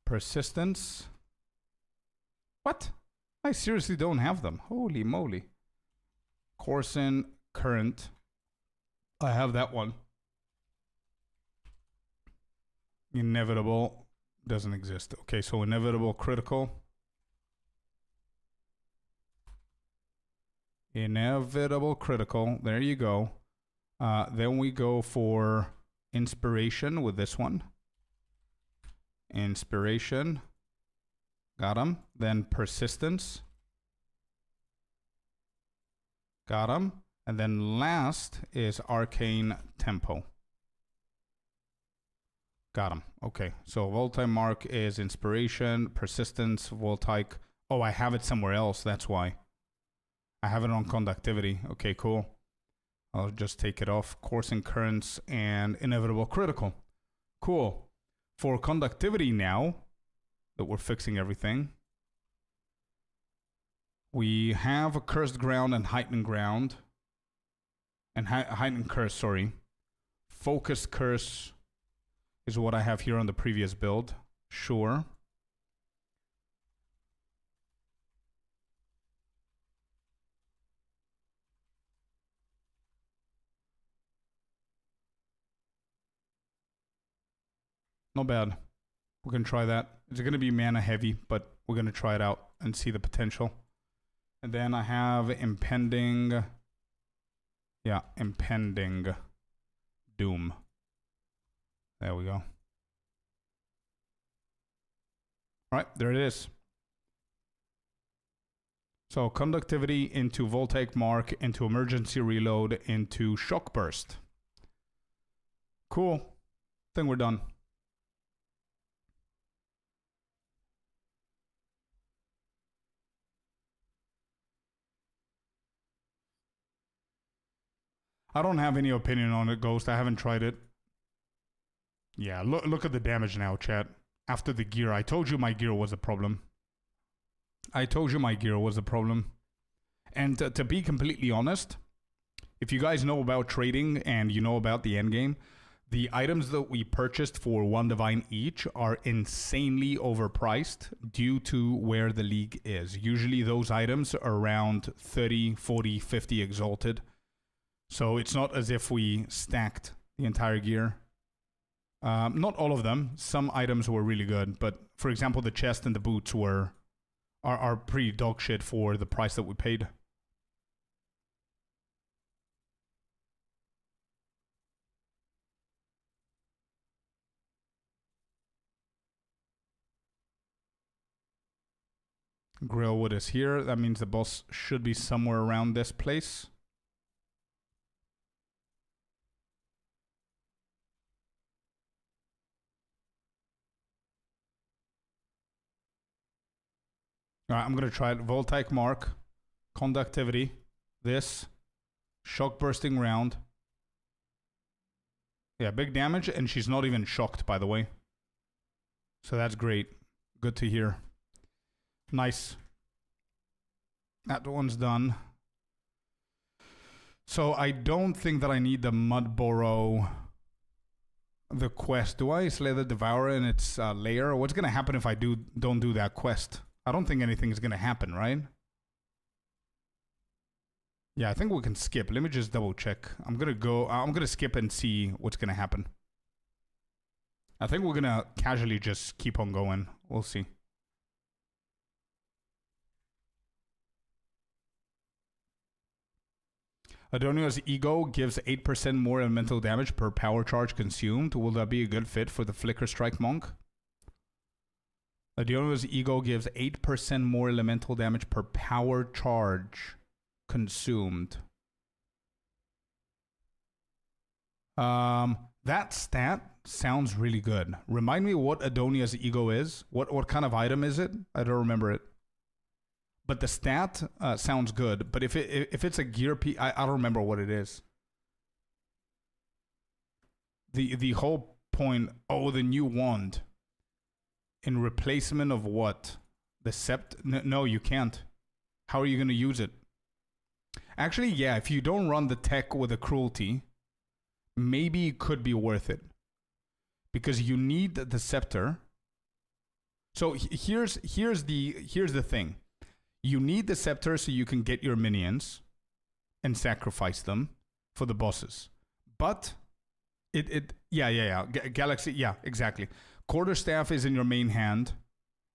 Persistence. What? I seriously don't have them. Holy moly. Coursen Current. I have that one. Inevitable doesn't exist. Okay, so inevitable critical. Inevitable critical. There you go. Then we go for inspiration with this one. Inspiration. Got him. Then persistence. Got him. And then last is arcane tempo. Got him. Okay. So Voltaic mark is inspiration, persistence, Voltaic. Oh, I have it somewhere else. That's why. I have it on conductivity. Okay, cool. I'll just take it off. Coursing currents and inevitable critical. Cool. For conductivity now, that we're fixing everything, we have a cursed ground and heightened ground. And heightened curse, sorry. Focused curse is what I have here on the previous build. Sure. Not bad. We're going to try that. It's going to be mana heavy, but we're going to try it out and see the potential. And then I have impending... Yeah, impending doom. There we go. Alright, there it is. So conductivity into voltaic mark, into emergency reload, into shock burst. Cool. I think we're done. I don't have any opinion on it, Ghost. I haven't tried it. Yeah, look at the damage now, chat. After the gear. I told you my gear was a problem. I told you my gear was a problem. And to be completely honest, if you guys know about trading and you know about the endgame, the items that we purchased for 1 divine each are insanely overpriced due to where the league is. Usually those items are around 30, 40, 50 exalted. So it's not as if we stacked the entire gear. Not all of them. Some items were really good, but for example, the chest and the boots are pretty dog shit for the price that we paid. Grillwood is here. That means the boss should be somewhere around this place. Alright, I'm going to try it. Voltaic mark, conductivity, this, shock bursting round. Yeah, big damage, and she's not even shocked, by the way. So that's great. Good to hear. Nice. That one's done. So I don't think that I need the Mudburrow, the quest. Do I slay the Devourer in its lair? What's going to happen if I don't do that quest? I don't think anything is going to happen, right? Yeah, I think we can skip. Let me just double check. I'm going to skip and see what's going to happen. I think we're going to casually just keep on going. We'll see. Adonia's Ego gives 8% more elemental damage per power charge consumed. Will that be a good fit for the Flicker Strike Monk? Adonia's Ego gives 8% more elemental damage per power charge consumed. That stat sounds really good. Remind me what Adonia's Ego is. What kind of item is it? I don't remember it. But the stat sounds good. But if it's a gear piece, I don't remember what it is. The whole point. Oh, the new wand. In replacement of what? The sept? No, you can't. How are you going to use it? Actually, yeah, if you don't run the tech with a cruelty, maybe it could be worth it. Because you need the scepter. So here's the thing. You need the scepter so you can get your minions and sacrifice them for the bosses. But Galaxy, yeah, exactly. Quarterstaff is in your main hand,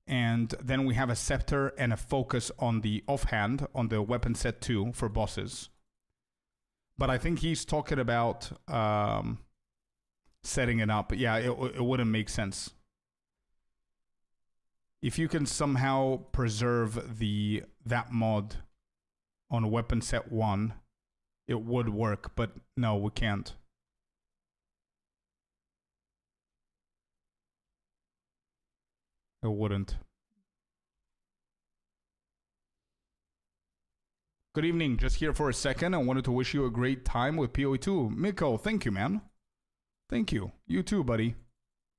and then we have a scepter and a focus on the offhand on the weapon set 2 for bosses. But I think he's talking about setting it up. Yeah, it wouldn't make sense. If you can somehow preserve that mod on weapon set 1, it would work, but no, we can't. It wouldn't. Good evening. Just here for a second. I wanted to wish you a great time with PoE2. Miko, thank you, man. Thank you. You too, buddy.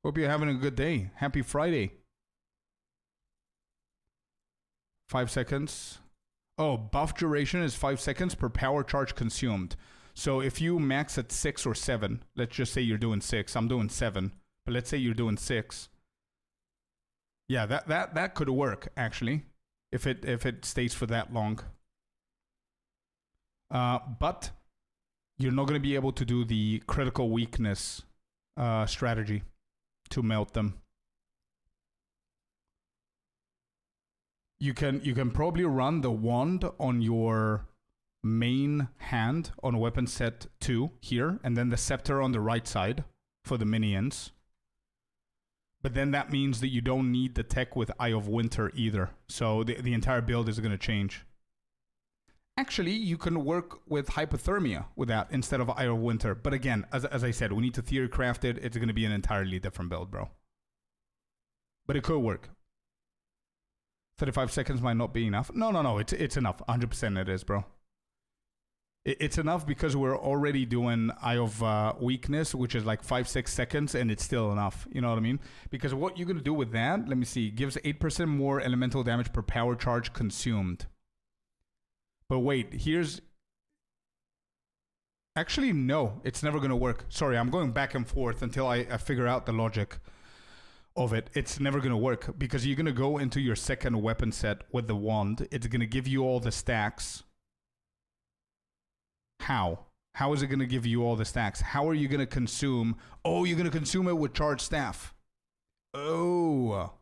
Hope you're having a good day. Happy Friday. 5 seconds. Oh, buff duration is 5 seconds per power charge consumed. So if you max at 6 or 7, let's just say you're doing 6. I'm doing 7. But let's say you're doing 6. Yeah, that could work, actually. If it stays for that long. But you're not going to be able to do the critical weakness strategy to melt them. You can probably run the wand on your main hand on weapon set 2 here, and then the scepter on the right side for the minions. But then that means that you don't need the tech with Eye of Winter either. So the entire build is going to change. Actually, you can work with hypothermia with that instead of Eye of Winter. But again, as I said, we need to theory craft it. It's going to be an entirely different build, bro. But it could work. 35 seconds might not be enough. No. It's enough. 100% it is, bro. It's enough because we're already doing Eye of Weakness, which is like 5-6 seconds, and it's still enough. You know what I mean? Because what you're going to do with that, let me see, gives 8% more elemental damage per power charge consumed. But wait, here's... Actually, no, it's never going to work. Sorry, I'm going back and forth until I figure out the logic of it. It's never going to work because you're going to go into your second weapon set with the wand. It's going to give you all the stacks. How? How is it going to give you all the stacks? How are you going to consume? Oh, you're going to consume it with charged staff. Oh.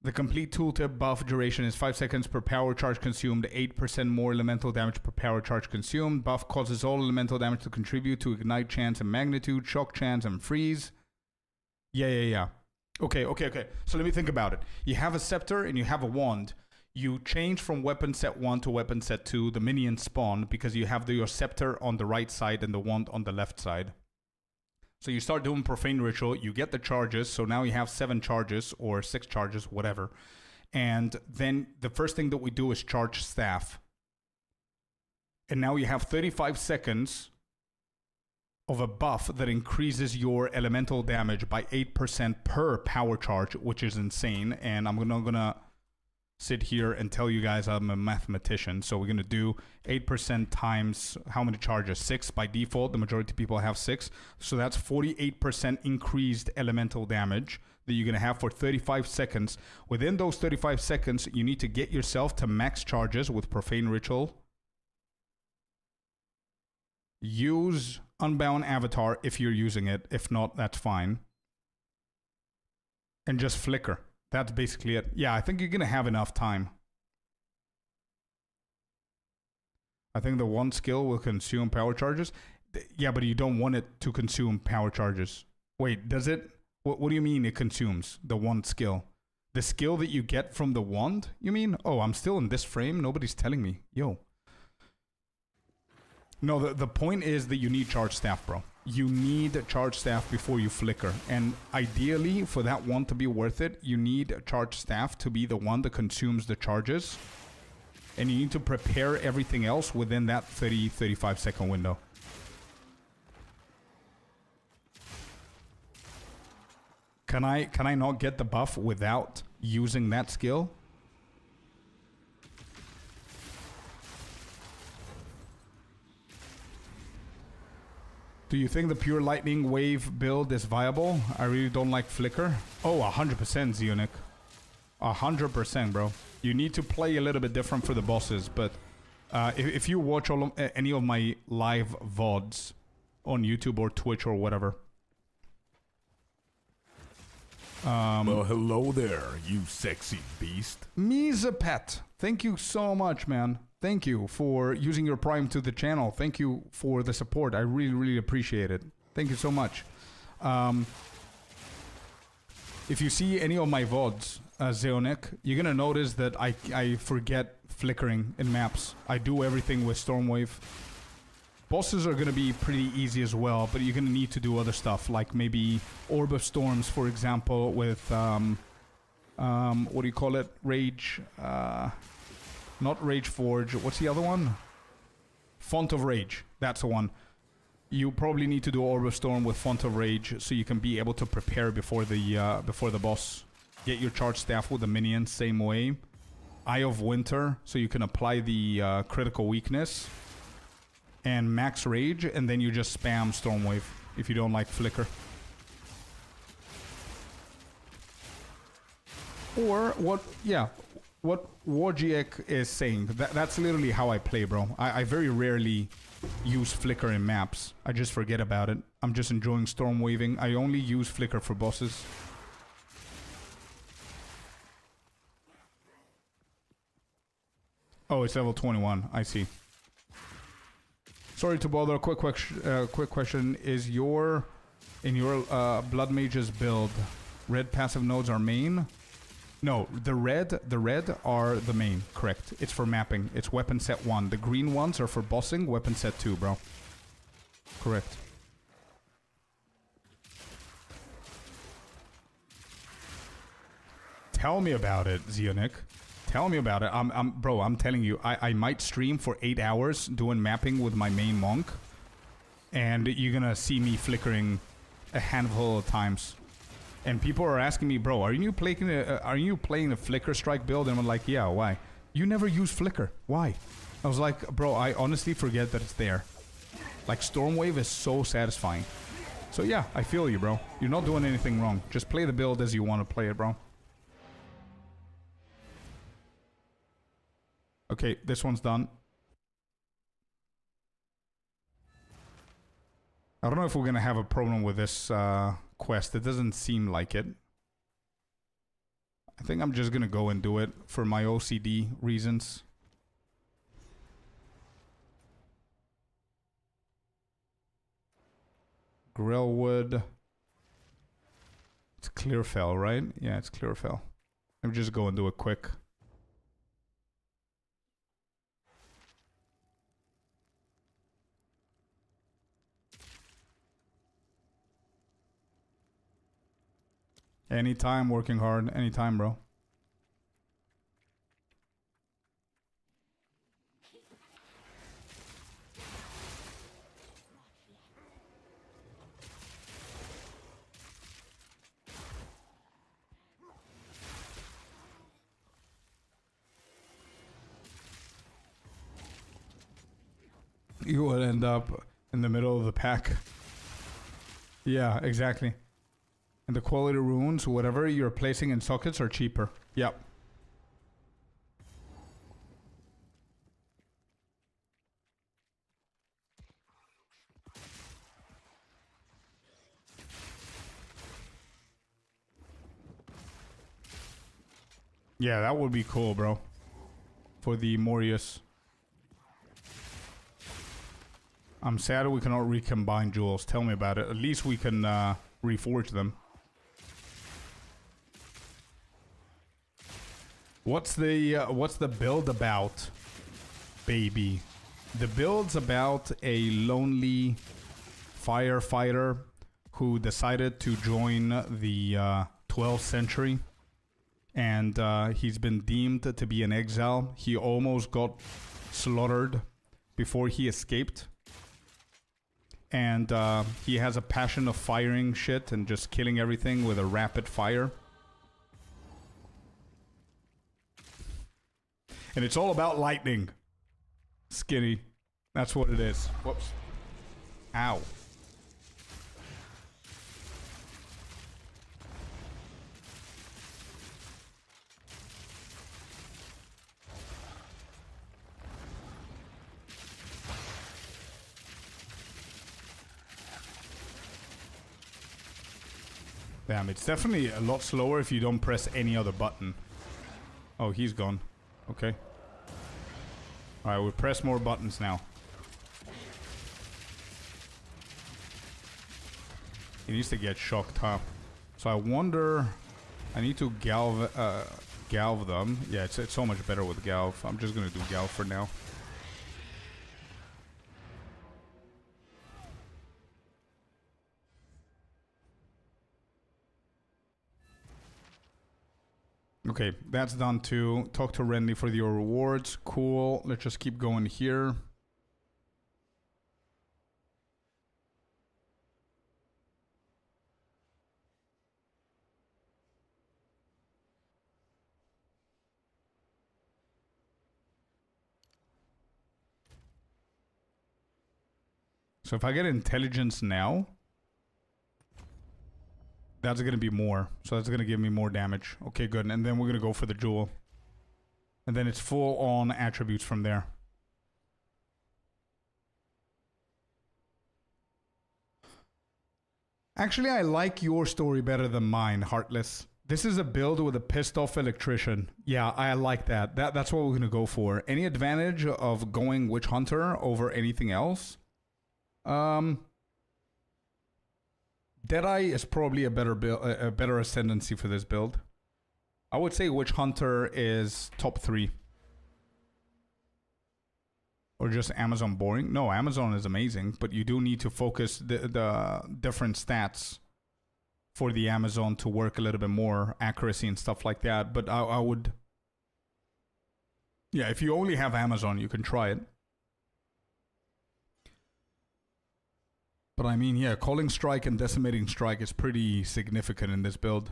The complete tooltip buff duration is 5 seconds per power charge consumed, 8% more elemental damage per power charge consumed. Buff causes all elemental damage to contribute to ignite chance and magnitude, shock chance and freeze. Yeah. Okay. So let me think about it. You have a scepter and you have a wand. You change from weapon set 1 to weapon set 2. The minions spawn because you have your scepter on the right side and the wand on the left side. So you start doing Profane Ritual, you get the charges, so now you have 7 charges or 6 charges, whatever. And then the first thing that we do is charge staff. And now you have 35 seconds of a buff that increases your elemental damage by 8% per power charge, which is insane. And I'm not gonna sit here and tell you guys I'm a mathematician. So we're going to do 8% times how many charges? 6 by default. The majority of people have 6. So that's 48% increased elemental damage that you're going to have for 35 seconds. Within those 35 seconds, you need to get yourself to max charges with Profane Ritual. Use Unbound Avatar if you're using it. If not, that's fine. And just flicker. That's basically it. Yeah, I think you're going to have enough time. I think the one skill will consume power charges. Yeah, but you don't want it to consume power charges. Wait, does it? What do you mean it consumes the one skill? The skill that you get from the wand, you mean? Oh, I'm still in this frame. Nobody's telling me. Yo. No, the point is that you need charge staff, bro. You need charge staff before you flicker. And ideally, for that one to be worth it, you need charge staff to be the one that consumes the charges. And you need to prepare everything else within that 35 second window. Can I not get the buff without using that skill? Do you think the pure lightning wave build is viable? I really don't like flicker. Oh, 100% Zeonic. 100%, bro. You need to play a little bit different for the bosses, but if you watch any of my live VODs on YouTube or Twitch or whatever. Well, hello there, you sexy beast. Me's a pet. Thank you so much, man. Thank you for using your Prime to the channel. Thank you for the support. I really, really appreciate it. Thank you so much. If you see any of my VODs, Zeonic, you're going to notice that I forget flickering in maps. I do everything with Stormwave. Bosses are going to be pretty easy as well, but you're going to need to do other stuff, like maybe Orb of Storms, for example, with, what do you call it? Rage, not Rage Forge. What's the other one? Font of Rage. That's the one. You probably need to do Orb of Storm with Font of Rage so you can be able to prepare before the boss. Get your charge staff with the minions, same way. Eye of Winter, so you can apply the critical weakness. And max rage, and then you just spam Stormwave if you don't like Flicker. Or what Wargiek is saying, that's literally how I play, bro. I very rarely use Flicker in maps. I just forget about it. I'm just enjoying Stormwaving. I only use Flicker for bosses. Oh, it's level 21. I see. Sorry to bother. Quick question: is in your Blood Mage's build, red passive nodes are main? No, the red are the main. Correct. It's for mapping. It's weapon set 1. The green ones are for bossing. Weapon set 2, bro. Correct. Tell me about it, Zionic. Tell me about it. Bro, I'm telling you, I might stream for 8 hours doing mapping with my main monk, and you're gonna see me flickering a handful of times. And people are asking me, bro, are you playing a Flicker Strike build? And I'm like, yeah, why? You never use Flicker. Why? I was like, bro, I honestly forget that it's there. Like, Stormwave is so satisfying. So yeah, I feel you, bro. You're not doing anything wrong. Just play the build as you want to play it, bro. Okay, this one's done. I don't know if we're gonna have a problem with this quest. It doesn't seem like it. I think I'm just gonna go and do it for my OCD reasons. Grillwood. It's Clearfell, right? Yeah, it's Clearfell. Let me just go and do it quick. Anytime, working hard. Anytime, bro. You would end up in the middle of the pack. Yeah, exactly. And the quality runes, whatever you're placing in sockets, are cheaper. Yep. Yeah, that would be cool, bro. For the Morius. I'm sad we cannot recombine jewels. Tell me about it. At least we can reforge them. What's the build about, baby? The build's about a lonely firefighter who decided to join the 12th century, and he's been deemed to be an exile. He almost got slaughtered before he escaped, and he has a passion of firing shit and just killing everything with a rapid fire. And it's all about lightning. Skinny. That's what it is. Whoops. Ow. Damn, it's definitely a lot slower if you don't press any other button. Oh, he's gone. Okay. Alright, we'll press more buttons now. He needs to get shocked, huh? So I wonder... I need to galv them. Yeah, it's so much better with galv. I'm just gonna do galv for now. Okay, that's done too. Talk to Renly for your rewards. Cool. Let's just keep going here. So if I get intelligence now, that's going to be more. So that's going to give me more damage. Okay, good. And then we're going to go for the jewel. And then it's full on attributes from there. Actually, I like your story better than mine, Heartless. This is a build with a pissed off electrician. Yeah, I like that. That's what we're going to go for. Any advantage of going Witch Hunter over anything else? Deadeye is probably a better ascendancy for this build. I would say Witch Hunter is top 3. Or just Amazon boring? No, Amazon is amazing, but you do need to focus the different stats for the Amazon to work a little bit more, accuracy and stuff like that. But I would... Yeah, if you only have Amazon, you can try it. But I mean, yeah, Calling Strike and Decimating Strike is pretty significant in this build.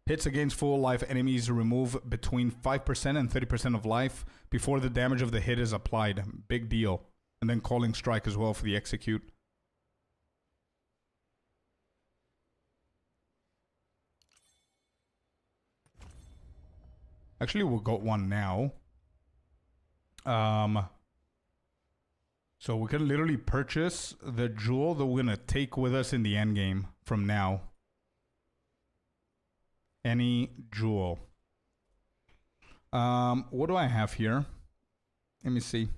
Hits against full life enemies remove between 5% and 30% of life before the damage of the hit is applied. Big deal. And then Calling Strike as well for the execute. Actually, we'll got one now. So we can literally purchase the jewel that we're going to take with us in the endgame from now. Any jewel. What do I have here? Let me see.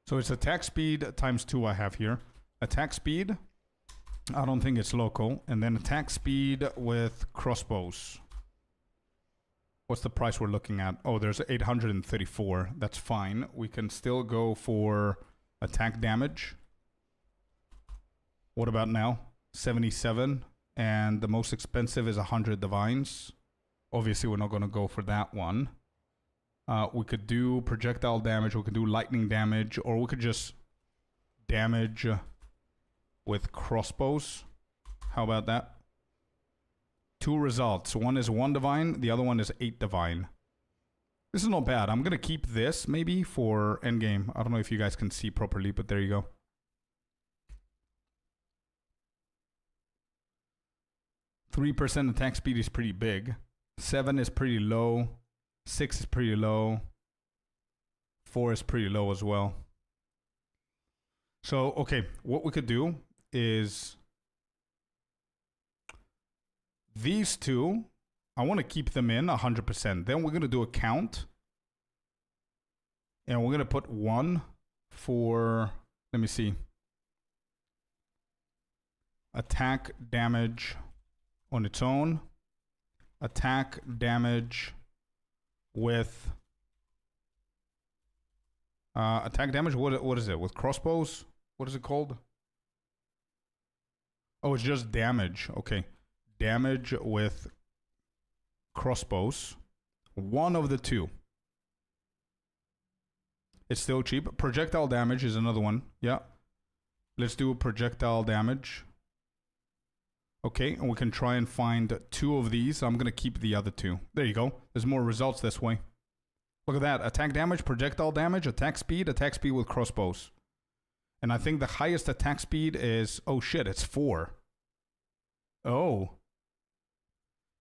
So it's attack speed times 2 I have here. Attack speed, I don't think it's local. And then attack speed with crossbows. What's the price we're looking at? Oh, there's 834. That's fine. We can still go for attack damage. What about now? 77. And the most expensive is 100 divines. Obviously, we're not going to go for that one. We could do projectile damage, we could do lightning damage, or we could just damage with crossbows. How about that? 2 results. One is 1 divine, the other one is 8 divine. This is not bad. I'm going to keep this maybe for endgame. I don't know if you guys can see properly, but there you go. %3 attack speed is pretty big. 7 is pretty low. 6 is pretty low. 4 is pretty low as well. So, okay, what we could do is these 2, I want to keep them in 100%. Then we're going to do a count. And we're going to put 1 for, let me see, attack damage on its own. Attack damage with attack damage. What is it? With crossbows? What is it called? Oh, it's just damage. Okay. Damage with crossbows. 1 of the 2. It's still cheap. Projectile damage is another one. Yeah. Let's do projectile damage. Okay, and we can try and find 2 of these. I'm going to keep the other 2. There you go. There's more results this way. Look at that. Attack damage, projectile damage, attack speed with crossbows. And I think the highest attack speed is... Oh, shit, it's 4. Oh.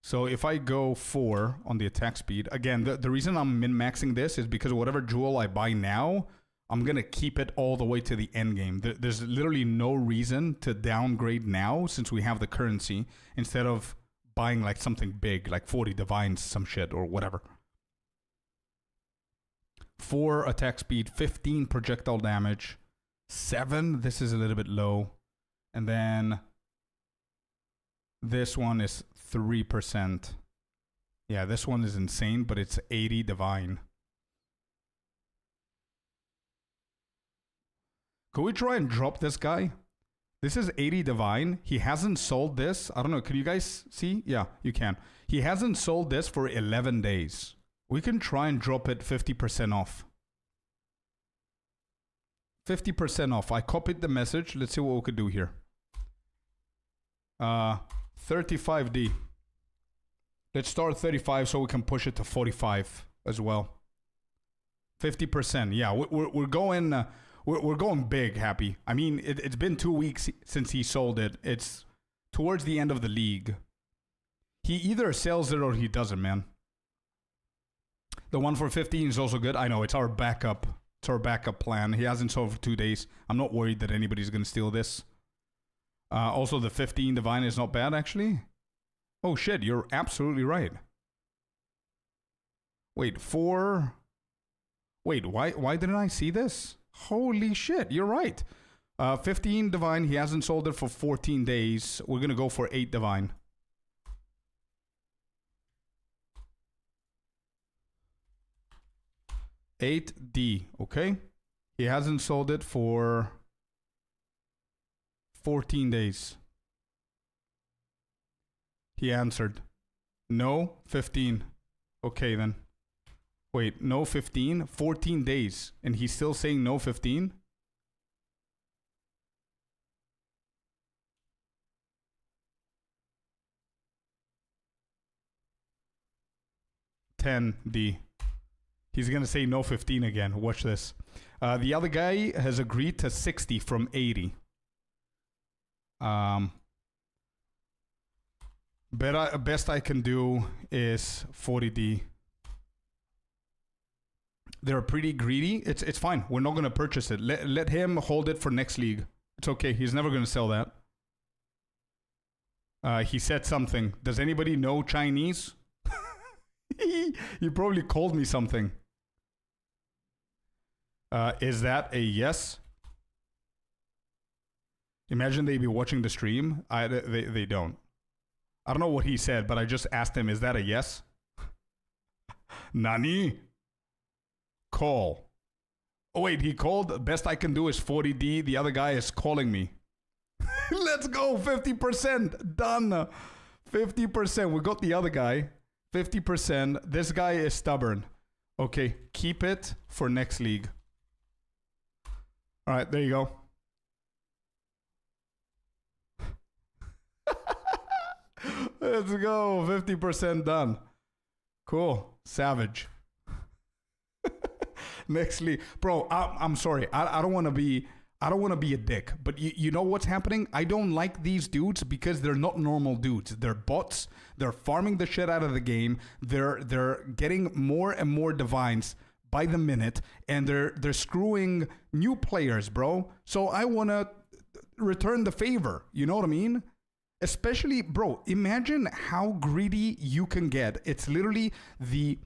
So if I go 4 on the attack speed... Again, the reason I'm min-maxing this is because whatever jewel I buy now... I'm going to keep it all the way to the end game. There's literally no reason to downgrade now since we have the currency instead of buying like something big, like 40 divines, some shit or whatever. 4 attack speed, 15 projectile damage, 7, this is a little bit low. And then this one is 3%. Yeah, this one is insane, but it's 80 divine. Could we try and drop this guy? This is 80 divine. He hasn't sold this. I don't know. Can you guys see? Yeah, you can. He hasn't sold this for 11 days. We can try and drop it 50% off. 50% off. I copied the message. Let's see what we could do here. 35D. Let's start 35 so we can push it to 45 as well. 50%. Yeah, we're going we're going big, Happy. I mean, it's been 2 weeks since he sold it. It's towards the end of the league. He either sells it or he doesn't, man. The one for 15 is also good. I know, it's our backup. It's our backup plan. He hasn't sold for 2 days. I'm not worried that anybody's going to steal this. Also, the 15 Divine is not bad, actually. Oh, shit, you're absolutely right. Wait, why didn't I see this? Holy shit, you're right. 15 Divine, he hasn't sold it for 14 days. We're going to go for 8 Divine. $8D, okay? He hasn't sold it for 14 days. He answered. No, 15. Okay, then. Wait, no 15? 14 days. And he's still saying no 15? $10D. He's going to say no 15 again. Watch this. The other guy has agreed to 60 from 80. Best I can do is 40D. They're pretty greedy. It's fine. We're not going to purchase it. Let him hold it for next league. It's okay. He's never going to sell that. He said something. Does anybody know Chinese? He probably called me something. Is that a yes? Imagine they be watching the stream. They don't. I don't know what he said, but I just asked him, is that a yes? Nani? Call. Oh, wait, he called. Best I can do is 40D. The other guy is calling me. Let's go. 50%. Done. 50%. We got the other guy. 50%. This guy is stubborn. Okay, keep it for next league. All right, there you go. Let's go. 50% done. Cool. Savage. Next league. Bro, I'm sorry. I don't want to be a dick, but you know what's happening? I don't like these dudes because they're not normal dudes. They're bots. They're farming the shit out of the game. They're getting more and more divines by the minute, and they're screwing new players, bro. So I want to return the favor. You know what I mean? Especially, bro, imagine how greedy you can get. It's literally the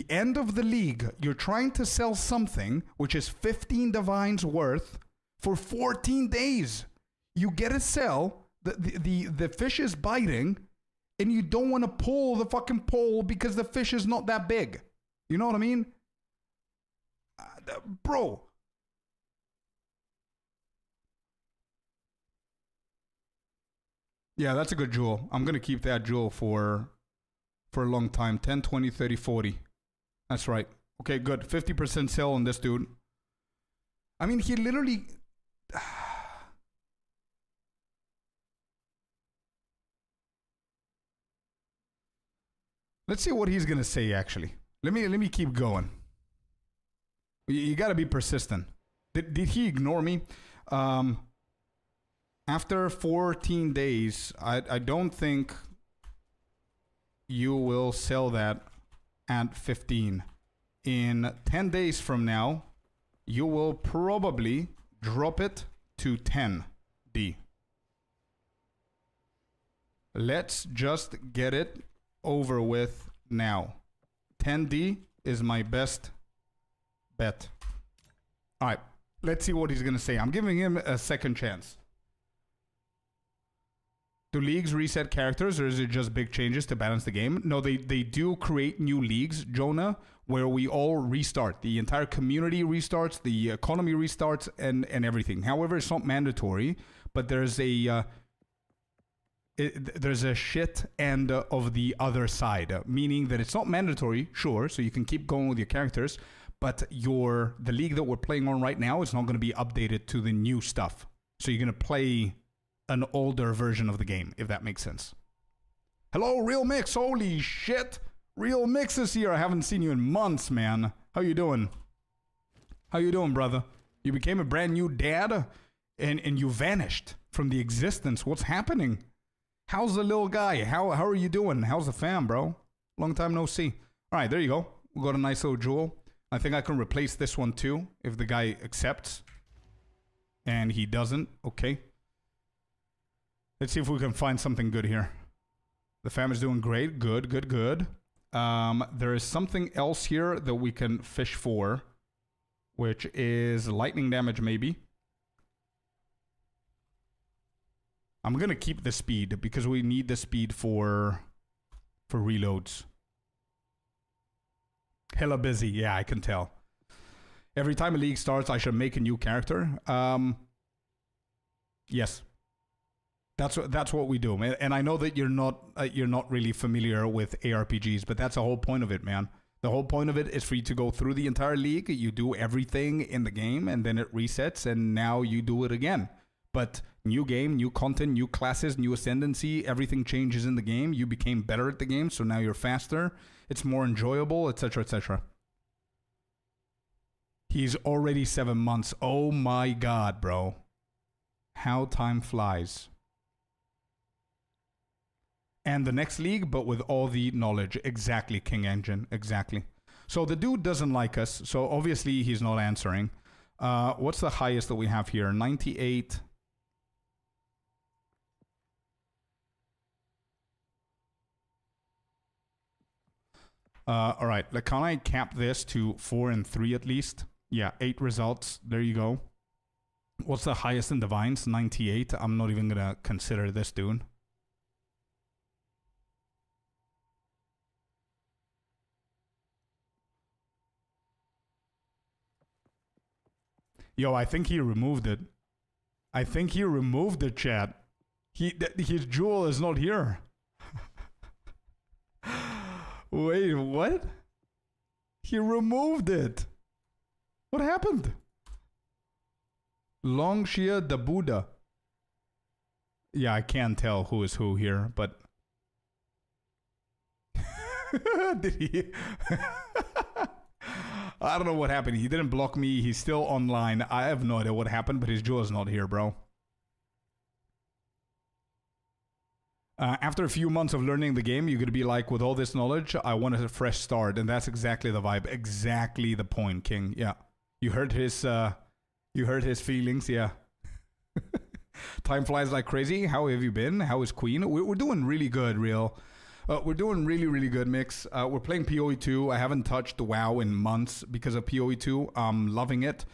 end of the league. You're trying to sell something which is 15 divines worth for 14 days. You get a sell, the fish is biting, and you don't want to pull the fucking pole because the fish is not that big. You know what I mean? Bro. Yeah, that's a good jewel. I'm going to keep that jewel for a long time. 10, 20, 30, 40. That's right. Okay, good. 50% sell on this dude. I mean, he literally... Let's see what he's going to say, actually. Let me keep going. You got to be persistent. Did he ignore me? After 14 days, I don't think you will sell that at 15. In 10 days from now, you will probably drop it to 10D. Let's just get it over with now. 10D is my best bet. All right, let's see what he's going to say. I'm giving him a second chance. Do leagues reset characters, or is it just big changes to balance the game? No, they do create new leagues, Jonah, where we all restart. The entire community restarts, the economy restarts, and everything. However, it's not mandatory, but there's a shit end of the other side, meaning that it's not mandatory, sure, so you can keep going with your characters, but the league that we're playing on right now is not going to be updated to the new stuff. So you're going to play an older version of the game, if that makes sense. Hello, Real Mix. Holy shit. Real Mix is here. I haven't seen you in months, man. How you doing? How you doing, brother? You became a brand new dad and you vanished from the existence. What's happening? How's the little guy? How are you doing? How's the fam, bro? Long time no see. All right, there you go. We got a nice little jewel. I think I can replace this one too if the guy accepts. And he doesn't. Okay. Let's see if we can find something good here. The fam is doing great. Good, good, good. There is something else here that we can fish for, which is lightning damage maybe. I'm going to keep the speed because we need the speed for reloads. Hella busy. Yeah, I can tell. Every time a league starts, I should make a new character. Yes. That's what we do. And I know that you're not really familiar with ARPGs, but that's the whole point of it, man. The whole point of it is for you to go through the entire league. You do everything in the game, and then it resets, and now you do it again. But new game, new content, new classes, new ascendancy, everything changes in the game. You became better at the game, so now you're faster. It's more enjoyable, etc., etc. He's already 7 months. Oh my god, bro. How time flies. And the next league, but with all the knowledge. Exactly, King Engine. Exactly. So the dude doesn't like us, so obviously he's not answering. What's the highest that we have here? 98... all right, can I cap this to 4 and 3 at least? Yeah, 8 results. There you go. What's the highest in Divines? 98. I'm not even going to consider this dude. Yo, I think he removed it. I think he removed the chat. His jewel is not here. Wait, what? He removed it. What happened? Longshia the Buddha. Yeah, I can't tell who is who here, but... Did he... I don't know what happened. He didn't block me. He's still online. I have no idea what happened, but his jewel is not here, bro. After a few months of learning the game, you're going to be like, with all this knowledge, I wanted a fresh start. And that's exactly the vibe. Exactly the point, King. Yeah. You heard his feelings. Yeah. Time flies like crazy. How have you been? How is Queen? We're doing really good, Real. We're doing really, really good, Mix. We're playing PoE 2. I haven't touched WoW in months because of PoE 2. I'm loving it.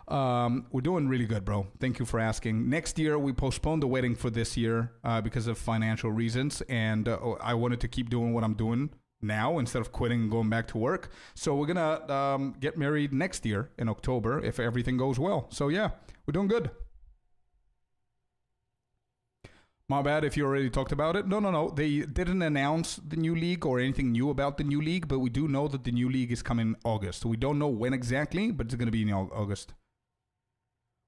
We're doing really good, bro. Thank you for asking. Next year, we postponed the wedding for this year because of financial reasons. And I wanted to keep doing what I'm doing now instead of quitting and going back to work. So we're going to get married next year in October if everything goes well. So yeah, we're doing good. My bad if you already talked about it. No. They didn't announce the new league or anything new about the new league, but we do know that the new league is coming in August. We don't know when exactly, but it's going to be in August.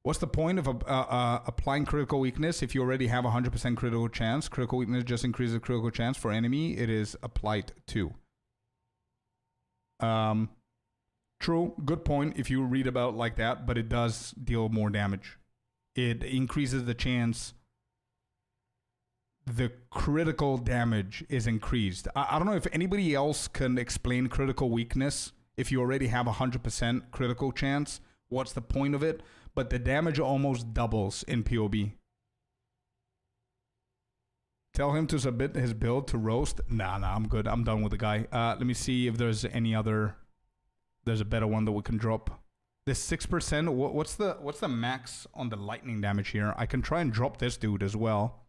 What's the point of applying critical weakness if you already have 100% critical chance? Critical weakness just increases the critical chance for enemy it is applied to. True, good point if you read about like that, but it does deal more damage. It increases the chance the critical damage is increased. I don't know if anybody else can explain critical weakness. If you already have 100% critical chance, what's the point of it? But the damage almost doubles in PoB. Tell him to submit his build to roast. Nah, I'm good. I'm done with the guy. Let me see if there's any other... There's a better one that we can drop. This 6%, what's the max on the lightning damage here? I can try and drop this dude as well.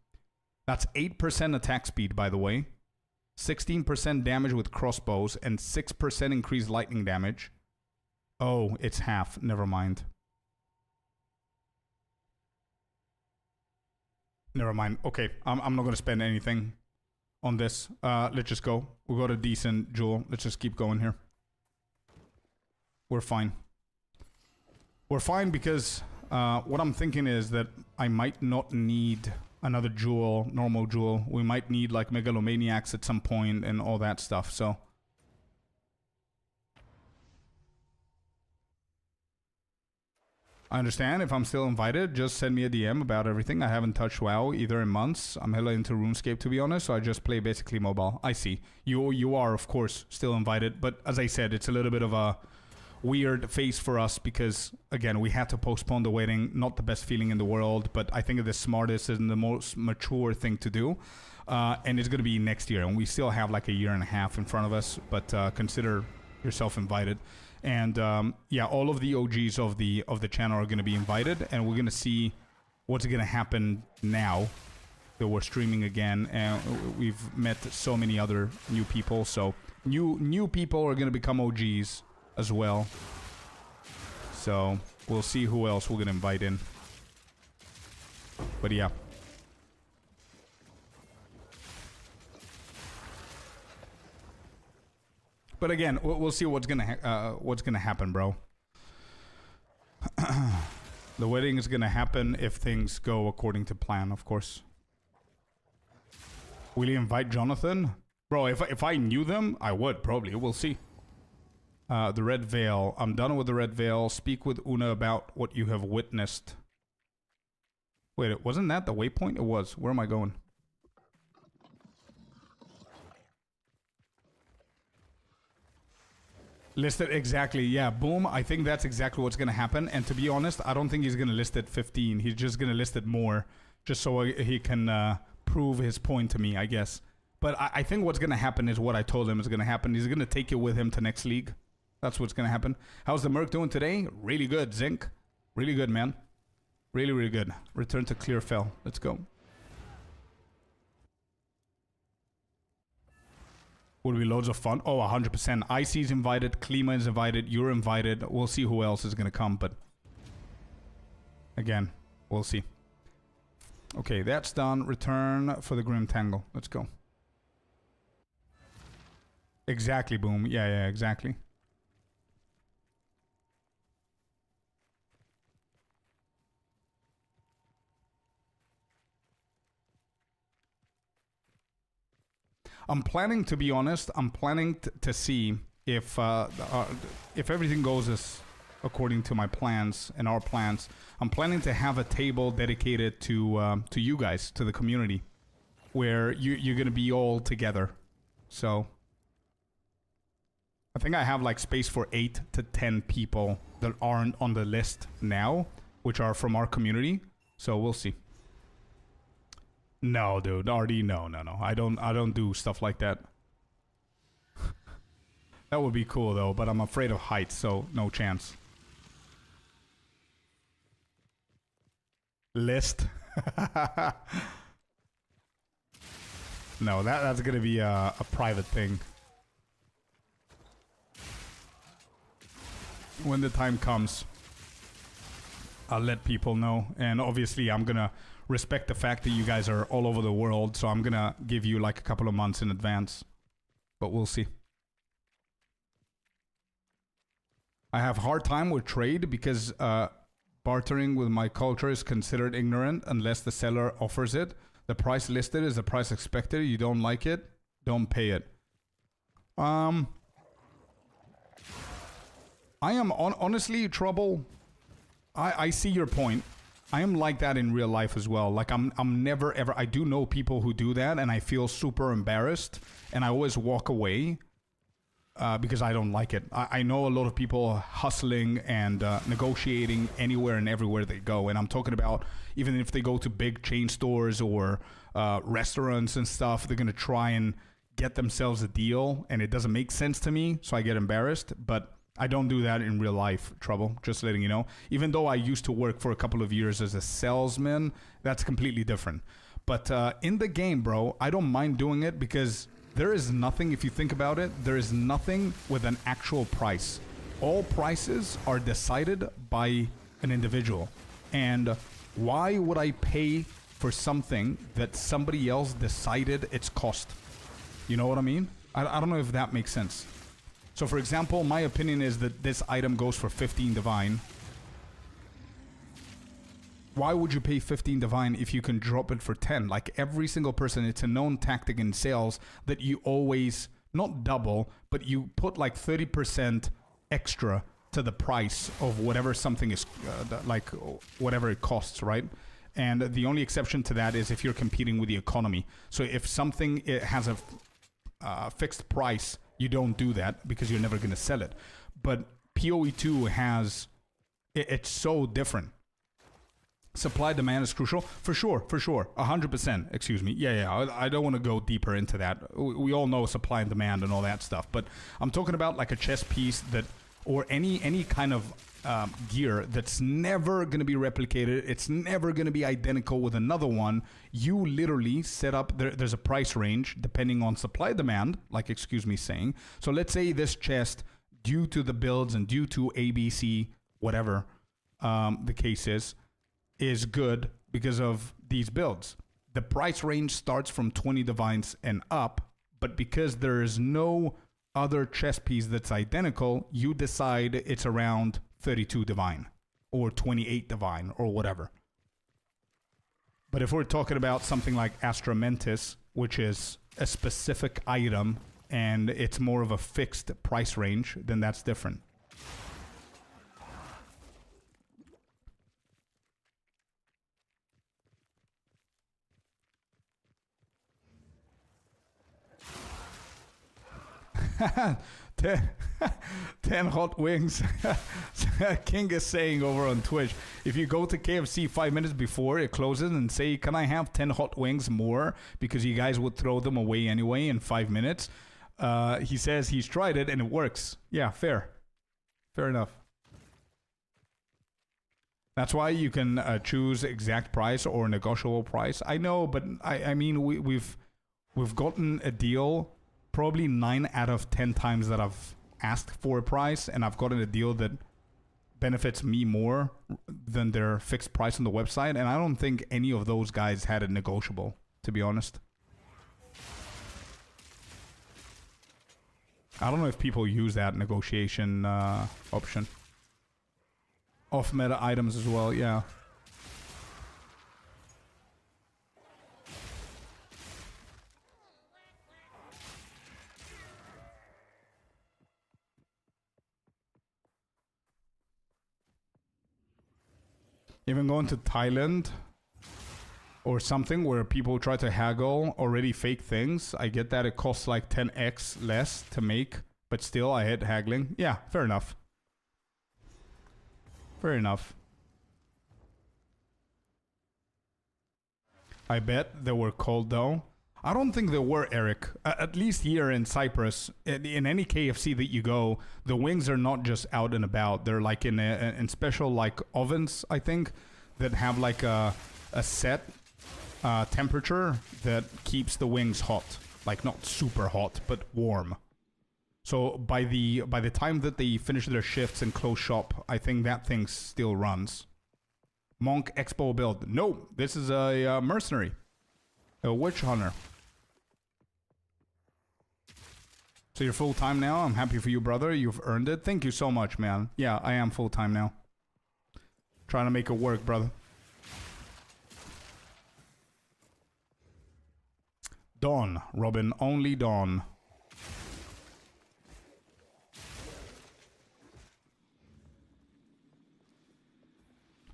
That's 8% attack speed, by the way. 16% damage with crossbows and 6% increased lightning damage. Oh, it's half. Never mind. Never mind. Okay, I'm not going to spend anything on this. Let's just go. We got a decent jewel. Let's just keep going here. We're fine. We're fine because what I'm thinking is that I might not need another jewel, normal jewel. We might need like megalomaniacs at some point and all that stuff, so. I understand. If I'm still invited, just send me a DM about everything. I haven't touched WoW either in months. I'm hella into RuneScape, to be honest, so I just play basically mobile. I see. You are, of course, still invited, but as I said, it's a little bit of a weird phase for us because, again, we had to postpone the wedding. Not the best feeling in the world, but I think the smartest and the most mature thing to do. And it's going to be next year, and we still have like a year and a half in front of us, but consider yourself invited. And yeah, all of the OGs of the channel are going to be invited, and we're going to see what's going to happen now that we're streaming again. And we've met so many other new people, so new people are going to become OGs as well. So we'll see who else we're going to invite in. But yeah. But again, we'll see what's gonna happen, bro. The wedding is gonna happen if things go according to plan, of course. Will you invite Jonathan? Bro, if I knew them, I would probably. We'll see. The Red Veil. I'm done with the Red Veil. Speak with Una about what you have witnessed. Wait, wasn't that the waypoint? It was. Where am I going? Listed exactly, yeah, boom. I think that's exactly what's going to happen. And to be honest, I don't think he's going to list it 15. He's just going to list it more just so he can prove his point to me, I guess. But I think what's going to happen is what I told him is going to happen. He's going to take it with him to next league. That's what's going to happen. How's the Merc doing today? Really good, Zinc. Really good, man. Really, really good. Return to Clearfell. Let's go. Would be loads of fun. Oh, 100%. IC's invited. Klima is invited. You're invited. We'll see who else is going to come, but again, we'll see. Okay, that's done. Return for the Grim Tangle. Let's go. Exactly, boom. Yeah, exactly. I'm planning, to be honest, I'm planning to see if everything goes as according to my plans and our plans. I'm planning to have a table dedicated to you guys, to the community, where you're gonna be all together. So I think I have like space for 8 to 10 people that aren't on the list now, which are from our community. So we'll see. No, dude. RD, no. I don't do stuff like that. That would be cool though, but I'm afraid of heights, so no chance. List. No, that's gonna be a private thing. When the time comes, I'll let people know, and obviously I'm gonna respect the fact that you guys are all over the world, so I'm gonna give you like a couple of months in advance, but we'll see. I have hard time with trade because bartering with my culture is considered ignorant unless the seller offers it. The price listed is the price expected. You don't like it, don't pay it. I am honestly, Trouble, I see your point. I am like that in real life as well. Like I'm never ever, I do know people who do that and I feel super embarrassed and I always walk away because I don't like it. I know a lot of people hustling and negotiating anywhere and everywhere they go. And I'm talking about even if they go to big chain stores or restaurants and stuff, they're going to try and get themselves a deal and it doesn't make sense to me. So I get embarrassed, but I don't do that in real life, Trouble, just letting you know. Even though I used to work for a couple of years as a salesman, that's completely different. But in the game, bro, I don't mind doing it because there is nothing, if you think about it, there is nothing with an actual price. All prices are decided by an individual. And why would I pay for something that somebody else decided its cost? You know what I mean? I don't know if that makes sense. So for example, my opinion is that this item goes for 15 divine. Why would you pay 15 divine if you can drop it for 10? Like every single person, it's a known tactic in sales that you always, not double, but you put like 30% extra to the price of whatever something is, like whatever it costs, right? And the only exception to that is if you're competing with the economy. So if something it has a fixed price, you don't do that because you're never going to sell it. But PoE2 has, it's so different. Supply demand is crucial for sure, 100%. Excuse me. Yeah. I don't want to go deeper into that. We all know supply and demand and all that stuff. But I'm talking about like a chess piece that, or any kind of gear that's never going to be replicated. It's never going to be identical with another one. You literally set up, there's a price range depending on supply demand, like excuse me saying. So let's say this chest, due to the builds and due to ABC, whatever the case is good because of these builds. The price range starts from 20 divines and up, but because there is no other chess piece that's identical, you decide it's around 32 divine or 28 divine or whatever. But if we're talking about something like Astra Mentis, which is a specific item and it's more of a fixed price range, then that's different. ten hot wings. King is saying over on Twitch, if you go to KFC 5 minutes before it closes and say, can I have 10 hot wings more, because you guys would throw them away anyway in 5 minutes, he says he's tried it and it works. Yeah, fair enough. That's why you can choose exact price or negotiable price. I know, but I mean we've gotten a deal probably 9 out of 10 times that I've asked for a price, and I've gotten a deal that benefits me more than their fixed price on the website, and I don't think any of those guys had it negotiable, to be honest. I don't know if people use that negotiation option. Off-meta items as well, yeah. Even going to Thailand or something where people try to haggle already fake things. I get that it costs like 10x less to make, but still I hate haggling. Yeah, fair enough. Fair enough. I bet they were cold though. I don't think they were, Eric. At least here in Cyprus, in any KFC that you go, the wings are not just out and about. They're like in special like ovens, I think, that have like a set temperature that keeps the wings hot, like not super hot, but warm. So by the time that they finish their shifts and close shop, I think that thing still runs. Monk Expo build. No, this is a mercenary, a witch hunter. So you're full-time now? I'm happy for you, brother. You've earned it. Thank you so much, man. Yeah, I am full-time now. Trying to make it work, brother. Dawn, Robin. Only Dawn.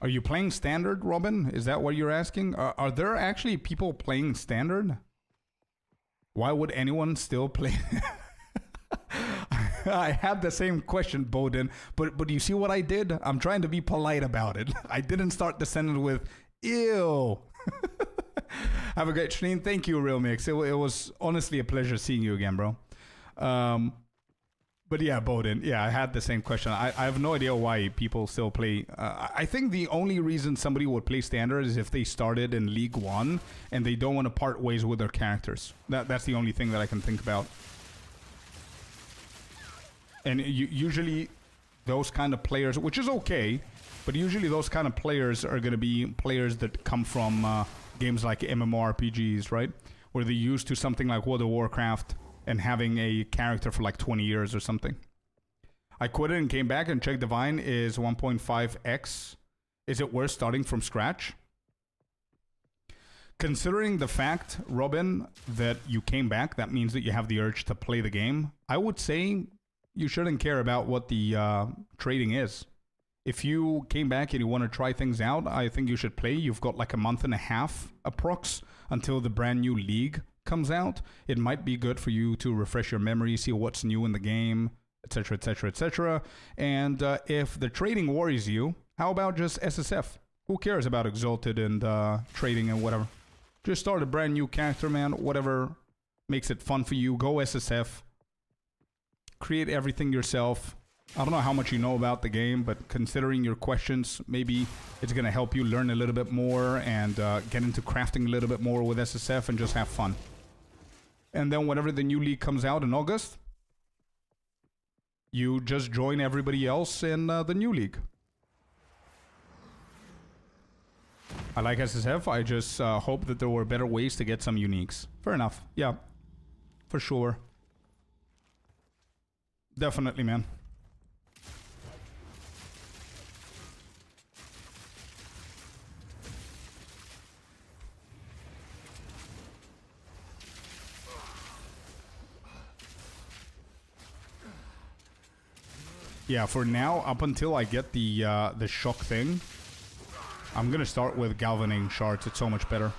Are you playing Standard, Robin? Is that what you're asking? Are there actually people playing Standard? Why would anyone still play... I had the same question, Bowden, but you see what I did? I'm trying to be polite about it. I didn't start the sentence with, ew. Have a great stream. Thank you, Real Mix. It was honestly a pleasure seeing you again, bro. But yeah, Bowden, yeah, I had the same question. I have no idea why people still play. I think the only reason somebody would play Standard is if they started in League 1 and they don't want to part ways with their characters. That's the only thing that I can think about. And usually those kind of players, which is okay, but usually those kind of players are going to be players that come from games like MMORPGs, right? Where they're used to something like World of Warcraft and having a character for like 20 years or something. I quit it and came back and checked Divine is 1.5x. Is it worth starting from scratch? Considering the fact, Robin, that you came back, that means that you have the urge to play the game. I would say you shouldn't care about what the trading is. If you came back and you want to try things out, I think you should play. You've got like a month and a half approx until the brand new league comes out. It might be good for you to refresh your memory, see what's new in the game, etc, etc, etc. And if the trading worries you, how about just SSF? Who cares about Exalted and trading and whatever? Just start a brand new character, man. Whatever makes it fun for you. Go SSF. Create everything yourself. I don't know how much you know about the game, but considering your questions, maybe it's going to help you learn a little bit more and get into crafting a little bit more with SSF and just have fun. And then whenever the new league comes out in August, you just join everybody else in the new league. I like SSF. I just hope that there were better ways to get some uniques. Fair enough. Yeah, for sure. Definitely, man. Yeah, for now, up until I get the shock thing, I'm gonna start with Galvanic Shards. It's so much better.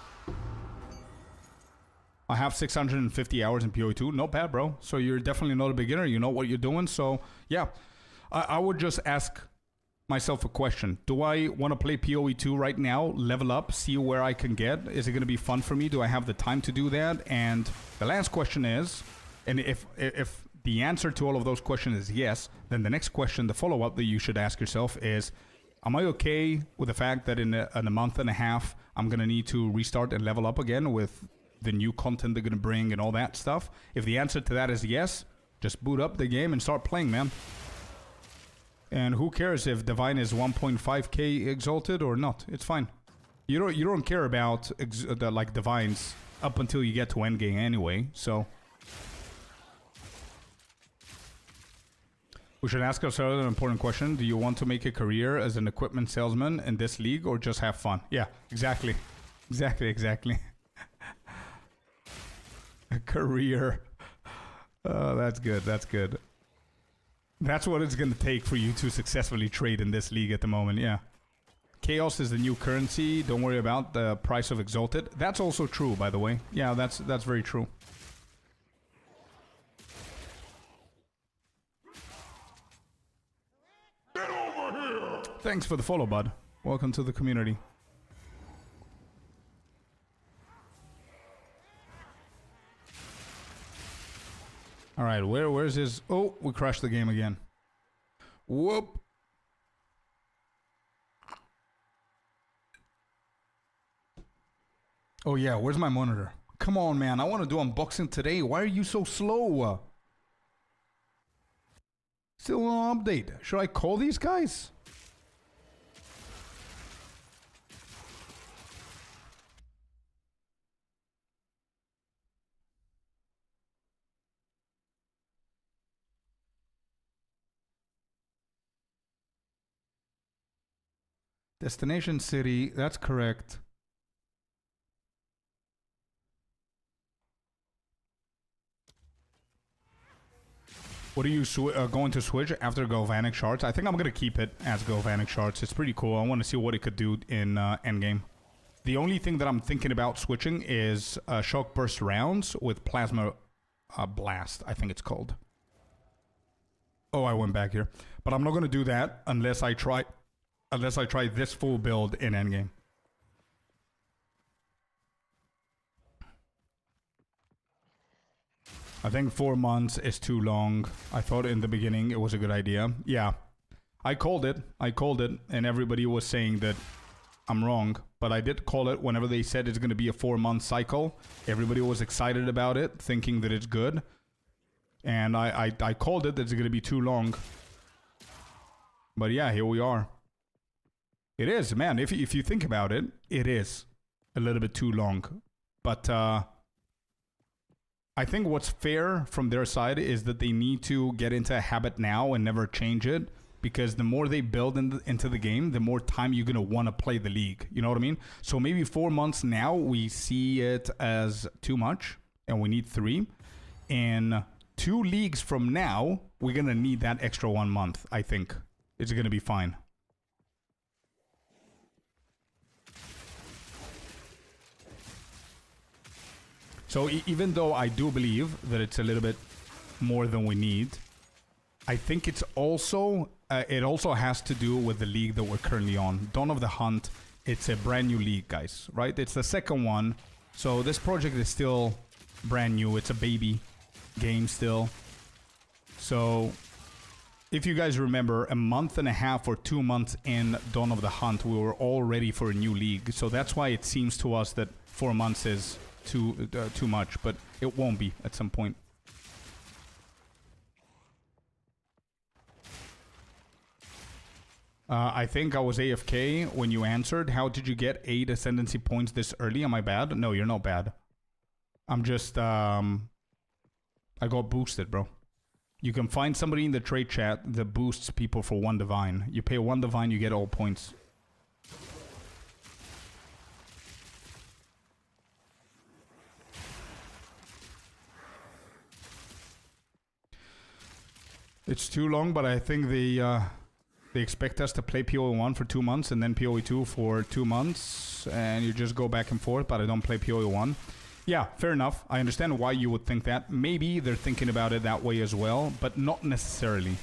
I have 650 hours in PoE2. Not bad, bro. So you're definitely not a beginner. You know what you're doing. So, yeah. I would just ask myself a question. Do I want to play PoE2 right now, level up, see where I can get? Is it going to be fun for me? Do I have the time to do that? And the last question is, and if the answer to all of those questions is yes, then the next question, the follow-up that you should ask yourself is, am I okay with the fact that in a month and a half, I'm going to need to restart and level up again with the new content they're going to bring and all that stuff? If the answer to that is yes, just boot up the game and start playing, man. And who cares if Divine is 1.5k exalted or not? It's fine. You don't care about like Divines up until you get to endgame anyway, so... We should ask ourselves an important question. Do you want to make a career as an equipment salesman in this league or just have fun? Yeah, exactly. Exactly. A career. Oh, that's good. That's what it's going to take for you to successfully trade in this league at the moment, yeah. Chaos is the new currency. Don't worry about the price of Exalted. That's also true, by the way. Yeah, that's very true. Thanks for the follow, bud. Welcome to the community. Alright, where's his... Oh, we crashed the game again. Whoop. Oh yeah, where's my monitor? Come on, man. I want to do unboxing today. Why are you so slow? Still no update. Should I call these guys? Destination city, that's correct. What are you going to switch after Galvanic Shards? I think I'm going to keep it as Galvanic Shards. It's pretty cool. I want to see what it could do in endgame. The only thing that I'm thinking about switching is Shock Burst rounds with Plasma Blast, I think it's called. Oh, I went back here. But I'm not going to do that unless I try this full build in endgame. I think 4 months is too long. I thought in the beginning it was a good idea. Yeah, I called it, and everybody was saying that I'm wrong. But I did call it whenever they said it's going to be a 4-month cycle. Everybody was excited about it, thinking that it's good. And I called it that it's going to be too long. But yeah, here we are. It is, man. If you think about it, it is a little bit too long. But I think what's fair from their side is that they need to get into a habit now and never change it, because the more they build into the game, the more time you're going to want to play the league. You know what I mean? So maybe 4 months now, we see it as too much and we need 3. And 2 leagues from now, we're going to need that extra 1 month, I think. It's going to be fine. So even though I do believe that it's a little bit more than we need, I think it's also it also has to do with the league that we're currently on. Dawn of the Hunt, it's a brand new league, guys, right? It's the second one. So this project is still brand new. It's a baby game still. So if you guys remember, a month and a half or 2 months in Dawn of the Hunt, we were all ready for a new league. So that's why it seems to us that 4 months is too much, but it won't be at some point. I think I was AFK when you answered. How did you get 8 ascendancy points this early? Am I bad? No, you're not bad. I'm just I got boosted, bro. You can find somebody in the trade chat that boosts people for 1 divine. You pay 1 divine, you get all points. It's too long, but I think they expect us to play PoE1 for 2 months and then PoE2 for 2 months, and you just go back and forth, but I don't play PoE1. Yeah, fair enough. I understand why you would think that. Maybe they're thinking about it that way as well, but not necessarily.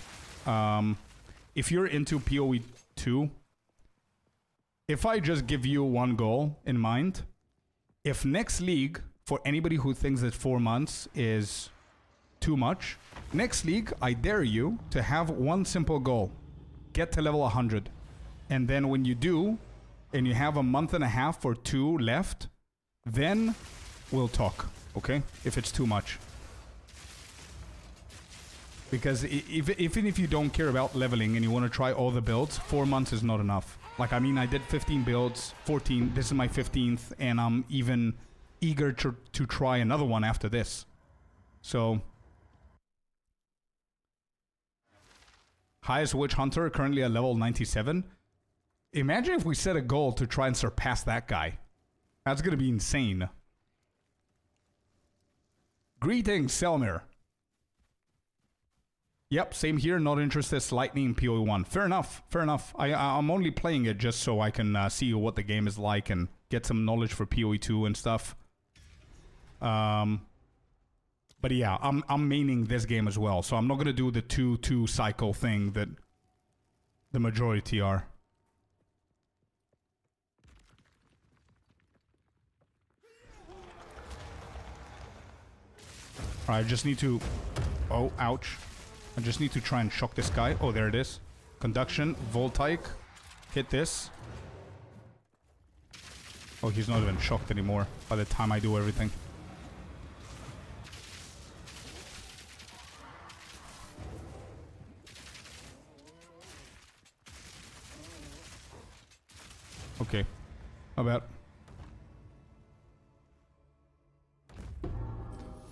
If you're into PoE2, if I just give you one goal in mind, if next league, for anybody who thinks that 4 months is too much, next league, I dare you to have one simple goal. Get to level 100. And then when you do, and you have a month and a half or 2 left, then we'll talk, okay? If it's too much. Because even if you don't care about leveling and you want to try all the builds, 4 months is not enough. Like, I mean, I did 15 builds, 14, this is my 15th, and I'm even eager to try another one after this. So... Highest Witch Hunter, currently at level 97. Imagine if we set a goal to try and surpass that guy. That's going to be insane. Greetings, Selmir. Yep, same here. Not interested slightly in PoE1. Fair enough. Fair enough. I'm only playing it just so I can see what the game is like and get some knowledge for PoE2 and stuff. But yeah, I'm maining this game as well, so I'm not gonna do the 2-2 cycle thing that the majority are. Alright, I just need to... Oh, ouch. I just need to try and shock this guy. Oh, there it is. Conduction, Voltaic. Hit this. Oh, he's not even shocked anymore by the time I do everything. Okay, how about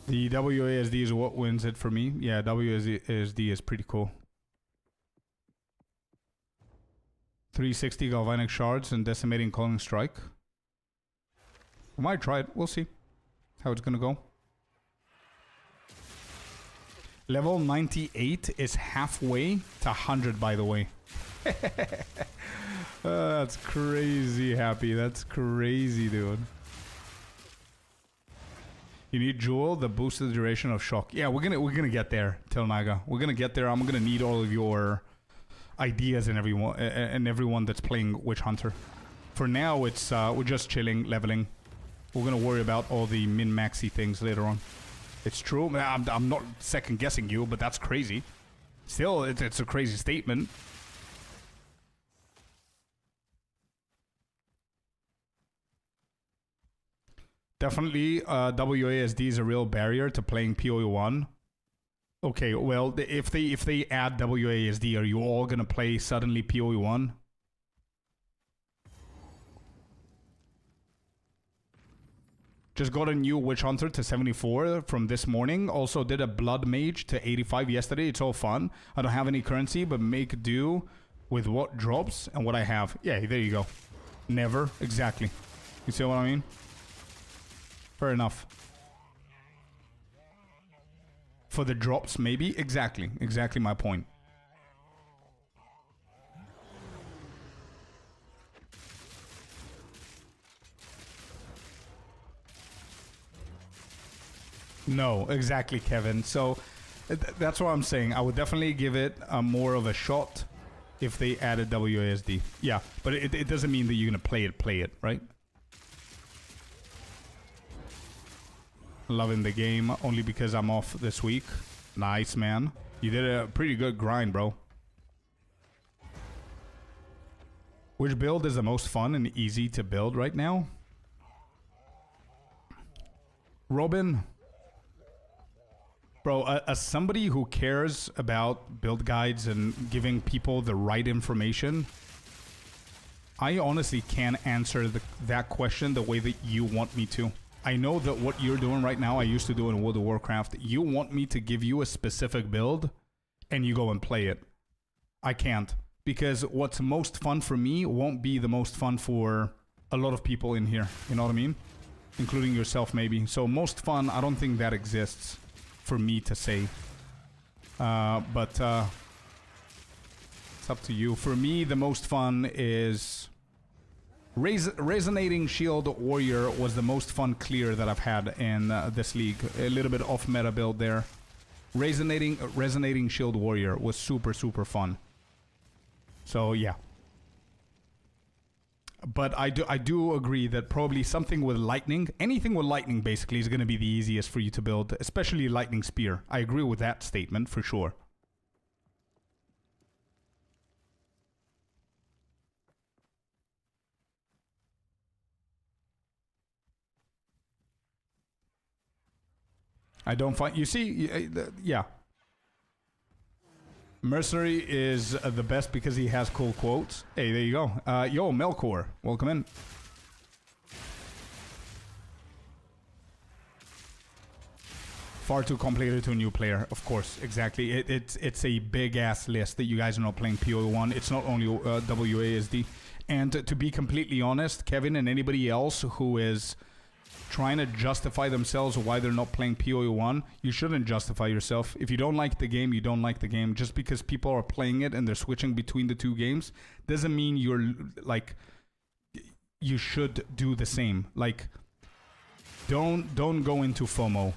the WASD is what wins it for me. Yeah, WASD is pretty cool. 360 Galvanic Shards and Decimating Calling Strike. I might try it. We'll see how it's gonna go. Level 98 is halfway to 100, by the way. That's crazy, Happy. That's crazy, dude. You need Jewel, the boosted duration of shock. Yeah, we're gonna get there, Telnaga. We're gonna get there. I'm gonna need all of your ideas and everyone that's playing Witch Hunter. For now, it's we're just chilling, leveling. We're gonna worry about all the min-maxy things later on. It's true. I'm not second guessing you, but that's crazy. Still, it's a crazy statement. Definitely, WASD is a real barrier to playing PoE1. Okay, well, if they add WASD, are you all gonna play suddenly PoE1? Just got a new Witch Hunter to 74 from this morning. Also did a Blood Mage to 85 yesterday. It's all fun. I don't have any currency, but make do with what drops and what I have. Yeah, there you go. Never. Exactly. You see what I mean? Fair enough. For the drops, maybe? Exactly. Exactly my point. No, exactly, Kevin. So that's what I'm saying. I would definitely give it more of a shot if they added WASD. Yeah, but it doesn't mean that you're going to play it, right? Loving the game only because I'm off this week. Nice, man. You did a pretty good grind, bro. Which build is the most fun and easy to build right now? Robin... Bro, as somebody who cares about build guides and giving people the right information, I honestly can't answer that question the way that you want me to. I know that what you're doing right now, I used to do in World of Warcraft. You want me to give you a specific build, and you go and play it. I can't. Because what's most fun for me won't be the most fun for a lot of people in here. You know what I mean? Including yourself, maybe. So most fun, I don't think that exists for me to say, but it's up to you. For me, the most fun is Resonating Shield Warrior was the most fun clear that I've had in this league. A little bit off meta build there. Resonating Shield Warrior was super fun. So yeah. But I do agree that probably something with lightning, anything with lightning basically is going to be the easiest for you to build, especially lightning spear. I agree with that statement for sure. I don't find, you see, yeah. Mercenary is the best because he has cool quotes. Hey, there you go. Yo, Melkor, welcome in. Far too complicated to a new player, of course, exactly. It's a big-ass list that you guys are not playing PoE1. It's not only WASD. And to be completely honest, Kevin and anybody else who is trying to justify themselves why they're not playing PoE1, you shouldn't justify yourself. If you don't like the game, you don't like the game. Just because people are playing it and they're switching between the two games doesn't mean you're like you should do the same. Like don't go into FOMO.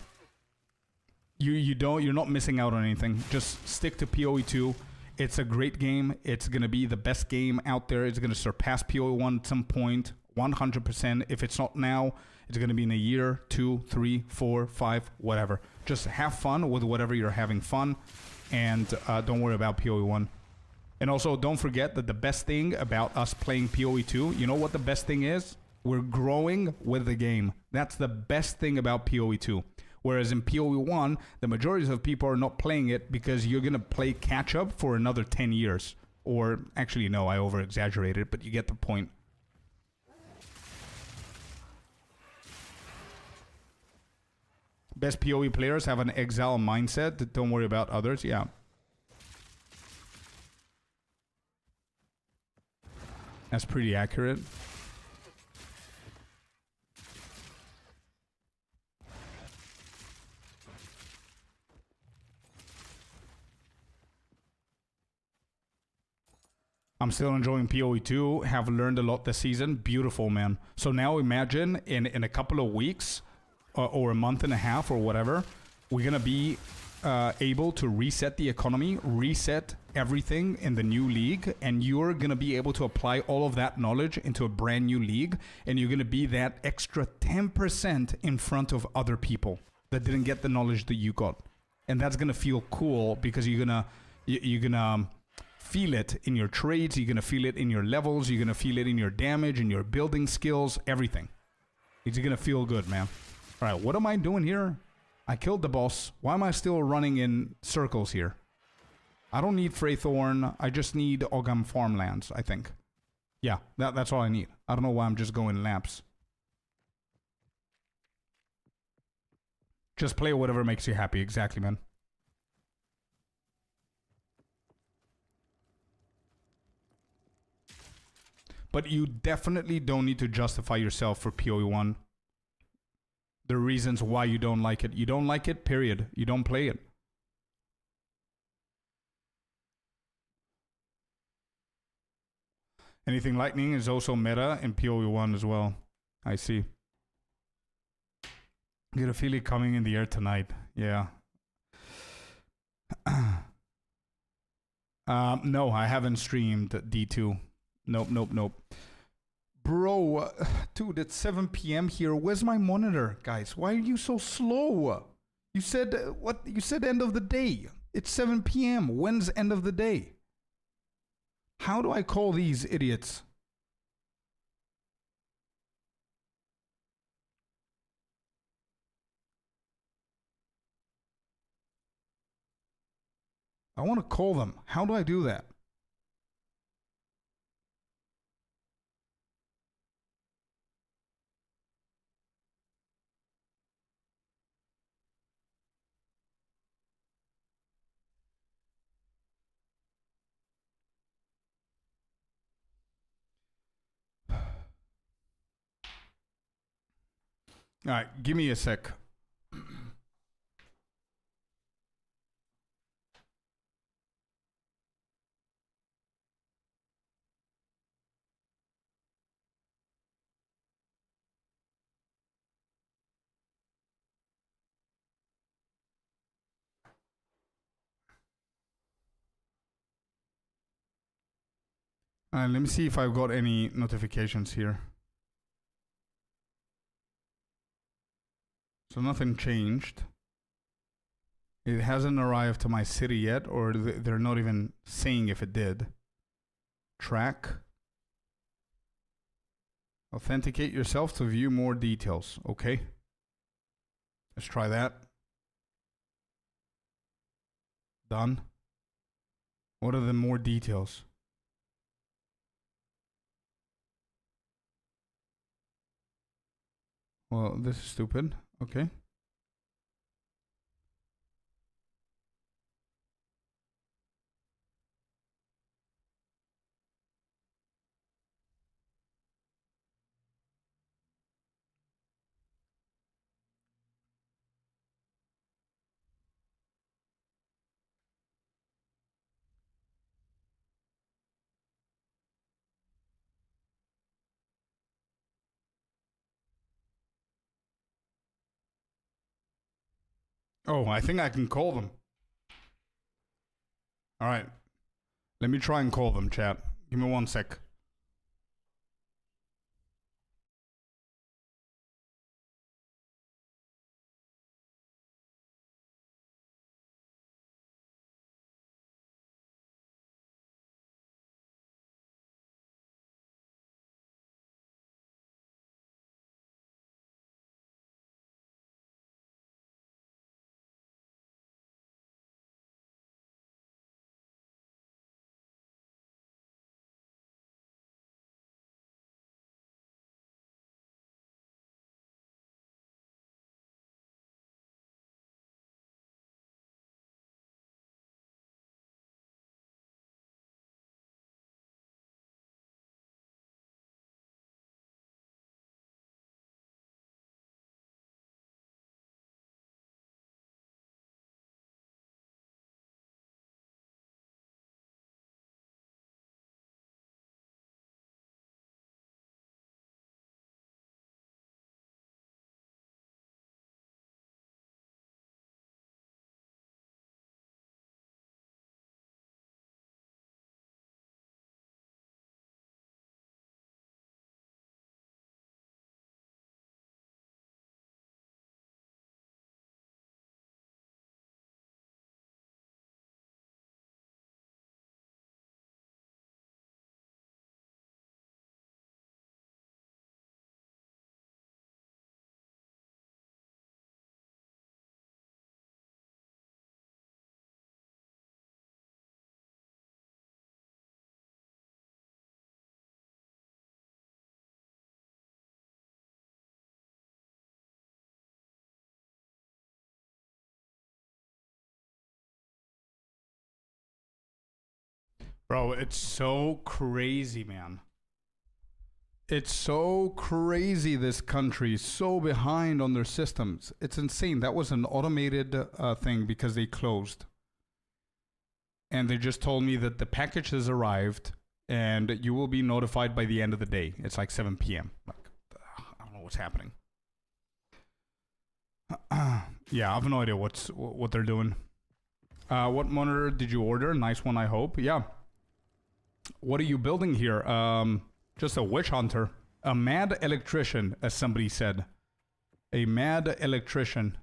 You're not missing out on anything. Just stick to PoE2. It's a great game. It's going to be the best game out there. It's going to surpass PoE1 at some point, 100%. If it's not now, it's going to be in a year, 2, 3, 4, 5, whatever. Just have fun with whatever you're having fun, and don't worry about PoE1. And also, don't forget that the best thing about us playing PoE2, you know what the best thing is? We're growing with the game. That's the best thing about PoE2. Whereas in PoE1, the majority of people are not playing it because you're going to play catch-up for another 10 years. Or, actually, no, I over-exaggerated, but you get the point. Best PoE players have an Exile mindset. Don't worry about others. Yeah. That's pretty accurate. I'm still enjoying PoE2. Have learned a lot this season. Beautiful, man. So now imagine in a couple of weeks or a month and a half or whatever, we're going to be able to reset the economy, reset everything in the new league, and you're going to be able to apply all of that knowledge into a brand new league, and you're going to be that extra 10% in front of other people that didn't get the knowledge that you got. And that's going to feel cool because you're going to feel it in your trades, you're going to feel it in your levels, you're going to feel it in your damage, in your building skills, everything. It's going to feel good, man. All right, what am I doing here? I killed the boss. Why am I still running in circles here? I don't need Freythorn. I just need Ogam farmlands, I think. Yeah, that's all I need. I don't know why I'm just going laps. Just play whatever makes you happy. Exactly, man. But you definitely don't need to justify yourself for PoE1. The reasons why you don't like it. You don't like it, period. You don't play it. Anything lightning is also meta in PoE1 as well. I see. Get a feeling coming in the air tonight. Yeah. No, I haven't streamed D2. Nope. Bro, dude, it's 7 p.m. here. Where's my monitor, guys? Why are you so slow? You said what? You said end of the day. It's 7 p.m. When's end of the day? How do I call these idiots? I want to call them. How do I do that? All right, give me a sec. Let me see if I've got any notifications here. So nothing changed. It hasn't arrived to my city yet, or they're not even saying if it did. Track. Authenticate yourself to view more details. Okay. Let's try that. Done. What are the more details? Well, this is stupid. Okay. Oh, I think I can call them. All right. Let me try and call them, chat. Give me 1 sec. Bro, it's so crazy, man. It's so crazy, this country is so behind on their systems. It's insane. That was an automated thing because they closed. And they just told me that the package has arrived and you will be notified by the end of the day. It's like 7 p.m. Like, I don't know what's happening. Yeah, I have no idea what they're doing. What monitor did you order? Nice one, I hope. Yeah. What are you building here? Just a witch hunter. A mad electrician, as somebody said. A mad electrician.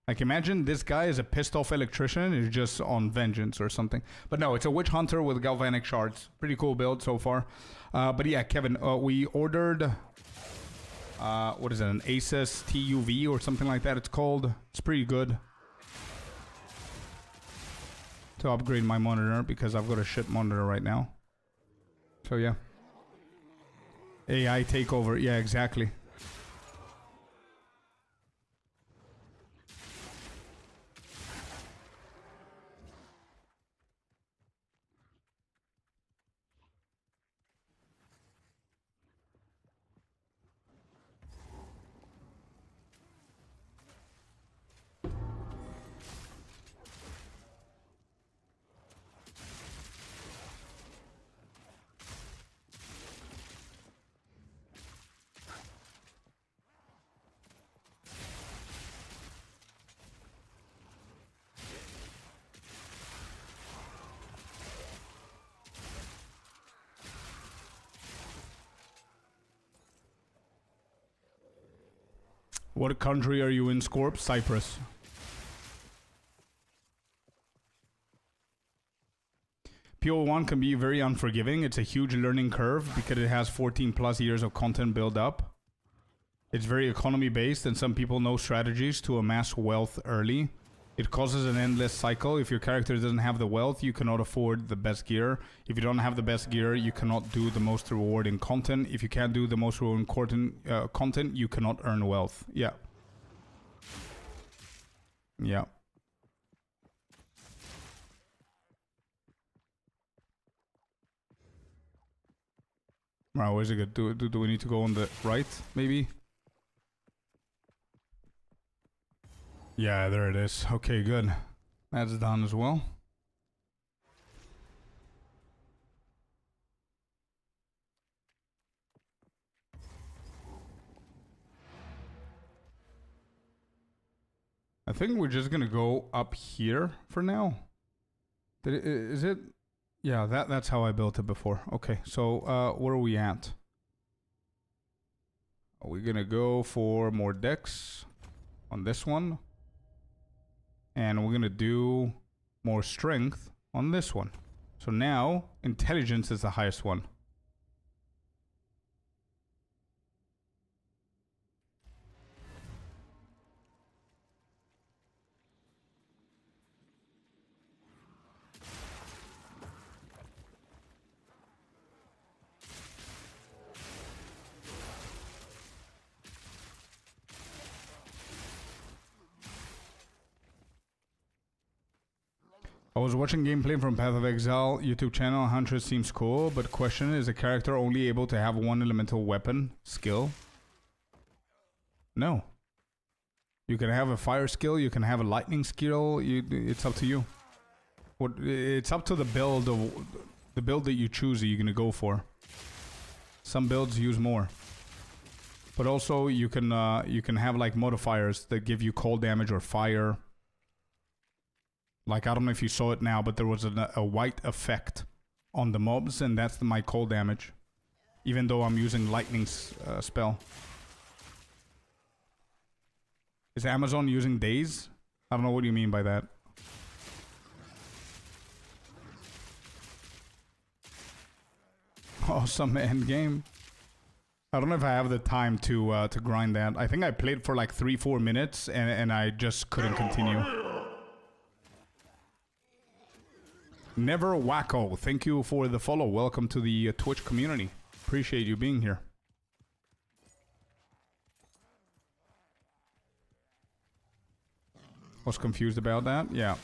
Like, imagine this guy is a pissed off electrician and he's just on vengeance or something. But no, it's a witch hunter with galvanic shards. Pretty cool build so far. But yeah, Kevin, we ordered... what is it? An Asus TUV or something like that it's called. It's pretty good. To upgrade my monitor because I've got a shit monitor right now. So yeah. AI takeover. Yeah, exactly. What country are you in, Scorp? Cyprus. PO1 can be very unforgiving. It's a huge learning curve because it has 14 plus years of content build up. It's very economy based and some people know strategies to amass wealth early. It causes an endless cycle. If your character doesn't have the wealth, you cannot afford the best gear. If you don't have the best gear, you cannot do the most rewarding content. If you can't do the most rewarding content, you cannot earn wealth. Yeah. Yeah. Right, where's it good? Do we need to go on the right, maybe? Yeah, there it is. Okay, good. That's done as well. I think we're just gonna go up here for now. Is it? Yeah, that's how I built it before. Okay, so where are we at? Are we gonna go for more decks on this one? And we're gonna do more strength on this one. So now, intelligence is the highest one. I was watching gameplay from Path of Exile YouTube channel. Hunter seems cool, but question, is a character only able to have one elemental weapon skill? No. You can have a fire skill, you can have a lightning skill, it's up to you. It's up to the build that you choose that you're gonna go for. Some builds use more. But also you can have like modifiers that give you cold damage or fire. Like, I don't know if you saw it now, but there was a white effect on the mobs, and that's my cold damage. Even though I'm using lightning's spell. Is Amazon using days? I don't know what you mean by that. Awesome endgame. I don't know if I have the time to grind that. I think I played for like 3-4 minutes, and I just couldn't continue. Never Wacko, thank you for the follow. Welcome to the Twitch community. Appreciate you being here. Was confused about that? Yeah.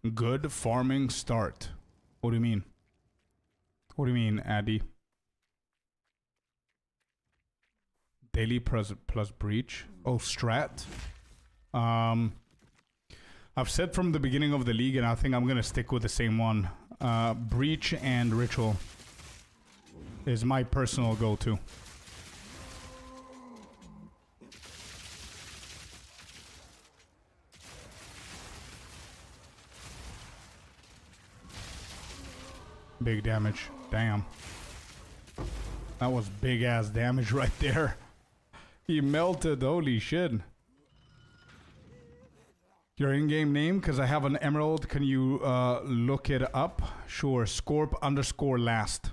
Good farming start. What do you mean? What do you mean, Addy? Daily plus breach. Oh, strat. I've said from the beginning of the league, and I think I'm gonna stick with the same one. Breach and ritual is my personal go-to. Big damage. Damn. That was big ass damage right there. He melted. Holy shit. Your in-game name? Because I have an emerald. Can you look it up? Sure. Scorp_last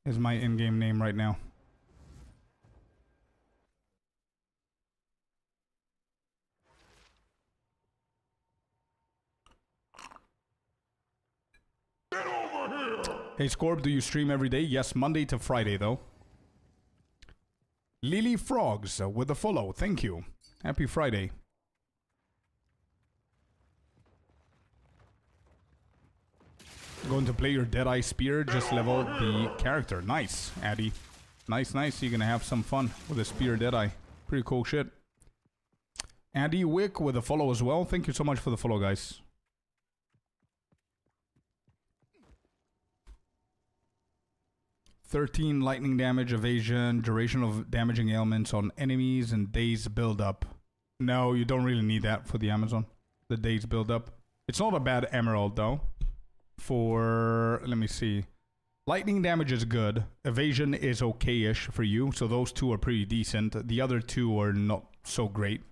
is my in-game name right now. Get over here! Hey Scorp, do you stream every day? Yes, Monday to Friday though. Lily Frogs with a follow. Thank you. Happy Friday. Going to play your Deadeye Spear, just level the character. Nice, Addy. Nice, nice. You're gonna have some fun with a Spear Deadeye. Pretty cool shit. Addy Wick with a follow as well. Thank you so much for the follow, guys. "13 lightning damage, evasion, duration of damaging ailments on enemies, and days build up." No, you don't really need that for the Amazon. The days build up. It's not a bad emerald though. For, let me see. Lightning damage is good. Evasion is okay-ish for you. So those two are pretty decent. The other two are not so great.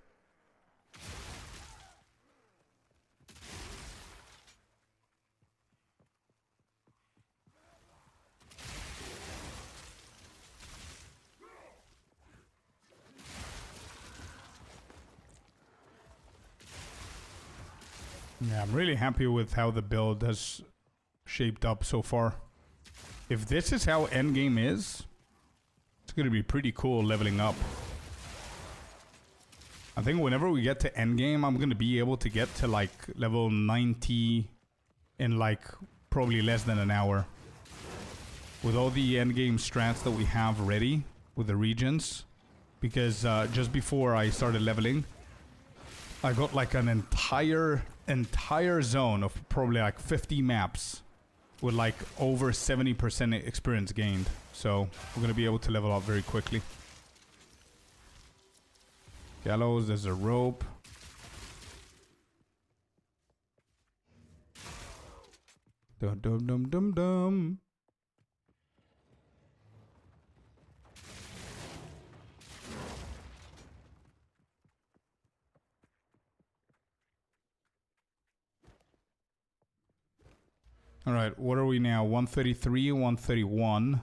Yeah, I'm really happy with how the build has shaped up so far. If this is how endgame is, it's going to be pretty cool leveling up. I think whenever we get to endgame, I'm going to be able to get to like level 90 in like probably less than an hour. With all the endgame strats that we have ready with the regions. Because just before I started leveling, I got like an entire zone of probably like 50 maps with like over 70% experience gained. So we're gonna be able to level up very quickly. Gallows, there's a rope. Dum dum dum dum dum. All right, what are we now? 133, 131.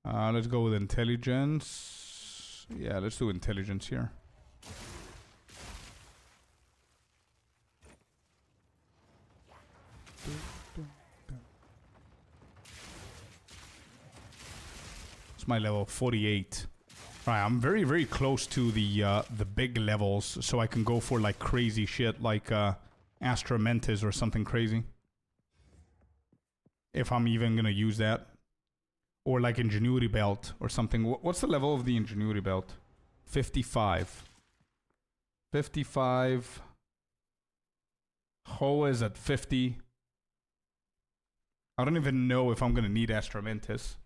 Let's go with intelligence. Yeah, let's do intelligence here. It's my level 48. Right, I'm very, very close to the big levels, so I can go for like crazy shit like Astra Mentis or something crazy. If I'm even gonna use that. Or like Ingenuity Belt or something. What's the level of the Ingenuity Belt? 55. 55. Ho is at 50. I don't even know if I'm gonna need Astra Mentis.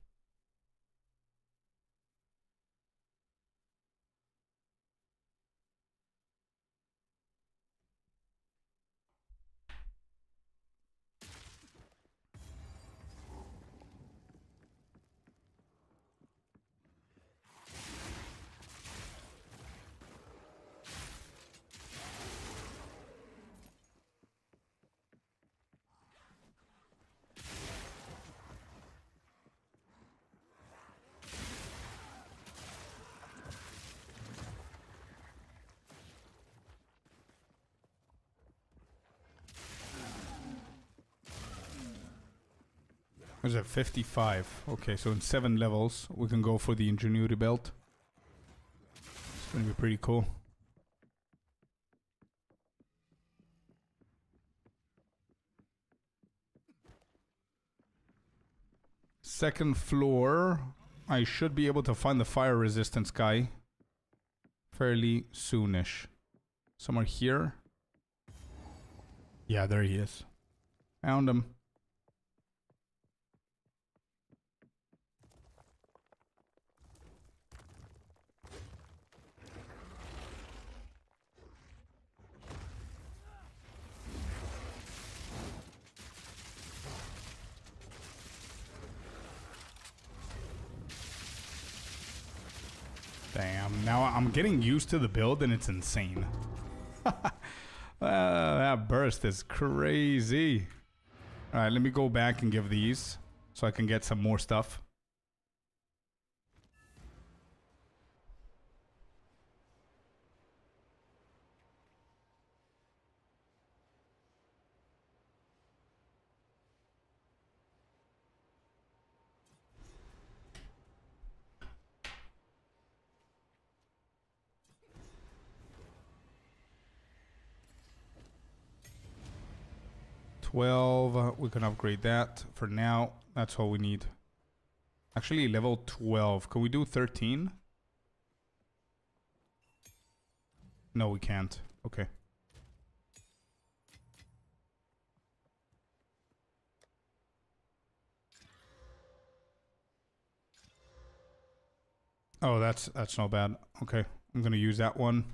Is it 55? Okay, so in 7 levels, we can go for the Ingenuity Belt. It's gonna be pretty cool. Second floor. I should be able to find the fire resistance guy fairly soonish. Somewhere here. Yeah, there he is. Found him. Damn, now I'm getting used to the build and it's insane. That burst is crazy. Alright, let me go back and give these so I can get some more stuff. We can upgrade that for now. That's all we need. Actually, level 12. Can we do 13? No, we can't. Okay. Oh, that's not bad. Okay, I'm gonna use that one.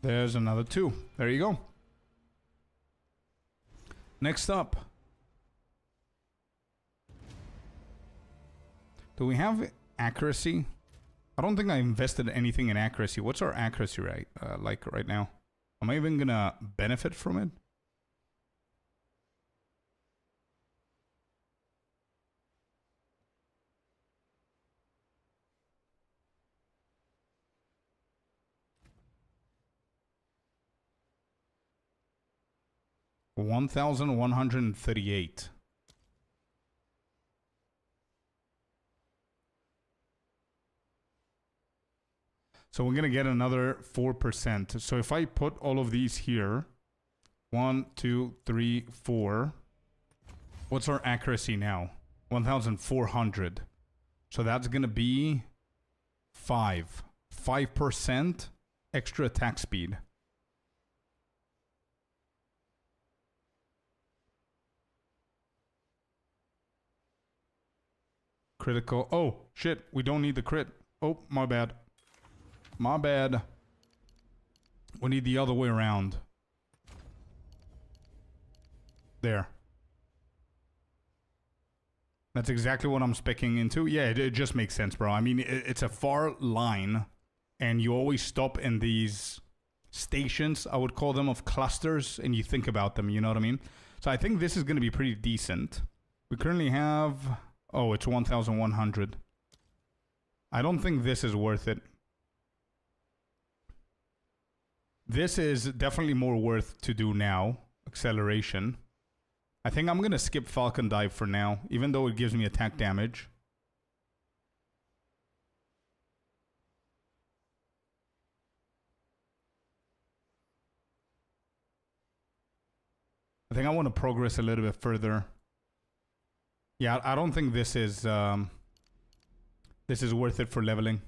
There's another 2. There you go. Next up. Do we have accuracy? I don't think I invested anything in accuracy. What's our accuracy like right now? Am I even gonna benefit from it? $1,138. So we're gonna get another 4%. So if I put all of these here, 1, 2, 3, 4. What's our accuracy now? 1,400. So that's gonna be 5% extra attack speed. Critical. Oh, shit. We don't need the crit. Oh, my bad. My bad. We need the other way around. There. That's exactly what I'm speccing into. Yeah, it just makes sense, bro. I mean, it's a far line, and you always stop in these stations, I would call them, of clusters, and you think about them, you know what I mean? So I think this is going to be pretty decent. We currently have... Oh, it's 1,100. I don't think this is worth it. This is definitely more worth to do now. Acceleration. I think I'm going to skip Falcon Dive for now, even though it gives me attack damage. I think I want to progress a little bit further. Yeah, I don't think this is worth it for leveling.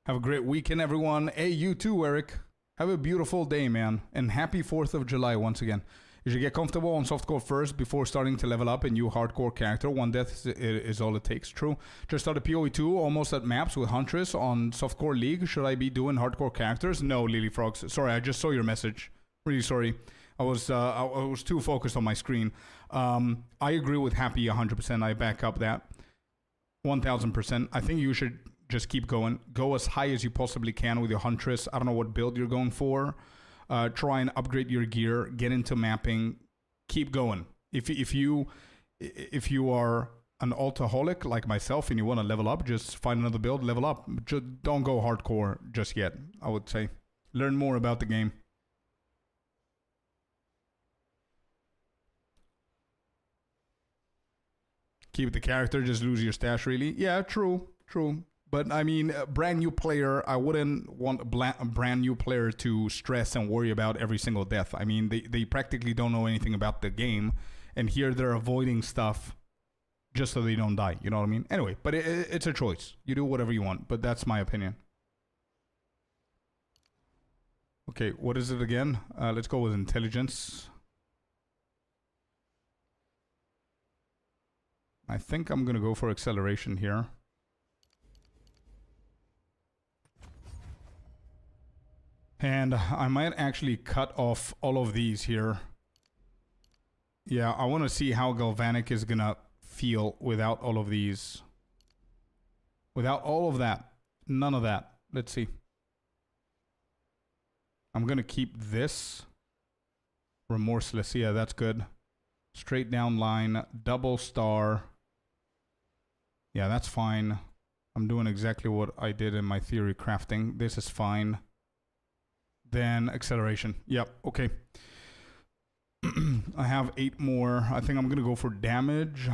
Have a great weekend, everyone. Hey, you too, Eric. Have a beautiful day, man. And happy 4th of July once again. You should get comfortable on softcore first before starting to level up a new hardcore character. 1 death is all it takes. True. Just started PoE 2, almost at maps with Huntress on softcore league. Should I be doing hardcore characters? No, Lily Frogs. Sorry, I just saw your message. Really sorry. I was too focused on my screen. I agree with Happy 100%. I back up that 1,000%. I think you should just keep going. Go as high as you possibly can with your Huntress. I don't know what build you're going for. Try and upgrade your gear. Get into mapping. Keep going. If you are an altaholic like myself and you want to level up, just find another build, level up. Just don't go hardcore just yet, I would say. Learn more about the game. Keep the character, just lose your stash, really. Yeah, true. But I mean, a brand new player, I wouldn't want a brand new player to stress and worry about every single death. I mean, they practically don't know anything about the game. And here they're avoiding stuff just so they don't die. You know what I mean? Anyway, but it's a choice. You do whatever you want, but that's my opinion. Okay, what is it again? Let's go with intelligence. I think I'm going to go for acceleration here. And I might actually cut off all of these here. Yeah, I want to see how Galvanic is going to feel without all of these. Without all of that. None of that. Let's see. I'm going to keep this. Remorseless. Yeah, that's good. Straight down line. Double star. Yeah, that's fine. I'm doing exactly what I did in my theory crafting. This is fine. Then acceleration. Yep, okay. I have 8 more. I think I'm going to go for damage.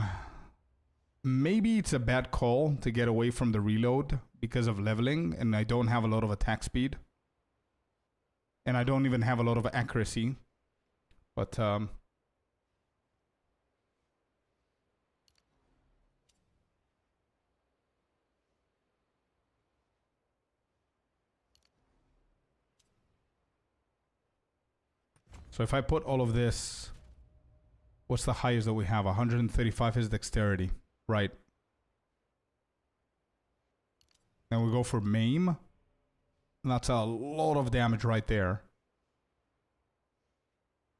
Maybe it's a bad call to get away from the reload because of leveling, and I don't have a lot of attack speed. And I don't even have a lot of accuracy. But, so if I put all of this, what's the highest that we have? 135 is dexterity. Right. Then we go for maim. That's a lot of damage right there.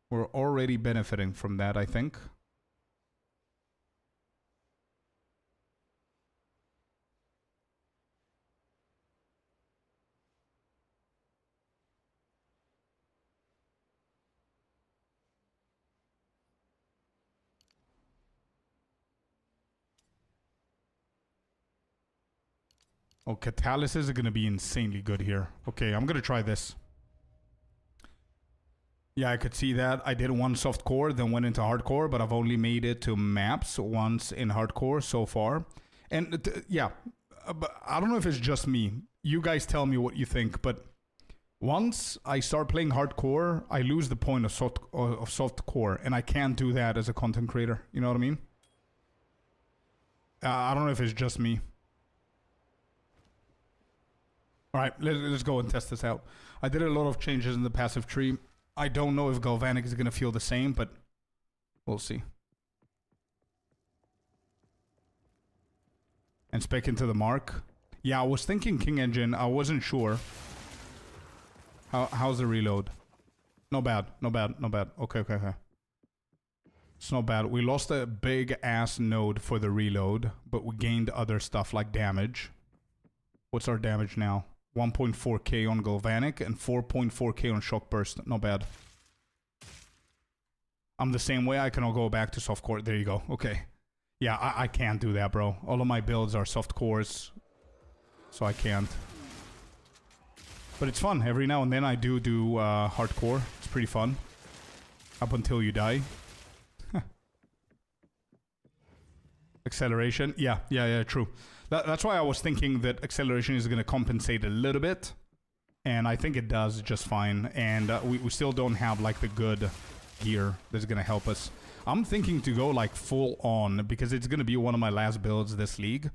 We're already benefiting from that, I think. Oh, Catalysis is going to be insanely good here. Okay, I'm going to try this. Yeah, I could see that. I did one soft core, then went into hardcore, but I've only made it to maps once in hardcore so far. And yeah, but I don't know if it's just me. You guys tell me what you think, but once I start playing hardcore, I lose the point of soft core, and I can't do that as a content creator. You know what I mean? I don't know if it's just me. Alright, let's go and test this out. I did a lot of changes in the passive tree. I don't know if Galvanic is going to feel the same, but we'll see. And spec into the mark. Yeah, I was thinking King Engine. I wasn't sure. How's the reload? Not bad, not bad, not bad. Okay, okay, okay. It's not bad. We lost a big ass node for the reload, but we gained other stuff like damage. What's our damage now? 1.4k on Galvanic and 4.4k on Shock Burst. Not bad. I'm the same way. I can all go back to soft core. There you go. Okay. Yeah, I can't do that, bro. All of my builds are soft cores, so I can't. But it's fun. Every now and then I do hardcore. It's pretty fun. Up until you die. Acceleration. Yeah, true. That's why I was thinking that acceleration is going to compensate a little bit. And I think it does just fine. And we still don't have like the good gear that's going to help us. I'm thinking to go like full on because it's going to be one of my last builds this league.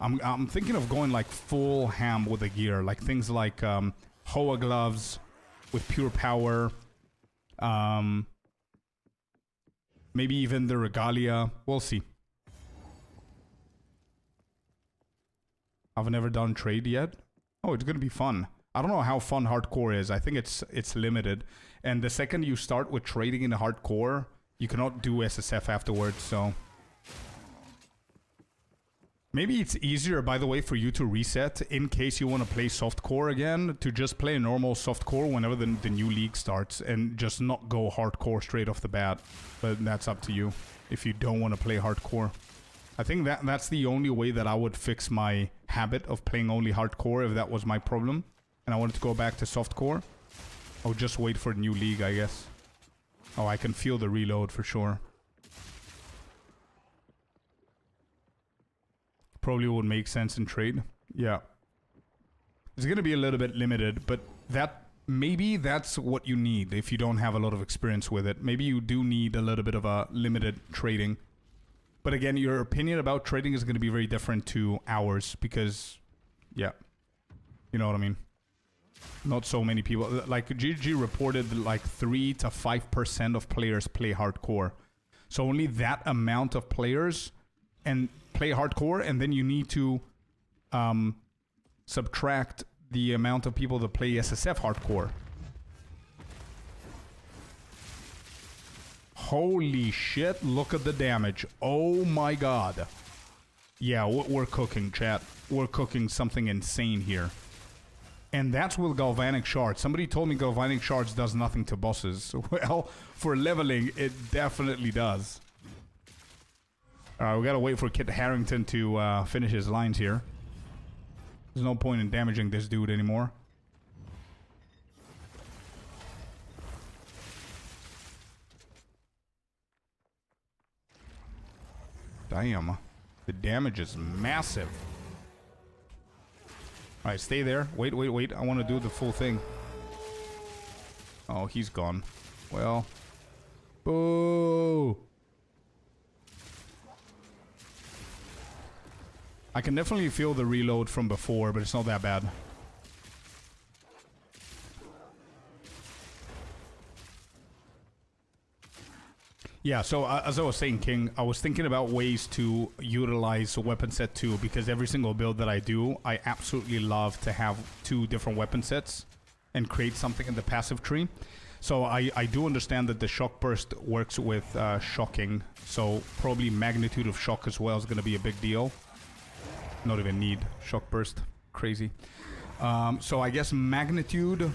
I'm thinking of going like full ham with the gear. Like things like Hoa gloves with pure power. Maybe even the regalia. We'll see. I've never done trade yet. Oh, it's gonna be fun. I don't know how fun hardcore is. I think it's limited. And the second you start with trading in the hardcore, you cannot do SSF afterwards, so... Maybe it's easier, by the way, for you to reset in case you want to play softcore again, to just play a normal softcore whenever the new league starts and just not go hardcore straight off the bat. But that's up to you if you don't want to play hardcore. I think that's the only way that I would fix my habit of playing only hardcore if that was my problem. And I wanted to go back to softcore. I would just wait for a new league, I guess. Oh, I can feel the reload for sure. Probably would make sense in trade. Yeah. It's going to be a little bit limited, but maybe that's what you need if you don't have a lot of experience with it. Maybe you do need a little bit of a limited trading. But again, your opinion about trading is going to be very different to ours because, yeah, you know what I mean? Not so many people. Like, GG reported like 3 to 5% of players play hardcore. So only that amount of players and play hardcore, and then you need to subtract the amount of people that play SSF hardcore. Holy shit, look at the damage. Oh my god. Yeah, we're cooking, chat. We're cooking something insane here. And that's with Galvanic Shards. Somebody told me Galvanic Shards does nothing to bosses. Well, for leveling, it definitely does. Alright, we gotta wait for Kit Harington to finish his lines here. There's no point in damaging this dude anymore. Damn. The damage is massive. Alright, stay there. Wait. I want to do the full thing. Oh, he's gone. Well. Boo! I can definitely feel the reload from before, but it's not that bad. Yeah, so as I was saying, King, I was thinking about ways to utilize weapon set 2 because every single build that I do, I absolutely love to have 2 different weapon sets and create something in the passive tree. So I do understand that the shock burst works with shocking, so probably magnitude of shock as well is going to be a big deal. Not even need shock burst. Crazy. So I guess magnitude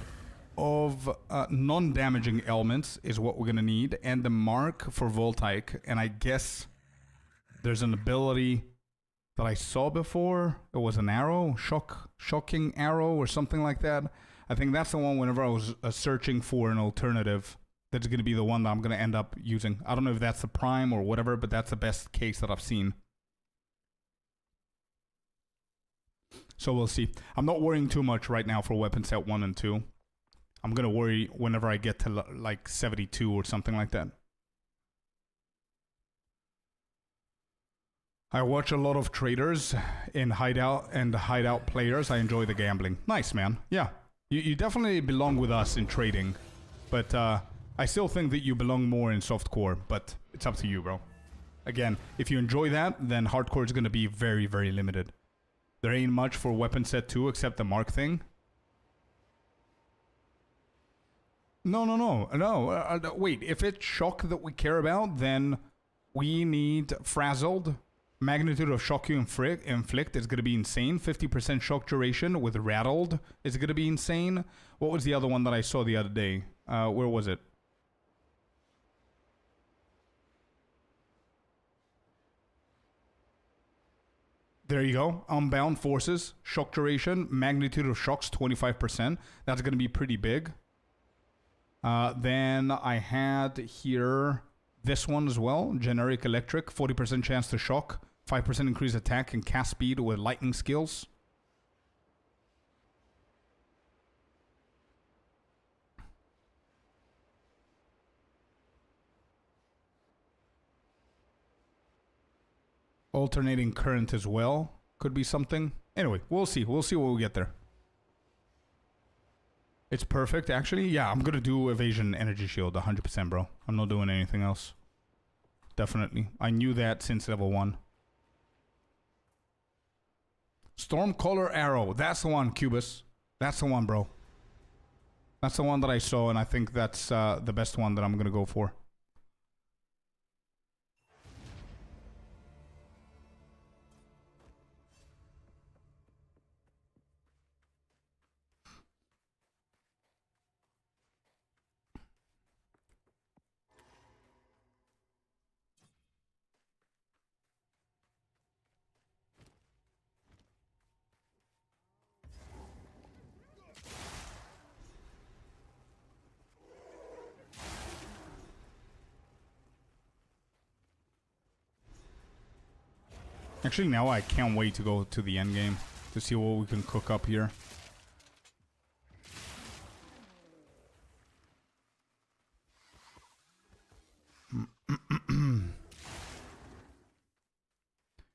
of non-damaging elements is what we're gonna need, and the mark for Voltaic. And I guess there's an ability that I saw before. It was an arrow, shocking arrow or something like that. I think that's the one whenever I was searching for an alternative, that's gonna be the one that I'm gonna end up using. I don't know if that's the prime or whatever, but that's the best case that I've seen. So we'll see. I'm not worrying too much right now for weapon set 1 and 2. I'm going to worry whenever I get to like 72 or something like that. I watch a lot of traders in hideout and hideout players. I enjoy the gambling. Nice, man. Yeah. You definitely belong with us in trading. But I still think that you belong more in softcore. But it's up to you, bro. Again, if you enjoy that, then hardcore is going to be very, very limited. There ain't much for weapon set 2 except the mark thing. No. Wait, if it's shock that we care about, then we need frazzled. Magnitude of shock you inflict is going to be insane. 50% shock duration with rattled is going to be insane. What was the other one that I saw the other day? Where was it? There you go. Unbound forces, shock duration, magnitude of shocks 25%. That's going to be pretty big. Then I had here this one as well. Generic electric, 40% chance to shock, 5% increased attack and cast speed with lightning skills. Alternating current as well. Could be something. Anyway, we'll see. We'll see when we get there. It's perfect, actually. Yeah, I'm going to do evasion energy shield 100%, bro. I'm not doing anything else. Definitely. I knew that since level 1. Stormcaller arrow. That's the one, Cubus. That's the one, bro. That's the one that I saw, and I think that's the best one that I'm going to go for. Actually, now I can't wait to go to the end game. to see what we can cook up here.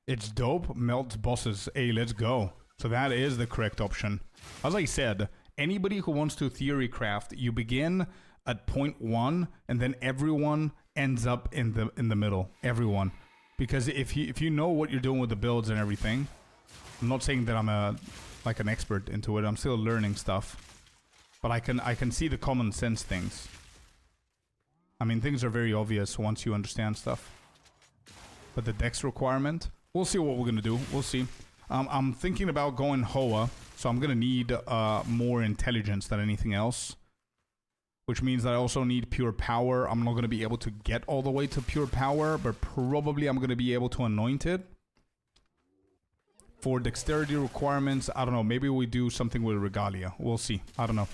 It's dope. Melts bosses. Hey, let's go. So that is the correct option. As I said, anybody who wants to theory craft, you begin at point 1, and then everyone ends up in the middle. Everyone, because if you know what you're doing with the builds and everything, I'm not saying that I'm an expert into it. I'm still learning stuff, but I can see the common sense things. I mean, things are very obvious once you understand stuff. But the dex requirement, we'll see what we're gonna do. We'll see. I'm thinking about going Hoa, so I'm gonna need more intelligence than anything else. Which means that I also need pure power. I'm not gonna be able to get all the way to pure power, but probably I'm gonna be able to anoint it. For dexterity requirements, I don't know. Maybe we do something with Regalia. We'll see. I don't know.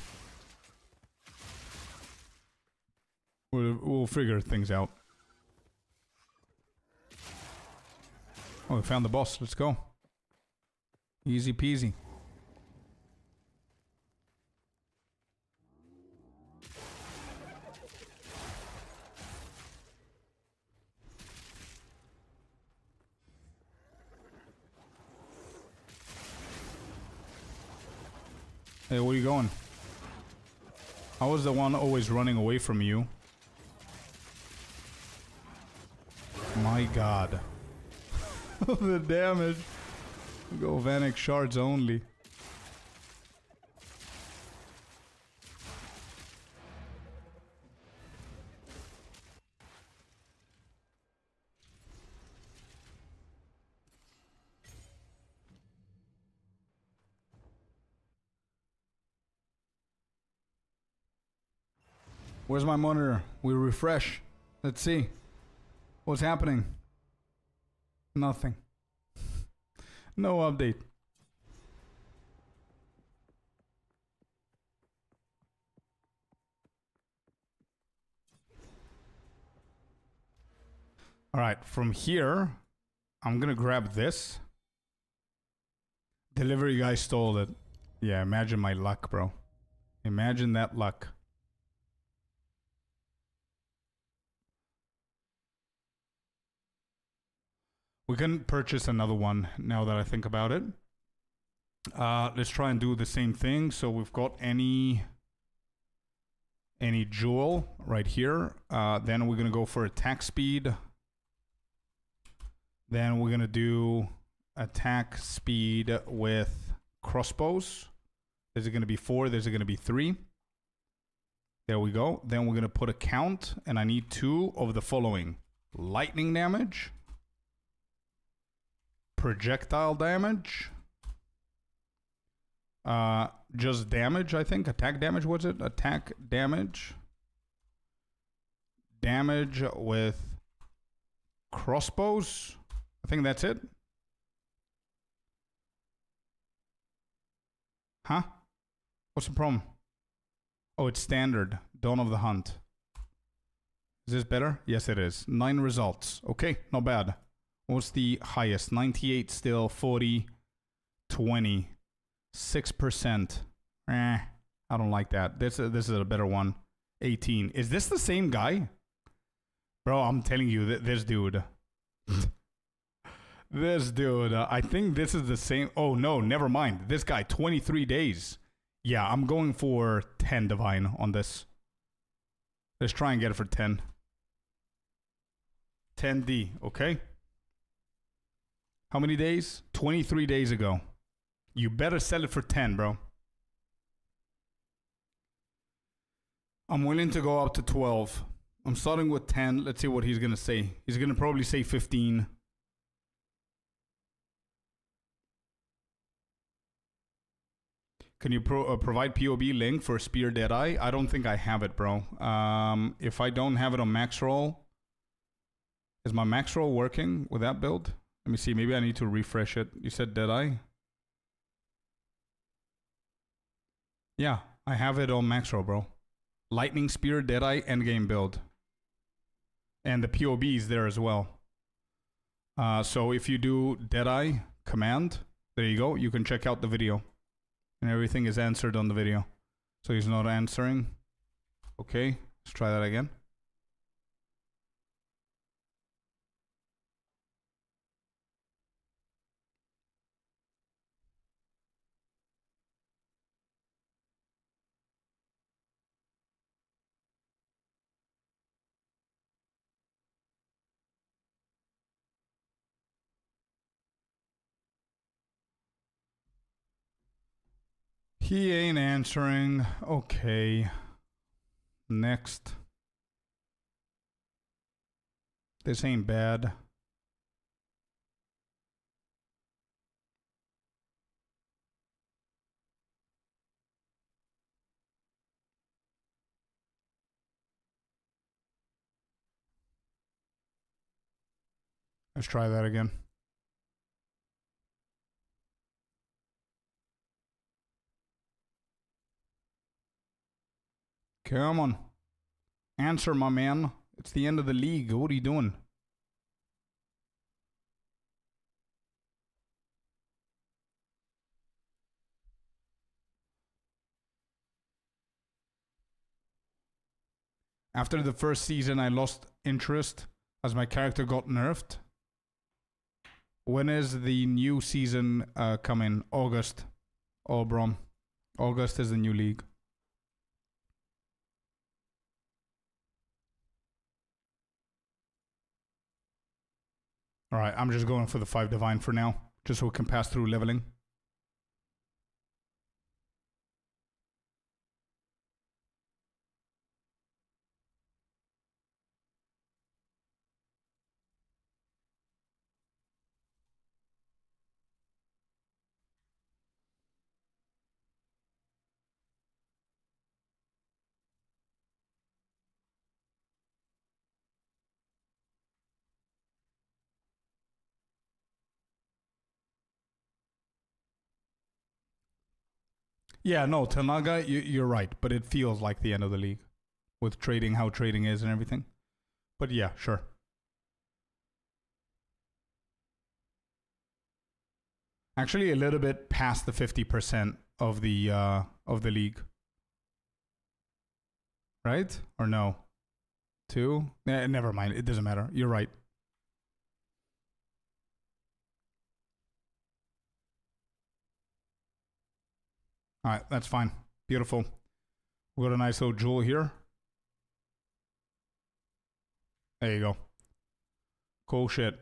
We'll figure things out. Oh, we found the boss. Let's go. Easy peasy. Hey, where are you going? I was the one always running away from you. My god. The damage. Galvanic Shards only. Where's my monitor? We refresh. Let's see. What's happening? Nothing. No update. Alright, from here, I'm gonna grab this. Delivery guy stole it. Yeah, imagine my luck, bro. Imagine that luck. We can purchase another one now that I think about it. Let's try and do the same thing. So we've got any jewel right here. Then we're going to go for attack speed. Then we're going to do attack speed with crossbows. There's going to be 4. There's going to be 3. There we go. Then we're going to put a count. And I need 2 of the following. Lightning damage. Projectile damage. Just damage, I think. Attack damage, was it? Attack damage. Damage with crossbows. I think that's it. Huh? What's the problem? Oh, it's standard. Dawn of the Hunt. Is this better? Yes, it is. 9 results. Okay, not bad. What's the highest? 98 still, 40, 20, 6%. I don't like that. This is a better one. 18. Is this the same guy? Bro, I'm telling you, this dude. This dude, I think this is the same. Oh, no, never mind. This guy, 23 days. Yeah, I'm going for 10 divine on this. Let's try and get it for 10. 10D, okay? How many days? 23 days ago. You better sell it for 10, bro. I'm willing to go up to 12. I'm starting with 10. Let's see what he's going to say. He's going to probably say 15. Can you provide POB link for Spear Deadeye? I don't think I have it, bro. If I don't have it on max roll, is my max roll working with that build? Let me see. Maybe I need to refresh it. You said Deadeye? Yeah, I have it on max roll, bro. Lightning Spear Deadeye endgame build. And the POB is there as well. So if you do Deadeye command, There you go. You can check out the video. And everything is answered on the video. So he's not answering. Okay, let's try that again. He ain't answering. Okay. Next. This ain't bad. Let's try that again. Come on. Answer, my man. It's the end of the league. What are you doing? After the first season, I lost interest as my character got nerfed. When is the new season coming? August. Oh, bro. August is the new league. Alright, I'm just going for the 5 divine for now, just so we can pass through leveling. Yeah, no, Tanaga, you're right, but it feels like the end of the league with trading, how trading is and everything. But yeah, sure. Actually, a little bit past the 50% of the league, right? Or no? 2? Never mind. It doesn't matter. You're right. All right, that's fine. Beautiful. We got a nice little jewel here. There you go. Cool shit.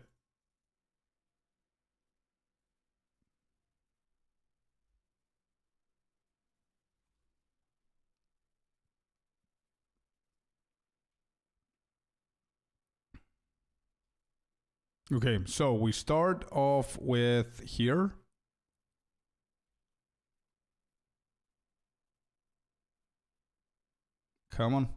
Okay, so we start off with here. Come on.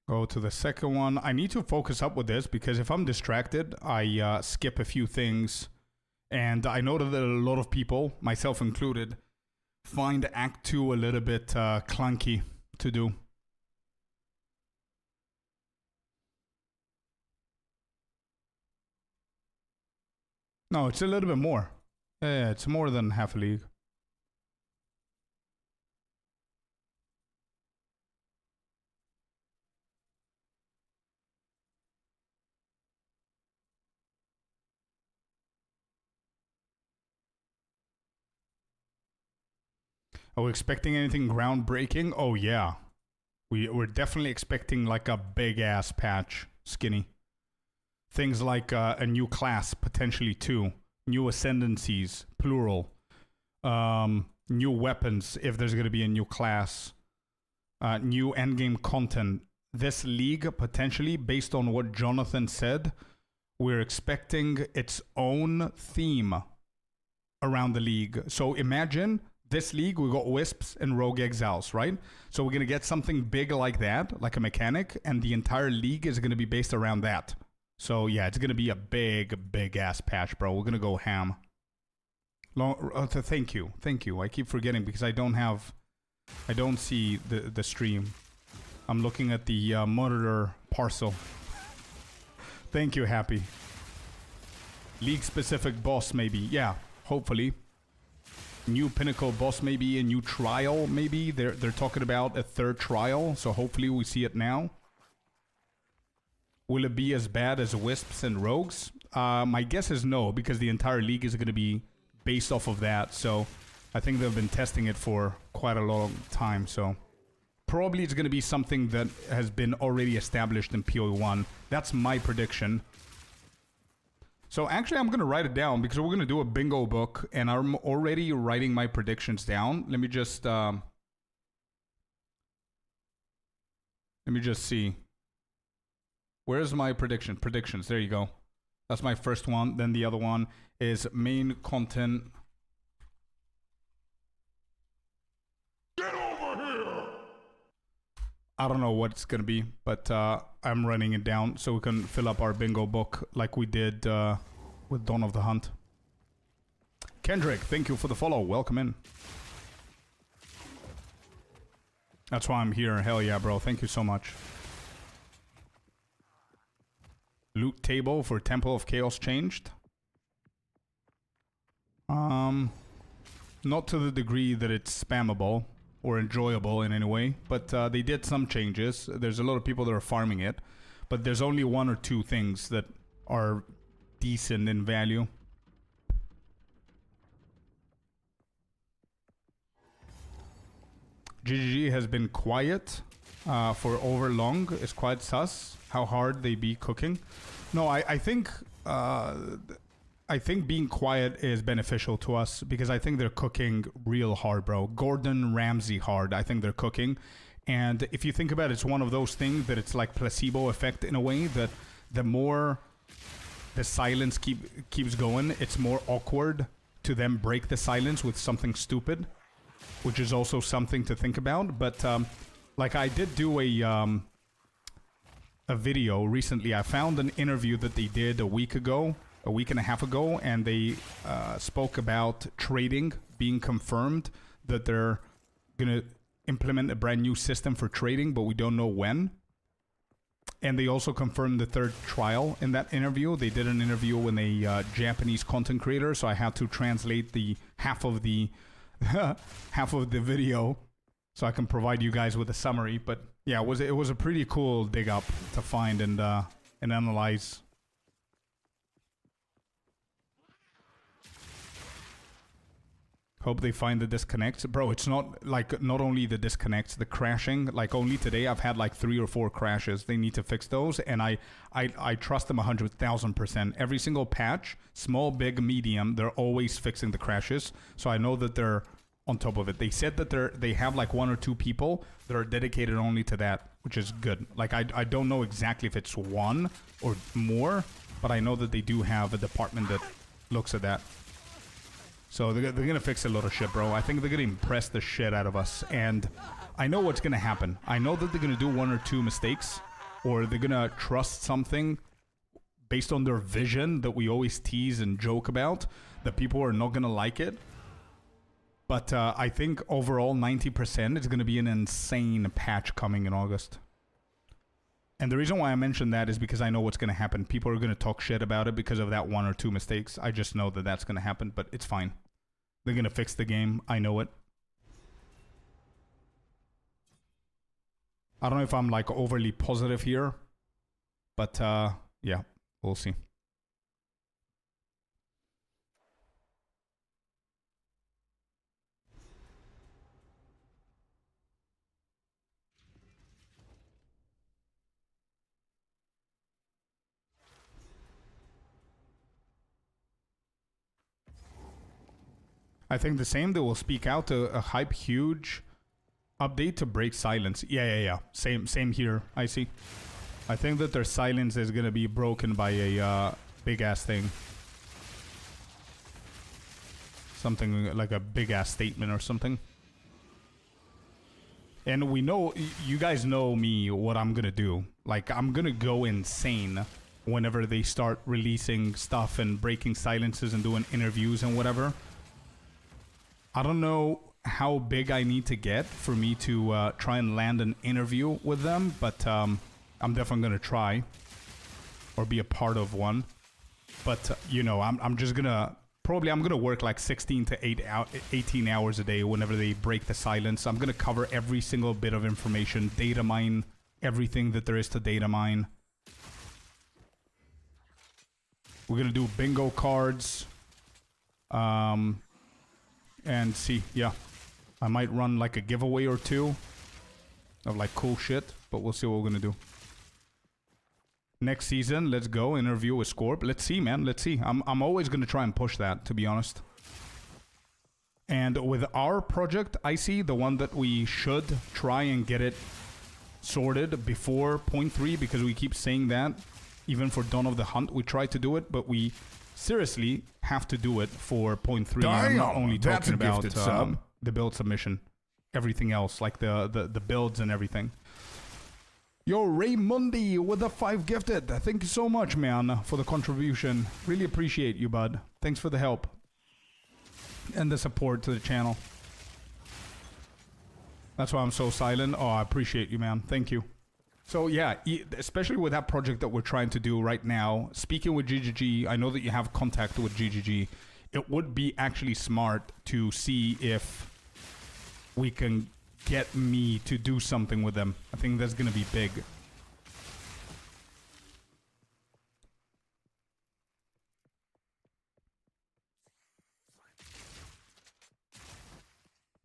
Go to the second one. I need to focus up with this because if I'm distracted, I skip a few things. And I know that a lot of people, myself included, find Act 2 a little bit clunky to do. No, it's a little bit more. Yeah, it's more than half a league. Are we expecting anything groundbreaking? Oh, yeah. We're definitely expecting like a big-ass patch, Skinny. Things like a new class, potentially 2. New ascendancies, plural. New weapons, if there's going to be a new class. New endgame content. This league, potentially, based on what Jonathan said, we're expecting its own theme around the league. So imagine this league, we got Wisps and Rogue Exiles, right? So we're going to get something big like that, like a mechanic, and the entire league is going to be based around that. So yeah, it's going to be a big ass patch, bro. We're going to go ham. Thank you. I keep forgetting because I don't see the stream. I'm looking at the monitor parcel. Thank you, Happy. League-specific boss, maybe. Yeah, hopefully. New pinnacle boss, maybe. A new trial, maybe. They're talking about a third trial, so hopefully we see it now. Will it be as bad as Wisps and Rogues? My guess is no, because the entire league is going to be based off of that. So I think they've been testing it for quite a long time. So probably it's going to be something that has been already established in PoE1. That's my prediction. So actually, I'm going to write it down because we're going to do a bingo book, and I'm already writing my predictions down. Let me just see. Where's my prediction? Predictions. There you go. That's my first one. Then the other one is main content. Get over here! I don't know what it's going to be, but I'm writing it down so we can fill up our bingo book like we did with Dawn of the Hunt. Kendrick, thank you for the follow. Welcome in. That's why I'm here. Hell yeah, bro. Thank you so much. Loot table for Temple of Chaos changed. Not to the degree that it's spammable or enjoyable in any way, but they did some changes. There's a lot of people that are farming it, but there's only one or two things that are decent in value. GGG has been quiet for over long. It's quite sus how hard they be cooking. No, I think being quiet is beneficial to us because I think they're cooking real hard, bro. Gordon Ramsay hard. I think they're cooking. And if you think about it, it's one of those things that it's like placebo effect in a way, that the more the silence keeps going, it's more awkward to them break the silence with something stupid, which is also something to think about. But like I did do a video recently. I found an interview that they did a week and a half ago, and they spoke about trading being confirmed, that they're gonna implement a brand new system for trading, but we don't know when. And they also confirmed the third trial in that interview. They did an interview with a Japanese content creator, so I had to translate the half of the video so I can provide you guys with a summary. But yeah, it was a pretty cool dig up to find and analyze. Hope they find the disconnects. Bro, it's not only the disconnects, the crashing. Like only today I've had like 3 or 4 crashes. They need to fix those, and I trust them 100,000%. Every single patch, small, big, medium, they're always fixing the crashes. So I know that they're on top of it. They said that they have like 1 or 2 people that are dedicated only to that, which is good. Like I don't know exactly if it's 1 or more, but I know that they do have a department that looks at that. So they're going to fix a lot of shit, bro. I think they're going to impress the shit out of us. And I know what's going to happen. I know that they're going to do 1 or 2 mistakes, or they're going to trust something based on their vision that we always tease and joke about, that people are not going to like it. But I think overall 90% is going to be an insane patch coming in August. And the reason why I mentioned that is because I know what's going to happen. People are going to talk shit about it because of that 1 or 2 mistakes. I just know that that's going to happen, but it's fine. They're going to fix the game. I know it. I don't know if I'm like overly positive here, but yeah, we'll see. I think the same. They will speak out a hype huge update to break silence. Yeah. Same here. I see. I think that their silence is gonna be broken by a big ass thing. Something like a big-ass statement or something. And we know, you guys know me, what I'm gonna do. Like, I'm gonna go insane whenever they start releasing stuff and breaking silences and doing interviews and whatever. I don't know how big I need to get for me to try and land an interview with them, but I'm definitely gonna try. Or be a part of one. But, you know, I'm just gonna... Probably I'm gonna work like 16 to 18 hours a day whenever they break the silence. I'm gonna cover every single bit of information, data mine everything that there is to data mine. We're gonna do bingo cards. And see, yeah. I might run like a giveaway or two of like cool shit, but we'll see what we're gonna do. Next season, let's go interview with Scorp. Let's see, man. Let's see. I'm always gonna try and push that, to be honest. And with our project, I see the one that we should try and get it sorted before 0.3, because we keep saying that. Even for Dawn of the Hunt, we try to do it, but we seriously have to do it for 0.3. Damn, I'm not only that's talking a about gifted sub. the build submission, everything else, like the builds and everything. Yo, Raymundi with the 5 gifted. Thank you so much, man, for the contribution. Really appreciate you, bud. Thanks for the help and the support to the channel. That's why I'm so silent. Oh, I appreciate you, man. Thank you. So, yeah, especially with that project that we're trying to do right now, speaking with GGG, I know that you have contact with GGG. It would be actually smart to see if we can get me to do something with them. I think that's gonna be big.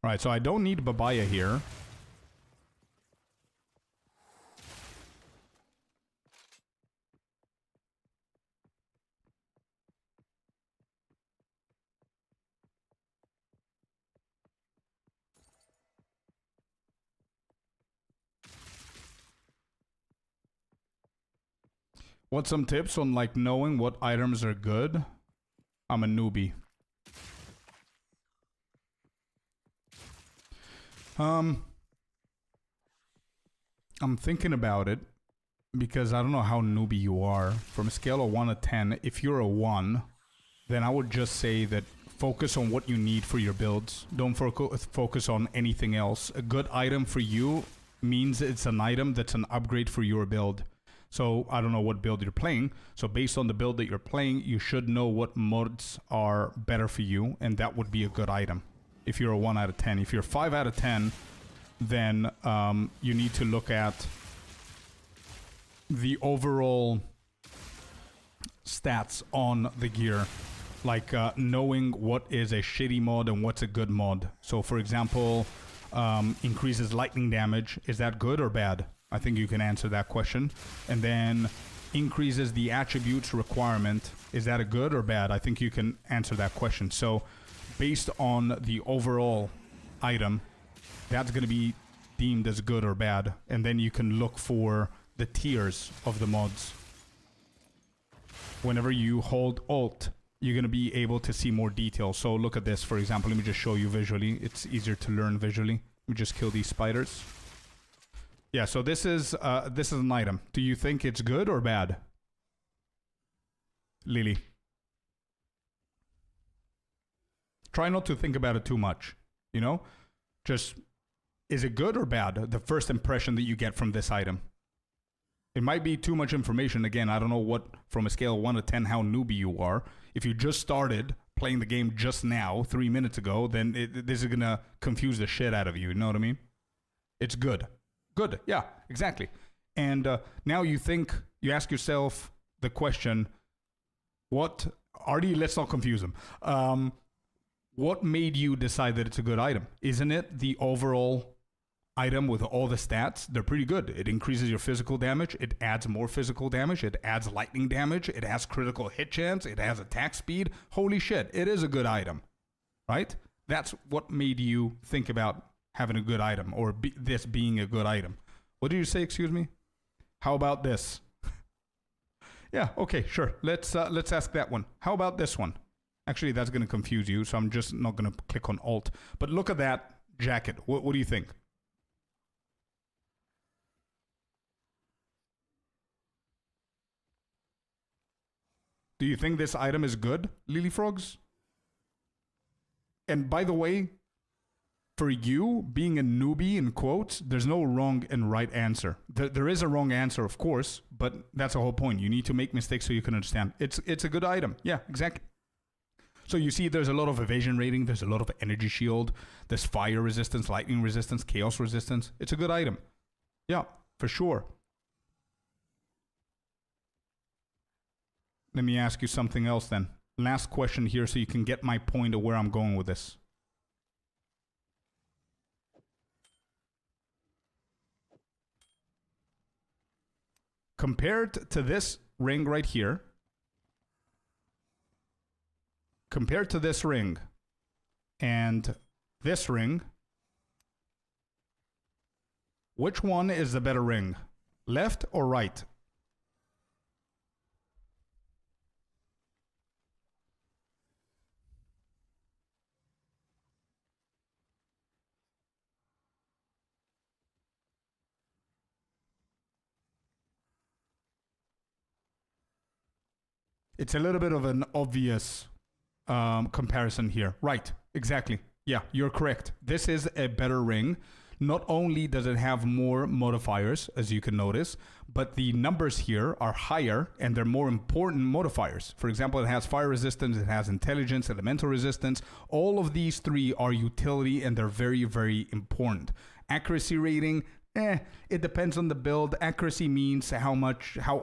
Alright, so I don't need Babaya here. What's some tips on like knowing what items are good? I'm a newbie. I'm thinking about it because I don't know how newbie you are. From a scale of 1 to 10, if you're a 1, then I would just say that focus on what you need for your builds. Don't focus on anything else. A good item for you means it's an item that's an upgrade for your build. So I don't know what build you're playing. So based on the build that you're playing, you should know what mods are better for you, and that would be a good item. If you're a 1 out of 10. If you're 5 out of 10, then you need to look at the overall stats on the gear. Like knowing what is a shitty mod and what's a good mod. So for example, increases lightning damage. Is that good or bad? I think you can answer that question. And then increases the attributes requirement. Is that a good or bad? I think you can answer that question. So based on the overall item, that's going to be deemed as good or bad. And then you can look for the tiers of the mods. Whenever you hold Alt, you're going to be able to see more detail. So look at this, for example. Let me just show you visually. It's easier to learn visually. Let me just kill these spiders. Yeah, so this is an item. Do you think it's good or bad? Lily. Try not to think about it too much, you know? Just, is it good or bad? The first impression that you get from this item. It might be too much information. Again, I don't know what, from a scale of 1 to 10, how newbie you are. If you just started playing the game just now, 3 minutes ago, then this is going to confuse the shit out of you. You know what I mean? It's good. Good. Yeah, exactly. And now you ask yourself the question, let's not confuse them. What made you decide that it's a good item? Isn't it the overall item with all the stats? They're pretty good. It increases your physical damage. It adds more physical damage. It adds lightning damage. It has critical hit chance. It has attack speed. Holy shit. It is a good item, right? That's what made you think about having a good item, or this being a good item. What did you say, excuse me? How about this? Yeah, okay, sure. Let's ask that one. How about this one? Actually, that's going to confuse you, so I'm just not going to click on Alt. But look at that jacket. What do you think? Do you think this item is good, Lily Frogs? And by the way, for you, being a newbie, in quotes, there's no wrong and right answer. There is a wrong answer, of course, but that's the whole point. You need to make mistakes so you can understand. It's a good item. Yeah, exactly. So you see there's a lot of evasion rating, there's a lot of energy shield, there's fire resistance, lightning resistance, chaos resistance. It's a good item. Yeah, for sure. Let me ask you something else then. Last question here so you can get my point of where I'm going with this. Compared to this ring right here, compared to this ring and this ring, which one is the better ring? Left or right? It's a little bit of an obvious comparison here. Right, exactly. Yeah, you're correct. This is a better ring. Not only does it have more modifiers, as you can notice, but the numbers here are higher and they're more important modifiers. For example, it has fire resistance, it has intelligence, elemental resistance. All of these three are utility and they're very, very important. Accuracy rating, it depends on the build. Accuracy means how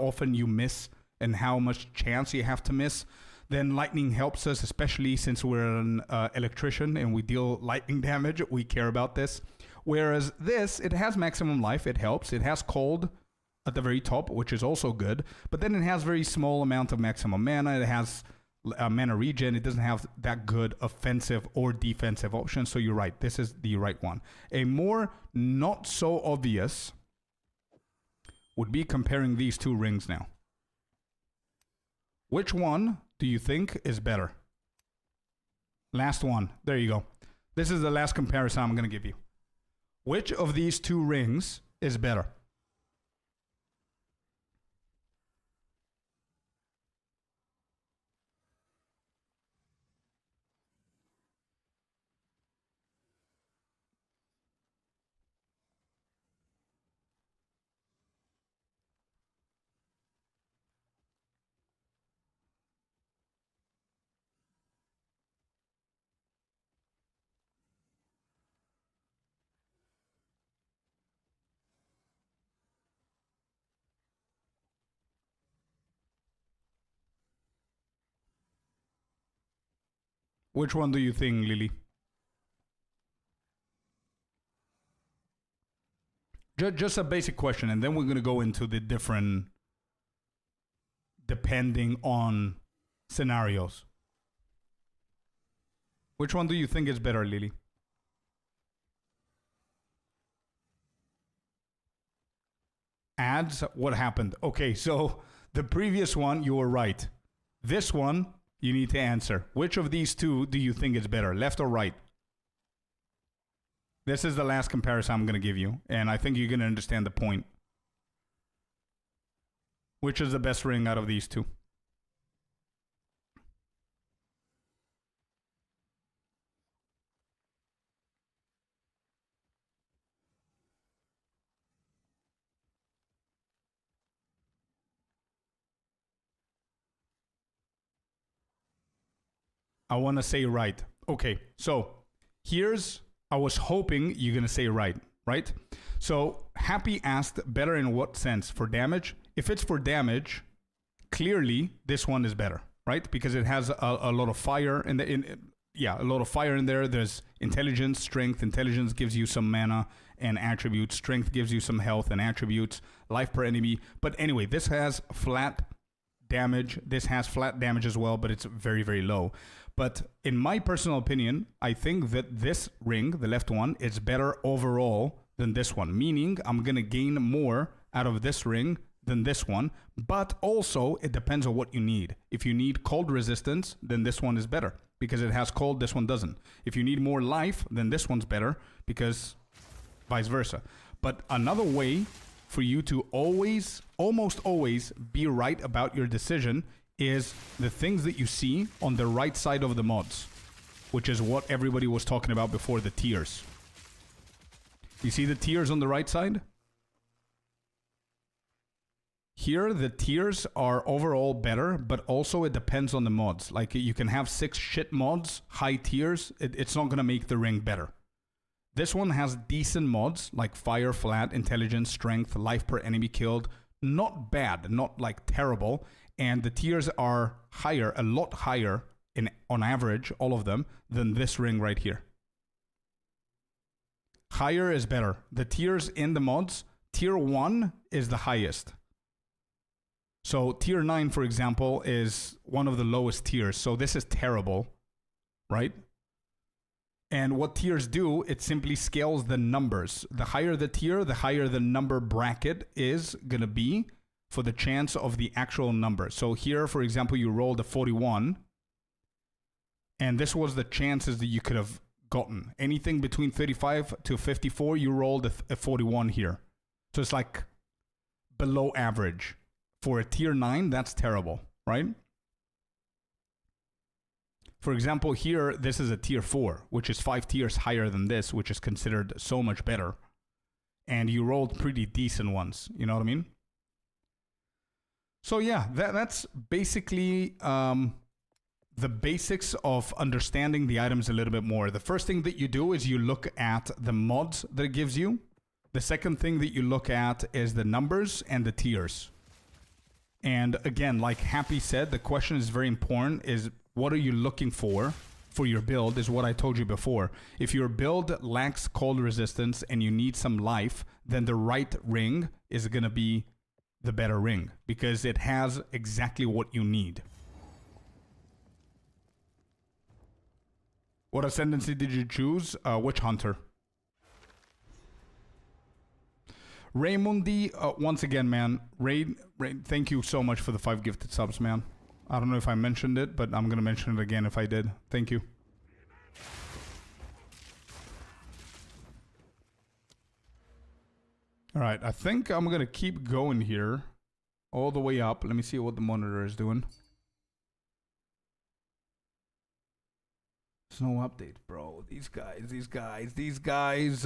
often you miss and how much chance you have to miss. Then lightning helps us, especially since we're an electrician and we deal lightning damage. We care about this. Whereas this, it has maximum life. It helps. It has cold at the very top, which is also good. But then it has very small amount of maximum mana. It has mana regen. It doesn't have that good offensive or defensive options. So you're right. This is the right one. A more not so obvious would be comparing these two rings now. Which one do you think is better? Last one. There you go. This is the last comparison I'm going to give you. Which of these two rings is better? Which one do you think, Lily? Just a basic question, and then we're going to go into the different, depending on scenarios. Which one do you think is better, Lily? Ads, what happened? Okay, so the previous one, you were right. This one, you need to answer. Which of these two do you think is better, left or right? This is the last comparison I'm going to give you, and I think you're going to understand the point. Which is the best ring out of these two? I want to say right. Okay, so I was hoping you're going to say right? So Happy asked better in what sense? For damage? If it's for damage, clearly this one is better, right? Because it has a lot of fire a lot of fire in there. There's intelligence, strength. Intelligence gives you some mana and attributes. Strength gives you some health and attributes. Life per enemy. But anyway, this has flat damage. This has flat damage as well, but it's very, very low. But in my personal opinion, I think that this ring, the left one, is better overall than this one. Meaning, I'm going to gain more out of this ring than this one, but also it depends on what you need. If you need cold resistance, then this one is better because it has cold, this one doesn't. If you need more life, then this one's better because vice versa. But another way for you to always, almost always be right about your decision is the things that you see on the right side of the mods, which is what everybody was talking about before, the tiers. You see the tiers on the right side? Here, the tiers are overall better, but also it depends on the mods. Like, you can have 6 shit mods, high tiers. It's not going to make the ring better. This one has decent mods, like fire, flat, intelligence, strength, life per enemy killed. Not bad, not like terrible. And the tiers are higher, a lot higher, on average, all of them, than this ring right here. Higher is better. The tiers in the mods, tier 1 is the highest. So tier 9, for example, is one of the lowest tiers. So this is terrible, right? And what tiers do, it simply scales the numbers. The higher the tier, the higher the number bracket is going to be for the chance of the actual number. So here, for example, you rolled a 41. And this was the chances that you could have gotten. Anything between 35 to 54, you rolled a 41 here. So it's like below average. For a tier 9, that's terrible, right? For example, here, this is a tier 4, which is 5 tiers higher than this, which is considered so much better. And you rolled pretty decent ones, you know what I mean? So yeah, that's basically the basics of understanding the items a little bit more. The first thing that you do is you look at the mods that it gives you. The second thing that you look at is the numbers and the tiers. And again, like Happy said, the question is very important, is what are you looking for your build, is what I told you before. If your build lacks cold resistance and you need some life, then the right ring is going to be the better ring because it has exactly what you need. What ascendancy did you choose? Witch Hunter. Raymundi, once again, man. Ray, thank you so much for the 5 gifted subs, man. I don't know if I mentioned it, but I'm going to mention it again if I did. Thank you. All right, I think I'm going to keep going here all the way up. Let me see what the monitor is doing. There's no update, bro. These guys.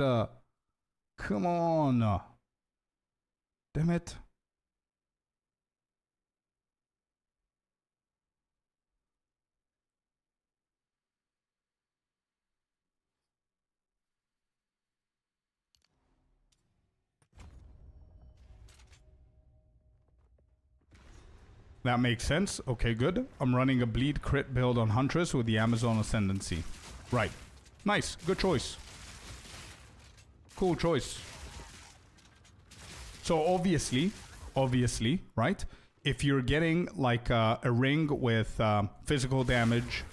Come on. Damn it. That makes sense. Okay, good. I'm running a bleed crit build on Huntress with the Amazon Ascendancy. Right. Nice. Good choice. Cool choice. So obviously, right? If you're getting like a ring with physical damage,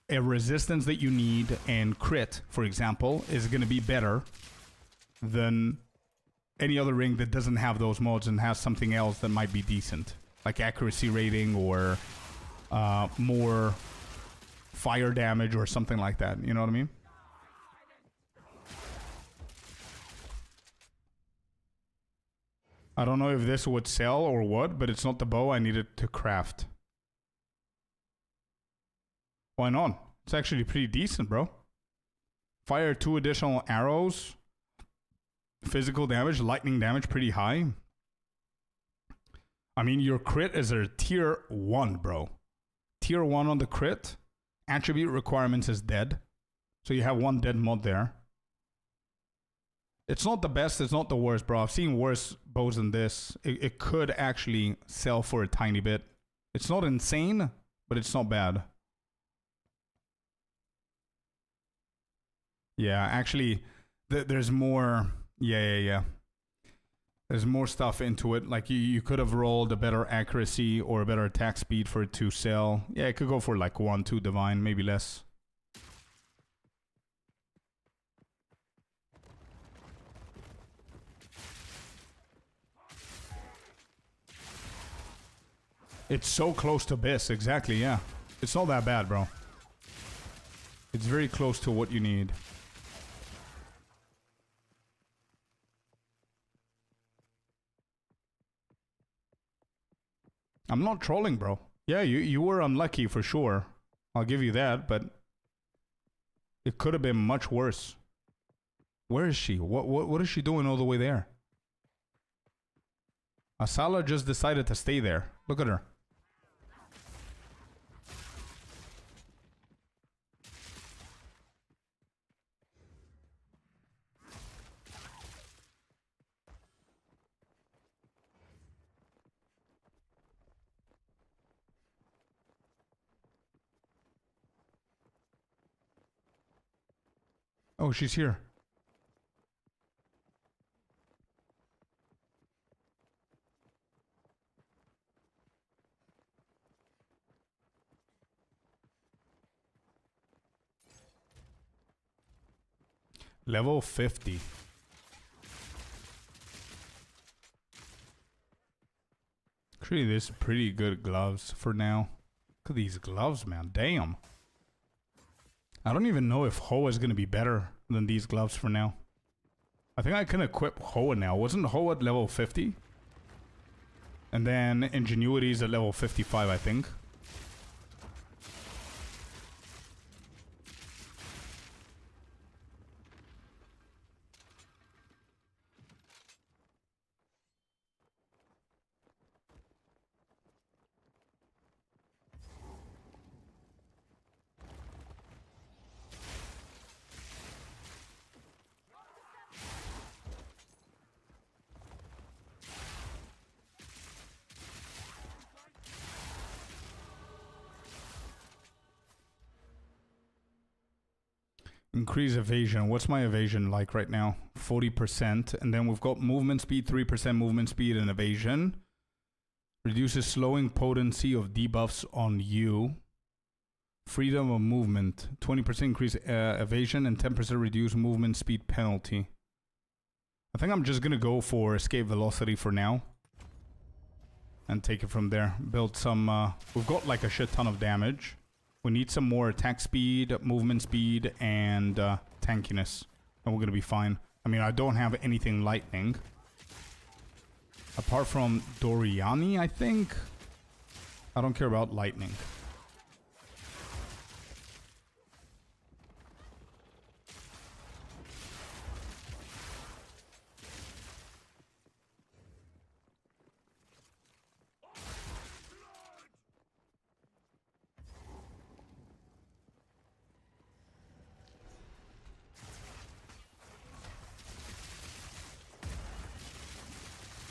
a resistance that you need, and crit, for example, is going to be better than any other ring that doesn't have those mods and has something else that might be decent. Like accuracy rating or more fire damage or something like that. You know what I mean? I don't know if this would sell or what, but it's not the bow I needed to craft. Why not? It's actually pretty decent, bro. Fire 2 additional arrows. Physical damage, lightning damage, pretty high. I mean, your crit is a tier 1, bro. Tier 1 on the crit. Attribute requirements is dead. So you have 1 dead mod there. It's not the best, it's not the worst, bro. I've seen worse bows than this. It could actually sell for a tiny bit. It's not insane, but it's not bad. Yeah, actually, there's more... Yeah. There's more stuff into it. Like, you could have rolled a better accuracy or a better attack speed for it to sell. Yeah, it could go for like 1, 2 divine, maybe less. It's so close to Abyss, exactly, yeah. It's not that bad, bro. It's very close to what you need. I'm not trolling, bro. Yeah, you were unlucky for sure. I'll give you that, but it could have been much worse. Where is she? What is she doing all the way there? Asala just decided to stay there. Look at her. Oh, she's here. Level 50. Actually, this is pretty good gloves for now. Look at these gloves, man. Damn. I don't even know if Hoa is going to be better than these gloves for now. I think I can equip Hoa now. Wasn't Hoa at level 50? And then Ingenuity is at level 55, I think. Increase evasion. What's my evasion like right now? 40%. And then we've got movement speed, 3% movement speed and evasion. Reduces slowing potency of debuffs on you. Freedom of movement. 20% increase evasion and 10% reduce movement speed penalty. I think I'm just going to go for escape velocity for now. And take it from there. Build some... we've got like a shit ton of damage. We need some more attack speed, movement speed, and tankiness. And we're going to be fine. I mean, I don't have anything lightning. Apart from Doriani, I think. I don't care about lightning.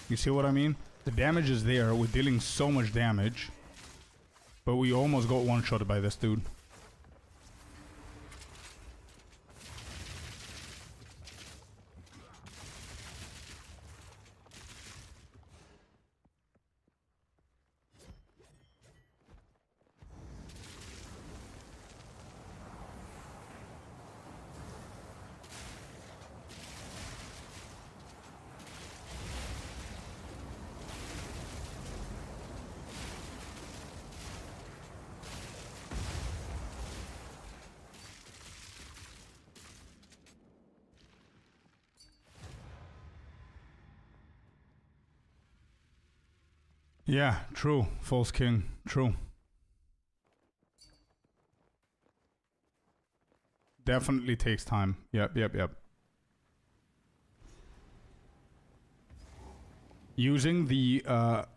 You see what I mean? The damage is there. We're dealing so much damage. But we almost got one-shotted by this dude. Yeah, true. False King. True. Definitely takes time. Yep. Using the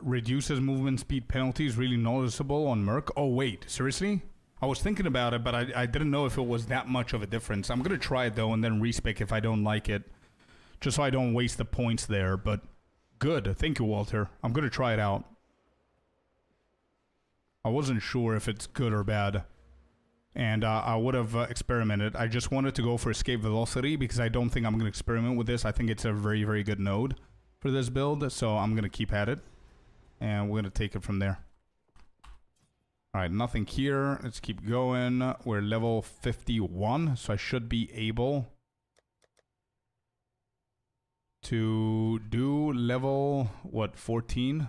reduces movement speed penalty is really noticeable on Merc. Oh, wait. Seriously? I was thinking about it, but I didn't know if it was that much of a difference. I'm going to try it, though, and then respec if I don't like it. Just so I don't waste the points there. But good. Thank you, Walter. I'm going to try it out. I wasn't sure if it's good or bad. And I would have experimented. I just wanted to go for escape velocity because I don't think I'm going to experiment with this. I think it's a very, very good node for this build. So I'm going to keep at it. And we're going to take it from there. Alright, nothing here. Let's keep going. We're level 51. So I should be able to do level, what, 14?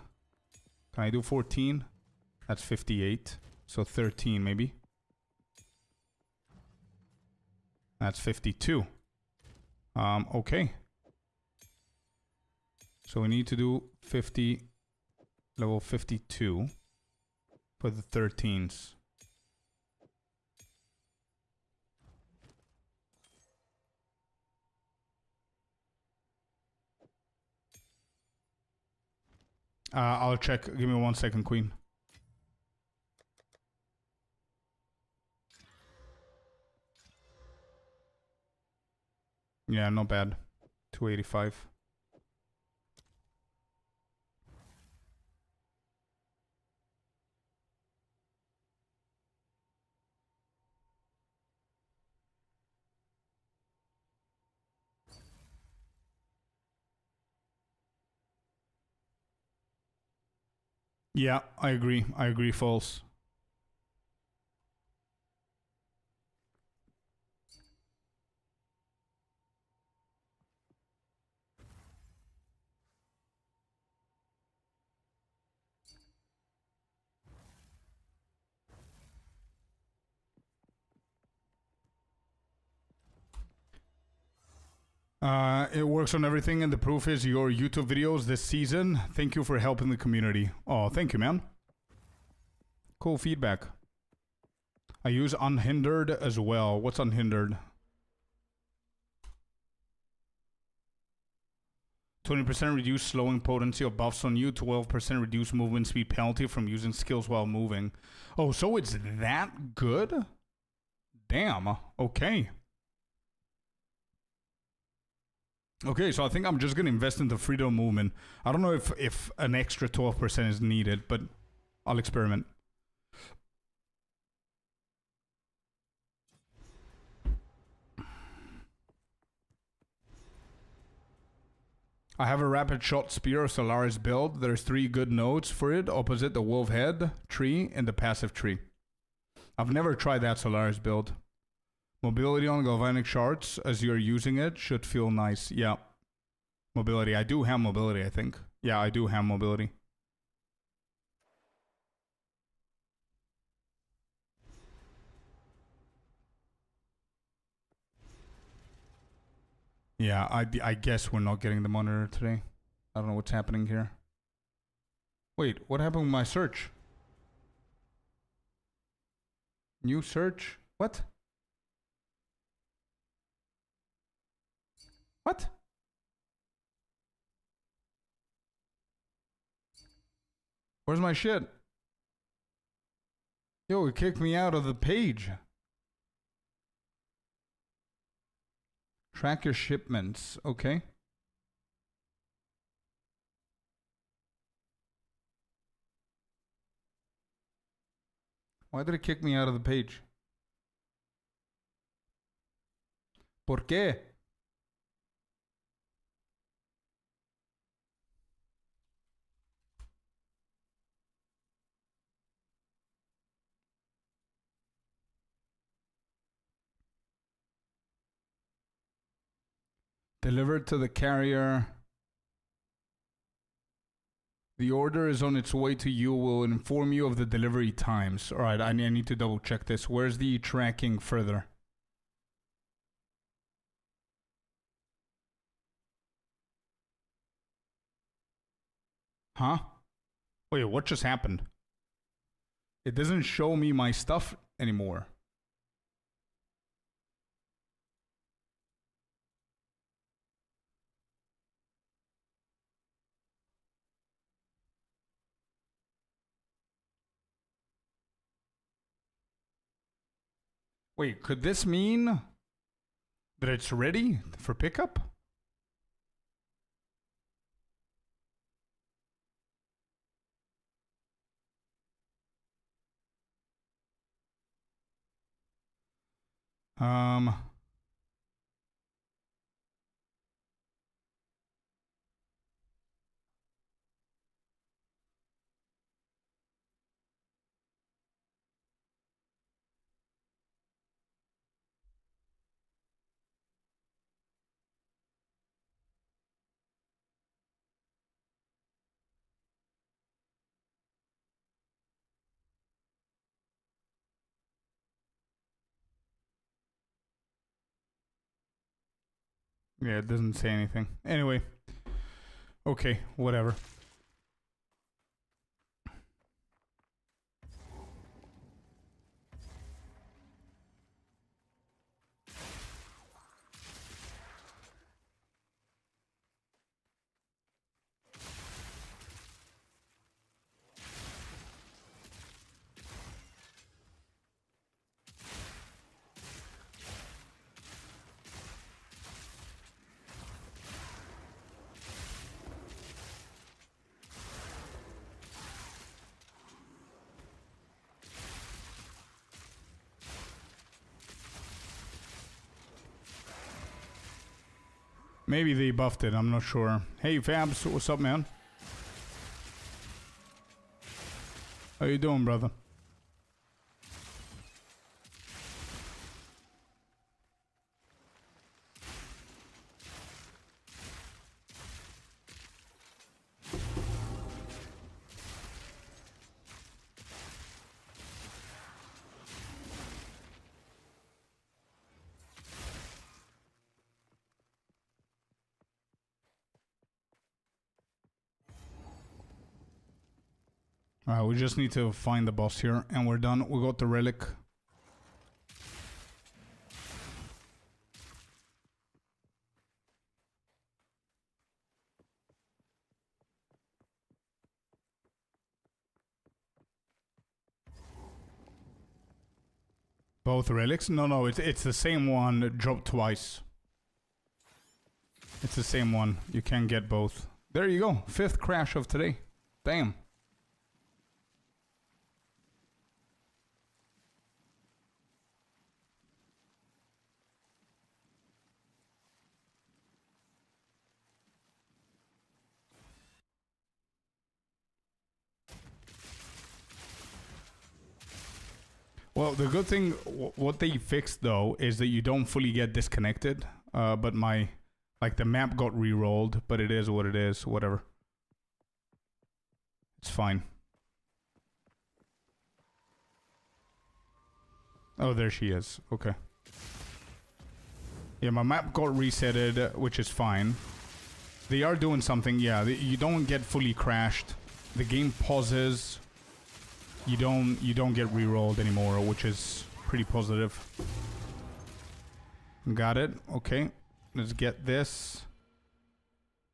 Can I do 14? That's 58. So 13 maybe. That's 52. Okay. So we need to do 50, level 52 for the 13s. I'll check. Give me 1 second, Queen. Yeah, not bad. 285. Yeah, I agree. I agree, false. It works on everything, and the proof is your YouTube videos this season. Thank you for helping the community. Oh, thank you, man. Cool feedback. I use unhindered as well. What's unhindered? 20% reduce slowing potency of buffs on you. 12% reduce movement speed penalty from using skills while moving. Oh, so it's that good? Damn. Okay. Okay, so I think I'm just going to invest in the freedom movement. I don't know if an extra 12% is needed, but I'll experiment. I have a rapid shot spear Solaris build. There's 3 good nodes for it opposite the wolf head tree and the passive tree. I've never tried that Solaris build. Mobility on Galvanic Shards as you're using it should feel nice. Yeah. Mobility. I do have mobility, I think. Yeah, I do have mobility. Yeah, I guess we're not getting the monitor today. I don't know what's happening here. Wait, what happened with my search? New search? What? What? Where's my shit? Yo, it kicked me out of the page. Track your shipments. Okay. Why did it kick me out of the page? ¿Por qué? Delivered to the carrier. The order is on its way to you. Will inform you of the delivery times. All right, I need to double check this. Where's the tracking further? Huh? Wait, what just happened? It doesn't show me my stuff anymore. Wait, could this mean that it's ready for pickup? Um... Yeah, it doesn't say anything. Anyway. Okay, whatever. Maybe they buffed it, I'm not sure. Hey Fabs, what's up, man? How you doing, brother? Alright, we just need to find the boss here, and we're done. We got the relic. Both relics? No, it's the same one dropped twice. It's the same one. You can get both. There you go. 5th crash of today. Damn. Well, the good thing, what they fixed though, is that you don't fully get disconnected. But like the map got re-rolled, but it is what it is, whatever. It's fine. Oh, there she is, okay. Yeah, my map got resetted, which is fine. They are doing something, yeah, you don't get fully crashed. The game pauses. You don't get re-rolled anymore, which is pretty positive. Got it. Okay. Let's get this.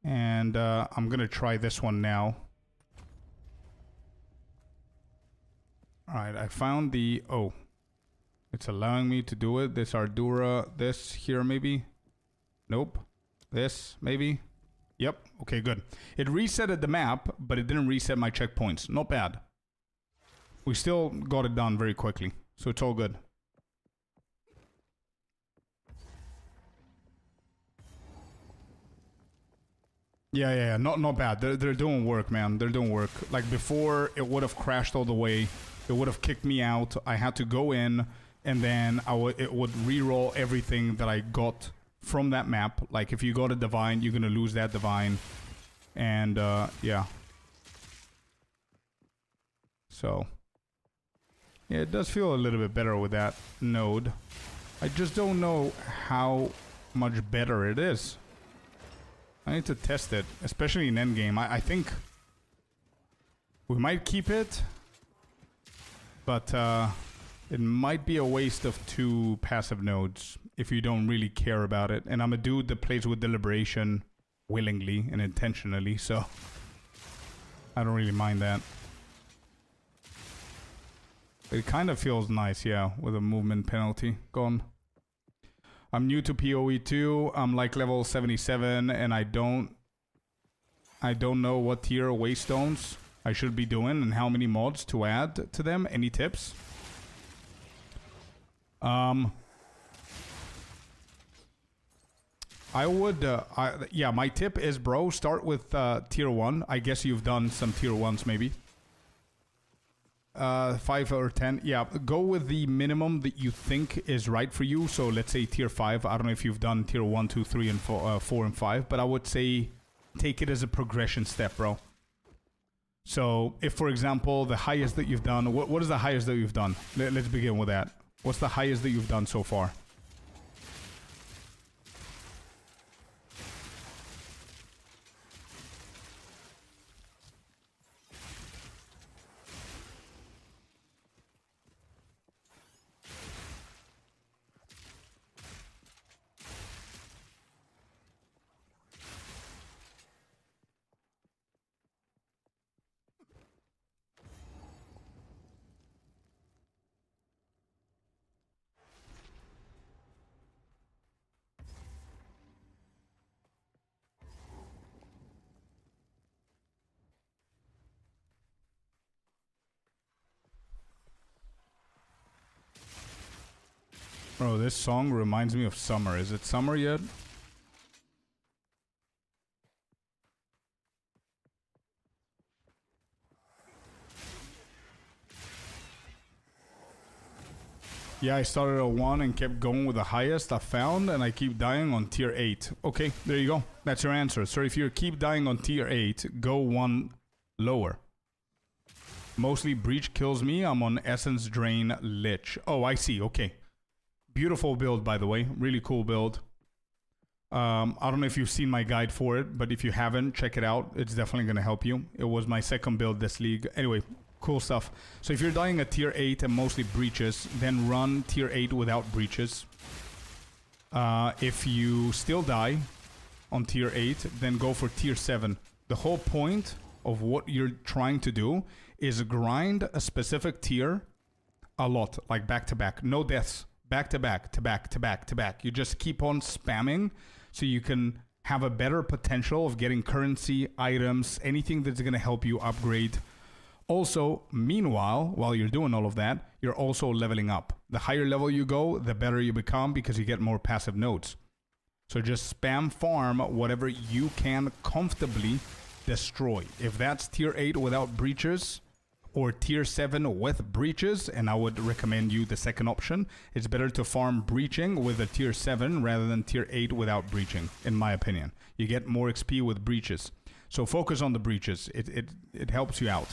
And I'm gonna try this one now. Alright, I found the... Oh. It's allowing me to do it. This Ardura. This here maybe? Nope. This maybe? Yep. Okay, good. It resetted the map, but it didn't reset my checkpoints. Not bad. We still got it done very quickly, so it's all good. Yeah, not bad. They're doing work, man. They're doing work. Like before, it would have crashed all the way. It would have kicked me out. I had to go in, and then it would re-roll everything that I got from that map. Like if you got a divine, you're gonna lose that divine, and yeah. So. Yeah, it does feel a little bit better with that node. I just don't know how much better it is. I need to test it, especially in endgame. I think we might keep it, but it might be a waste of 2 passive nodes if you don't really care about it. And I'm a dude that plays with deliberation willingly and intentionally, so I don't really mind that. It kind of feels nice, yeah, with a movement penalty gone. I'm new to PoE 2. I'm like level 77, and I don't know what tier waystones I should be doing and how many mods to add to them. Any tips? I would, yeah, my tip is, bro, start with tier 1. I guess you've done some tier 1s maybe. 5 or 10, yeah, go with the minimum that you think is right for you. So let's say tier 5. I don't know if you've done tier 1, 2, 3, and 4 and 5, but I would say take it as a progression step, bro. So if, for example, the highest that you've done, what is the highest that you've done? Let's begin with that. What's the highest that you've done so far? Bro, this song reminds me of summer. Is it summer yet? Yeah, I started at 1 and kept going with the highest I found, and I keep dying on tier 8. Okay, there you go. That's your answer. So if you keep dying on tier 8, go 1 lower. Mostly Breach kills me. I'm on Essence Drain Lich. Oh, I see. Okay. Beautiful build, by the way. Really cool build. I don't know if you've seen my guide for it, but if you haven't, check it out. It's definitely going to help you. It was my second build this league. Anyway, cool stuff. So if you're dying at tier 8 and mostly breaches, then run tier 8 without breaches. If you still die on tier 8, then go for tier 7. The whole point of what you're trying to do is grind a specific tier a lot, like back to back. No deaths. Back to back, to back, to back, to back. You just keep on spamming so you can have a better potential of getting currency, items, anything that's going to help you upgrade. Also, meanwhile, while you're doing all of that, you're also leveling up. The higher level you go, the better you become because you get more passive nodes. So just spam farm whatever you can comfortably destroy. If that's tier 8 without breaches, or tier 7 with breaches, and I would recommend you the second option. It's better to farm breaching with a tier 7 rather than tier 8 without breaching, in my opinion. You get more XP with breaches. So focus on the breaches. It helps you out.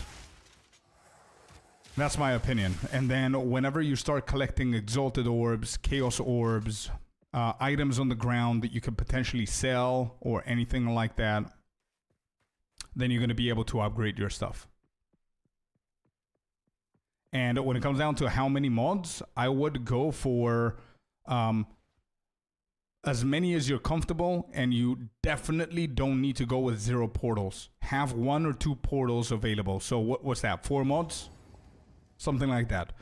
That's my opinion. And then whenever you start collecting exalted orbs, chaos orbs, items on the ground that you could potentially sell or anything like that, then you're going to be able to upgrade your stuff. And when it comes down to how many mods, I would go for as many as you're comfortable, and you definitely don't need to go with 0 portals. Have 1 or 2 portals available. So what's that, 4 mods? Something like that.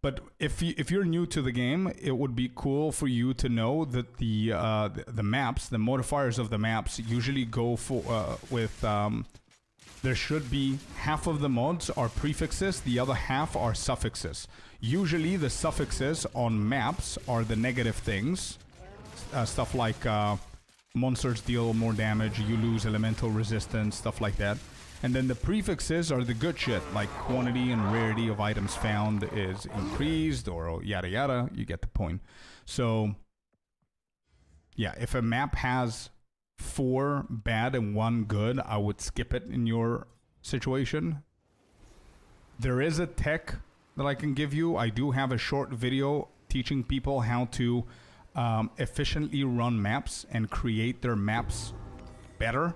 But if you're new to the game, it would be cool for you to know that the maps, the modifiers of the maps usually go for with... there should be half of the mods are prefixes, the other half are suffixes. Usually the suffixes on maps are the negative things. Stuff like monsters deal more damage, you lose elemental resistance, stuff like that. And then the prefixes are the good shit, like quantity and rarity of items found is increased or yada yada, you get the point. So yeah, if a map has 4 bad and 1 good, I would skip it in your situation. There is a tech that I can give you. I do have a short video teaching people how to efficiently run maps and create their maps better.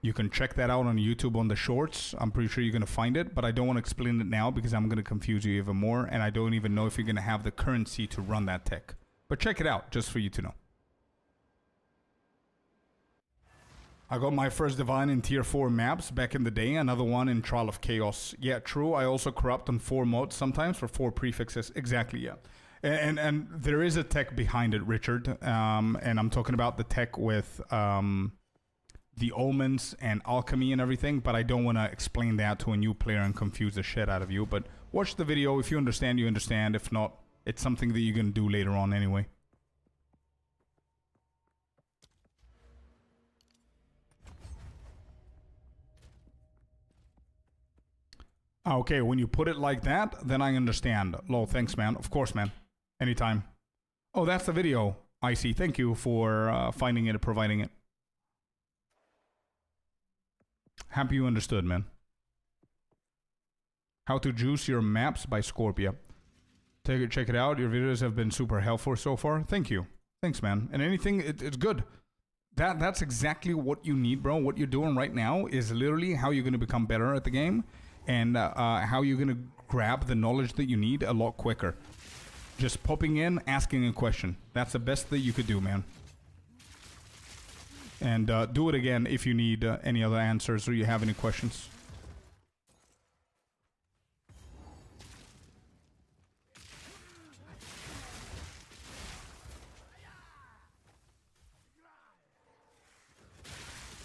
You can check that out on YouTube on the shorts. I'm pretty sure you're going to find it, but I don't want to explain it now because I'm going to confuse you even more, and I don't even know if you're going to have the currency to run that tech. But check it out just for you to know. I got my first Divine in tier 4 maps back in the day, another one in Trial of Chaos. Yeah, true, I also corrupt on 4 mods sometimes for 4 prefixes. Exactly, yeah. And there is a tech behind it, Richard. And I'm talking about the tech with the omens and alchemy and everything, but I don't want to explain that to a new player and confuse the shit out of you. But watch the video. If you understand, you understand. If not, it's something that you're going to do later on anyway. Okay, when you put it like that, then I understand. Lol, thanks, man. Of course, man. Anytime. Oh, that's the video. I see. Thank you for finding it and providing it. Happy you understood, man. How to juice your maps by Scorpia. Check it out. Your videos have been super helpful so far. Thank you. Thanks, man. And anything, it's good. That's exactly what you need, bro. What you're doing right now is literally how you're going to become better at the game. And how you're going to grab the knowledge that you need a lot quicker. Just popping in, asking a question. That's the best that you could do, man. And do it again if you need any other answers or you have any questions.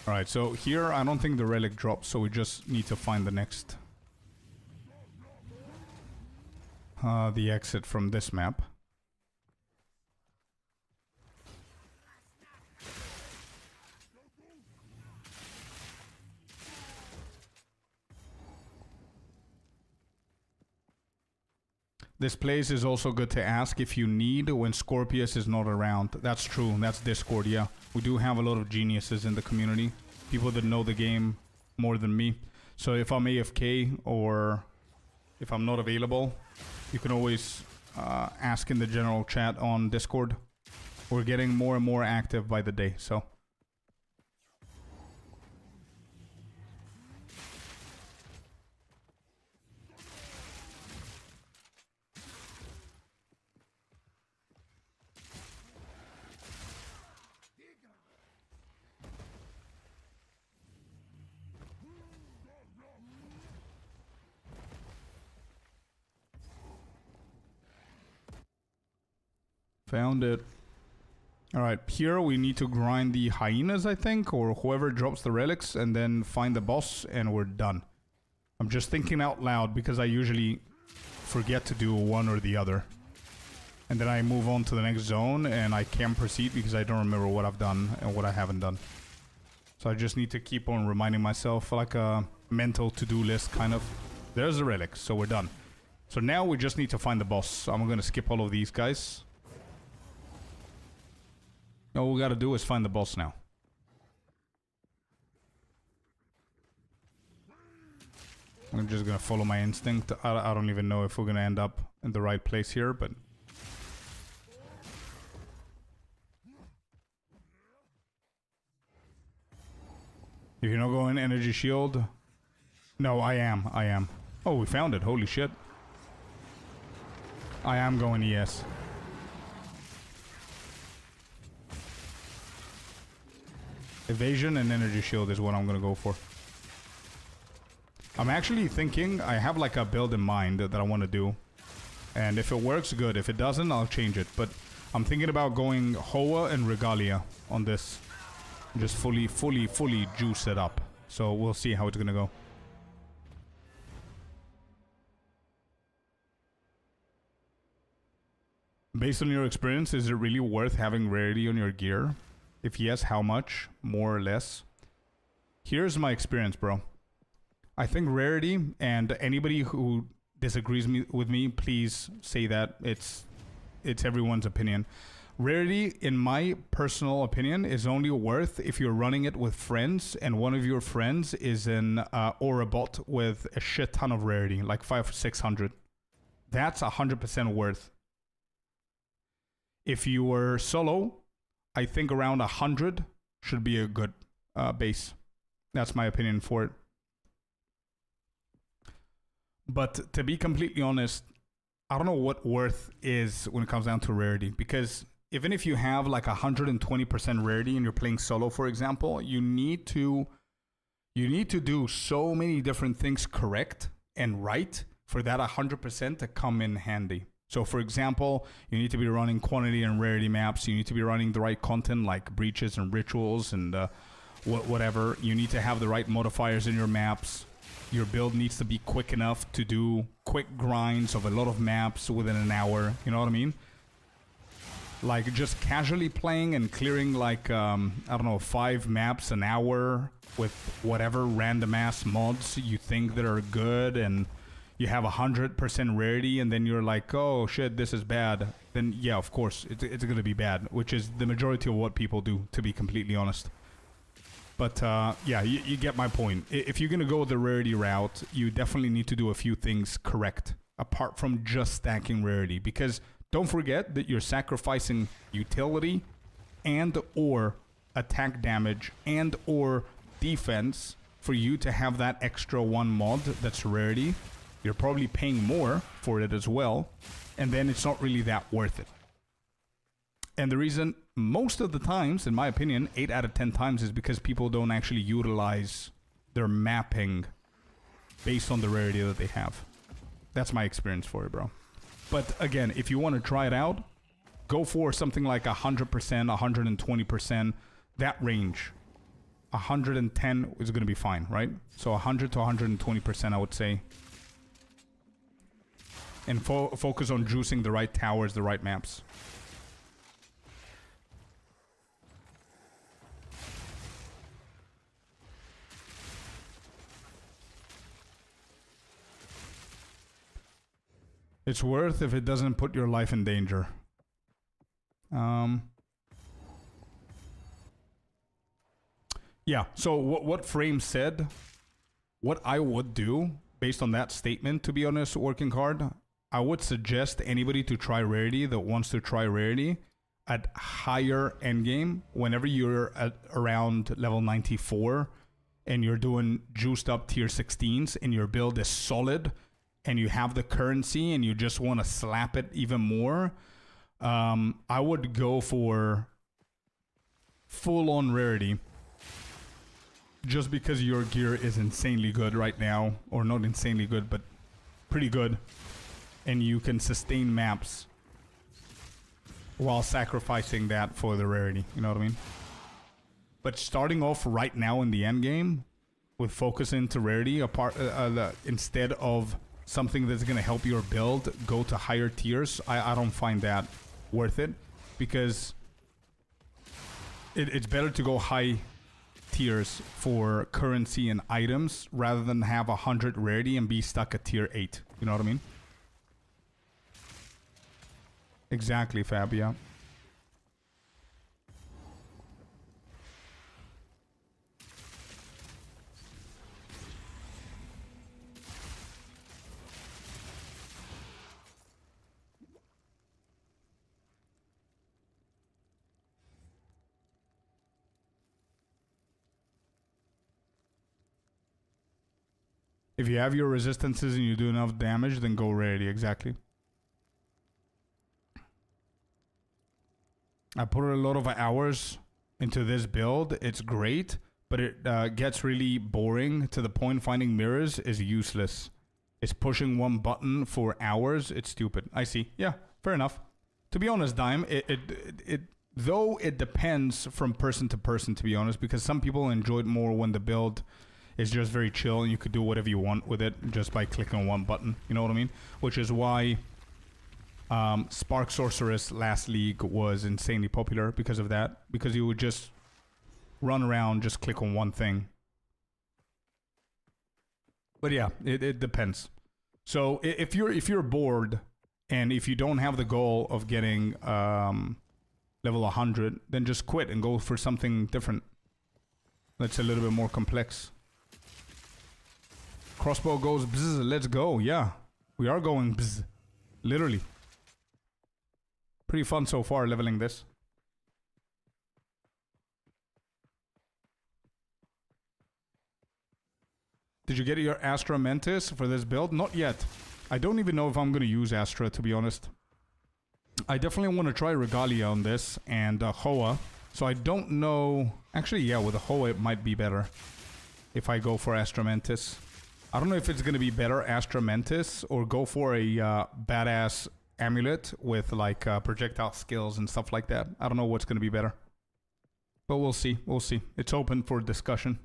Alright, so here I don't think the relic drops, so we just need to find the next... the exit from this map. This place is also good to ask if you need when Scorpius is not around. That's true. That's Discord, yeah. We do have a lot of geniuses in the community. People that know the game more than me. So if I'm AFK or if I'm not available, you can always ask in the general chat on Discord. We're getting more and more active by the day, so... Found it. Alright, here we need to grind the hyenas, I think, or whoever drops the relics, and then find the boss, and we're done. I'm just thinking out loud because I usually forget to do one or the other. And then I move on to the next zone, and I can't proceed because I don't remember what I've done and what I haven't done. So I just need to keep on reminding myself, like a mental to-do list, kind of. There's the relic, so we're done. So now we just need to find the boss. So I'm gonna skip all of these guys. All we gotta do is find the boss now. I'm just gonna follow my instinct. I don't even know if we're gonna end up in the right place here, but... If you're not going energy shield... No, I am. Oh, we found it. Holy shit. I am going ES. Evasion and energy shield is what I'm gonna go for. I'm actually thinking, I have like a build in mind that I want to do. And if it works, good. If it doesn't, I'll change it. But I'm thinking about going Hoa and Regalia on this. Just fully juice it up. So we'll see how it's gonna go. Based on your experience, is it really worth having rarity on your gear? If yes, how much? More or less? Here's my experience, bro. I think rarity, and anybody who disagrees with me, please say that. It's everyone's opinion. Rarity, in my personal opinion, is only worth if you're running it with friends, and one of your friends is an aura bot with a shit ton of rarity, like 500 or 600. That's 100% worth. If you were solo, I think around 100 should be a good base. That's my opinion for it. But to be completely honest, I don't know what worth is when it comes down to rarity. Because even if you have like 120% rarity and you're playing solo, for example, you need to do so many different things correct and right for that 100% to come in handy. So for example, you need to be running quantity and rarity maps. You need to be running the right content like breaches and rituals and whatever. You need to have the right modifiers in your maps. Your build needs to be quick enough to do quick grinds of a lot of maps within an hour. You know what I mean? Like just casually playing and clearing like, I don't know, 5 maps an hour with whatever random ass mods you think that are good, and you have 100% rarity, and then you're like, oh shit, this is bad. Then yeah, of course, it's gonna be bad, which is the majority of what people do, to be completely honest. But yeah, you get my point. If you're gonna go the rarity route, you definitely need to do a few things correct, apart from just stacking rarity, because don't forget that you're sacrificing utility and or attack damage and or defense for you to have that extra one mod that's rarity. You're probably paying more for it as well, and then it's not really that worth it. And the reason, most of the times, in my opinion, 8 out of 10 times, is because people don't actually utilize their mapping based on the rarity that they have. That's my experience for it, bro. But again, if you want to try it out, go for something like 100%, 120%, that range. 110 is going to be fine, right? So 100 to 120%, I would say. And focus on juicing the right towers, the right maps. It's worth if it doesn't put your life in danger. Yeah, so what Frame said, what I would do based on that statement, to be honest, working hard, I would suggest anybody to try Rarity that wants to try Rarity at higher endgame whenever you're at around level 94 and you're doing juiced up tier 16s and your build is solid and you have the currency and you just want to slap it even more. I would go for full-on Rarity just because your gear is insanely good right now, or not insanely good, but pretty good, and you can sustain maps while sacrificing that for the Rarity, you know what I mean? But starting off right now in the end game with focus into Rarity instead of something that's going to help your build go to higher tiers, I don't find that worth it, because it's better to go high tiers for currency and items rather than have 100 Rarity and be stuck at tier 8. You know what I mean? Exactly, Fab, yeah. If you have your resistances and you do enough damage, then go Rarity, exactly. I put a lot of hours into this build. It's great, but it gets really boring to the point finding mirrors is useless. It's pushing one button for hours. It's stupid. I see. Yeah, fair enough. To be honest, Dime, though it depends from person to person, to be honest, because some people enjoy it more when the build is just very chill and you could do whatever you want with it just by clicking on one button. You know what I mean? Which is why Spark Sorceress last league was insanely popular because of that. Because you would just run around, just click on one thing. But yeah, it depends. So if you're bored and if you don't have the goal of getting level 100, then just quit and go for something different that's a little bit more complex. Crossbow goes bzz, let's go. Yeah, we are going bzz. Literally. Pretty fun so far leveling this. Did you get your Astra Mentis for this build? Not yet. I don't even know if I'm going to use Astra, to be honest. I definitely want to try Regalia on this and Hoa. So I don't know. Actually, yeah, with the Hoa it might be better if I go for Astra Mentis. I don't know if it's going to be better Astra Mentis or go for a badass amulet with like projectile skills and stuff like that. I don't know what's going to be better. But we'll see. We'll see. It's open for discussion.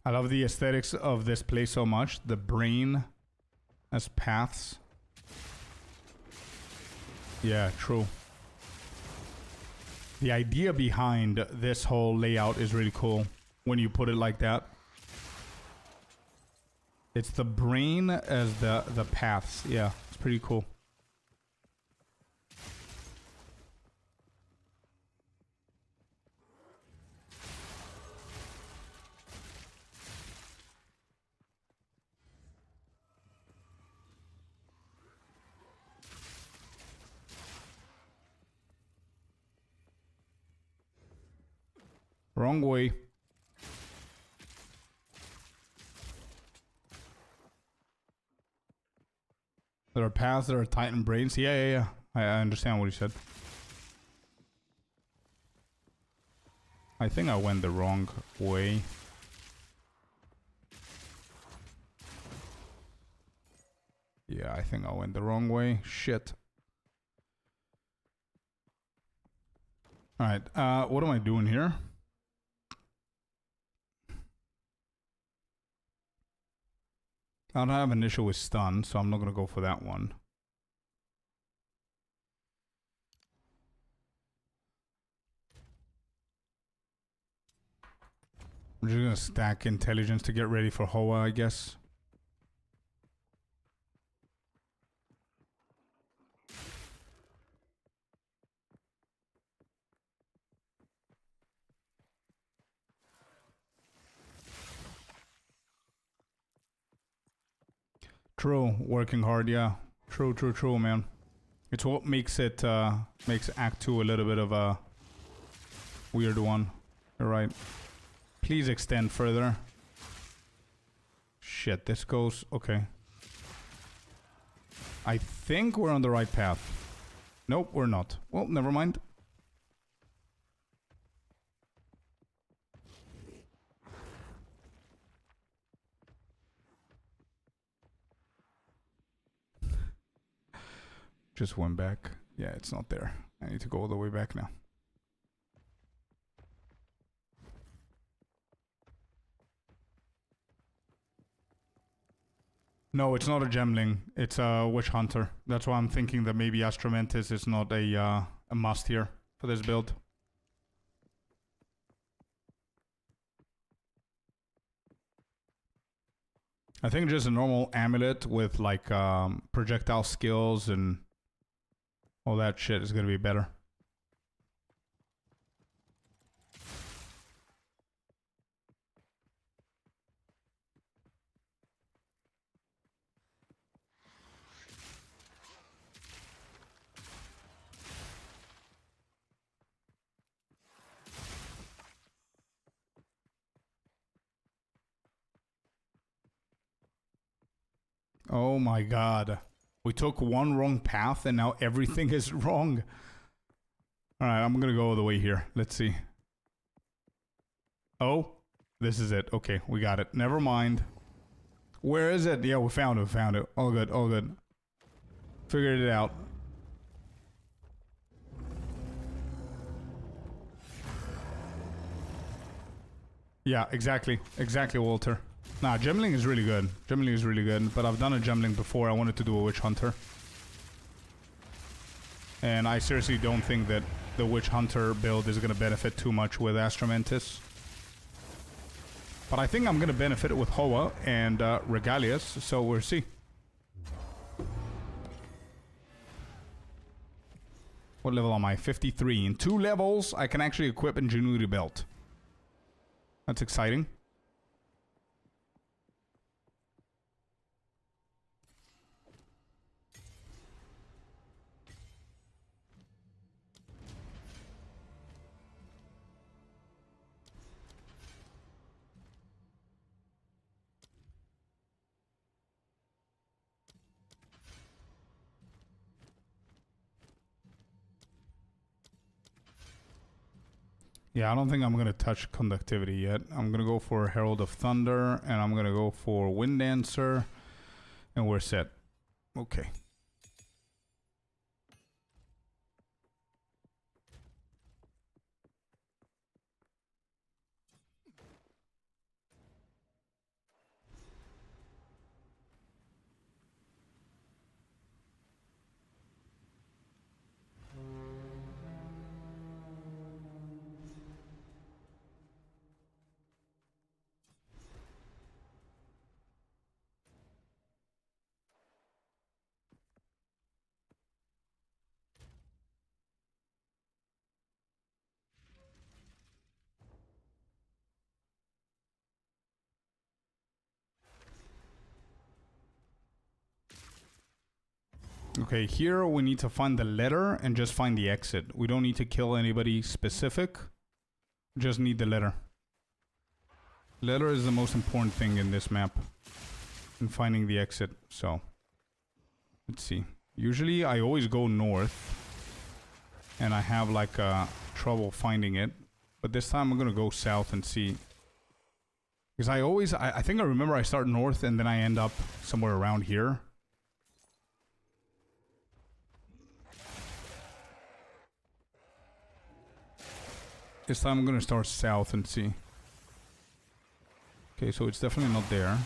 I love the aesthetics of this place so much. The brain as paths. Yeah, true. The idea behind this whole layout is really cool when you put it like that. It's the brain as the paths. Yeah, it's pretty cool. Wrong way. There are paths that are Titan brains. Yeah. I understand what you said. I think I went the wrong way. Yeah, I think I went the wrong way. Shit. Alright, what am I doing here? I don't have an issue with stun, so I'm not gonna go for that one. I'm just gonna stack intelligence to get ready for Hoa, I guess. True, working hard, yeah. True, man. It's what makes it, makes Act 2 a little bit of a weird one. You're right. Please extend further. Shit, this goes... Okay. I think we're on the right path. Nope, we're not. Well, never mind. Just went back. Yeah, it's not there. I need to go all the way back now. No, it's not a gemling. It's a witch hunter. That's why I'm thinking that maybe Astromantis is not a must here for this build. I think just a normal amulet with like projectile skills and all that shit is gonna be better. Oh my god. We took one wrong path and now everything is wrong. Alright, I'm gonna go all the way here. Let's see. Oh, this is it. Okay, we got it. Never mind. Where is it? Yeah, we found it. All good, all good. Figured it out. Yeah, exactly. Exactly, Walter. Nah, gemling is really good. Gemling is really good, but I've done a gemling before. I wanted to do a witch hunter. And I seriously don't think that the witch hunter build is going to benefit too much with Astromantis. But I think I'm going to benefit with Hoa and Regalius, so we'll see. What level am I? 53. In 2 levels, I can actually equip Ingenuity Belt. That's exciting. Yeah, I don't think I'm going to touch conductivity yet. I'm going to go for Herald of Thunder, and I'm going to go for Wind Dancer, and we're set. Okay. Okay, here we need to find the letter and just find the exit. We don't need to kill anybody specific. Just need the letter. Letter is the most important thing in this map. And finding the exit, so. Let's see. Usually I always go north. And I have like trouble finding it. But this time I'm gonna go south and see. Because I think I remember I start north and then I end up somewhere around here. This time I'm gonna start south and see. Okay, so it's definitely not there.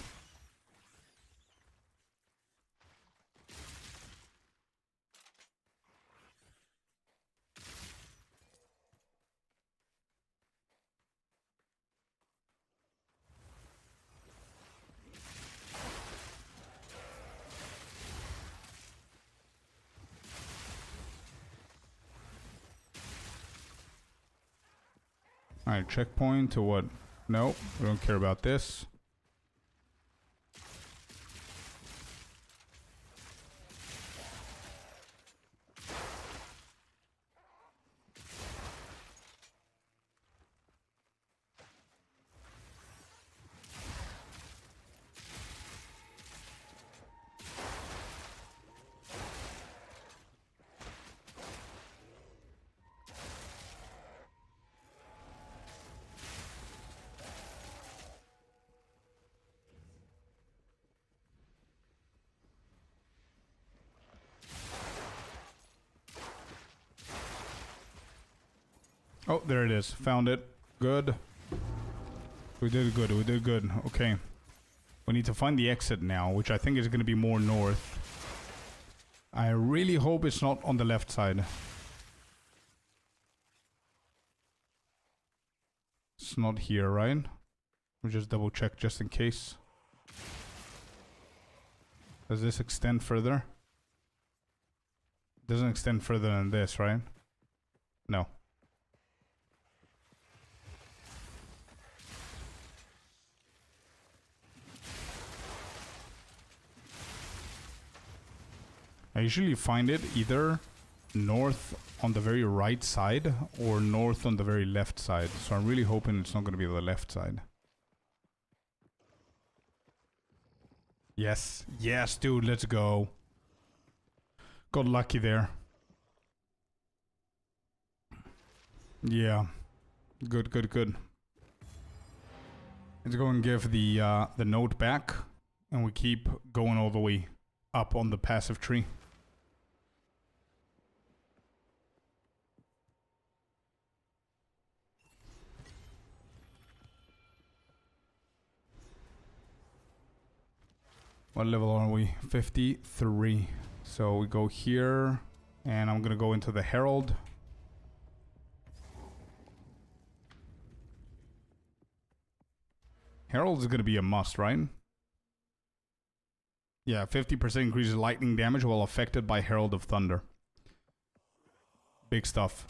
Alright, checkpoint to what? No, we don't care about this. Oh, there it is. Found it. Good. We did good. We did good. Okay. We need to find the exit now, which I think is going to be more north. I really hope it's not on the left side. It's not here, right? We'll just double check just in case. Does this extend further? It doesn't extend further than this, right? No. I usually find it either north on the very right side or north on the very left side. So I'm really hoping it's not going to be the left side. Yes. Yes, dude. Let's go. Got lucky there. Yeah. Good, good, good. Let's go and give the node back. And we keep going all the way up on the passive tree. What level are we? 53. So we go here, and I'm gonna go into the Herald. Herald is gonna be a must, right? Yeah, 50% increases lightning damage while affected by Herald of Thunder. Big stuff.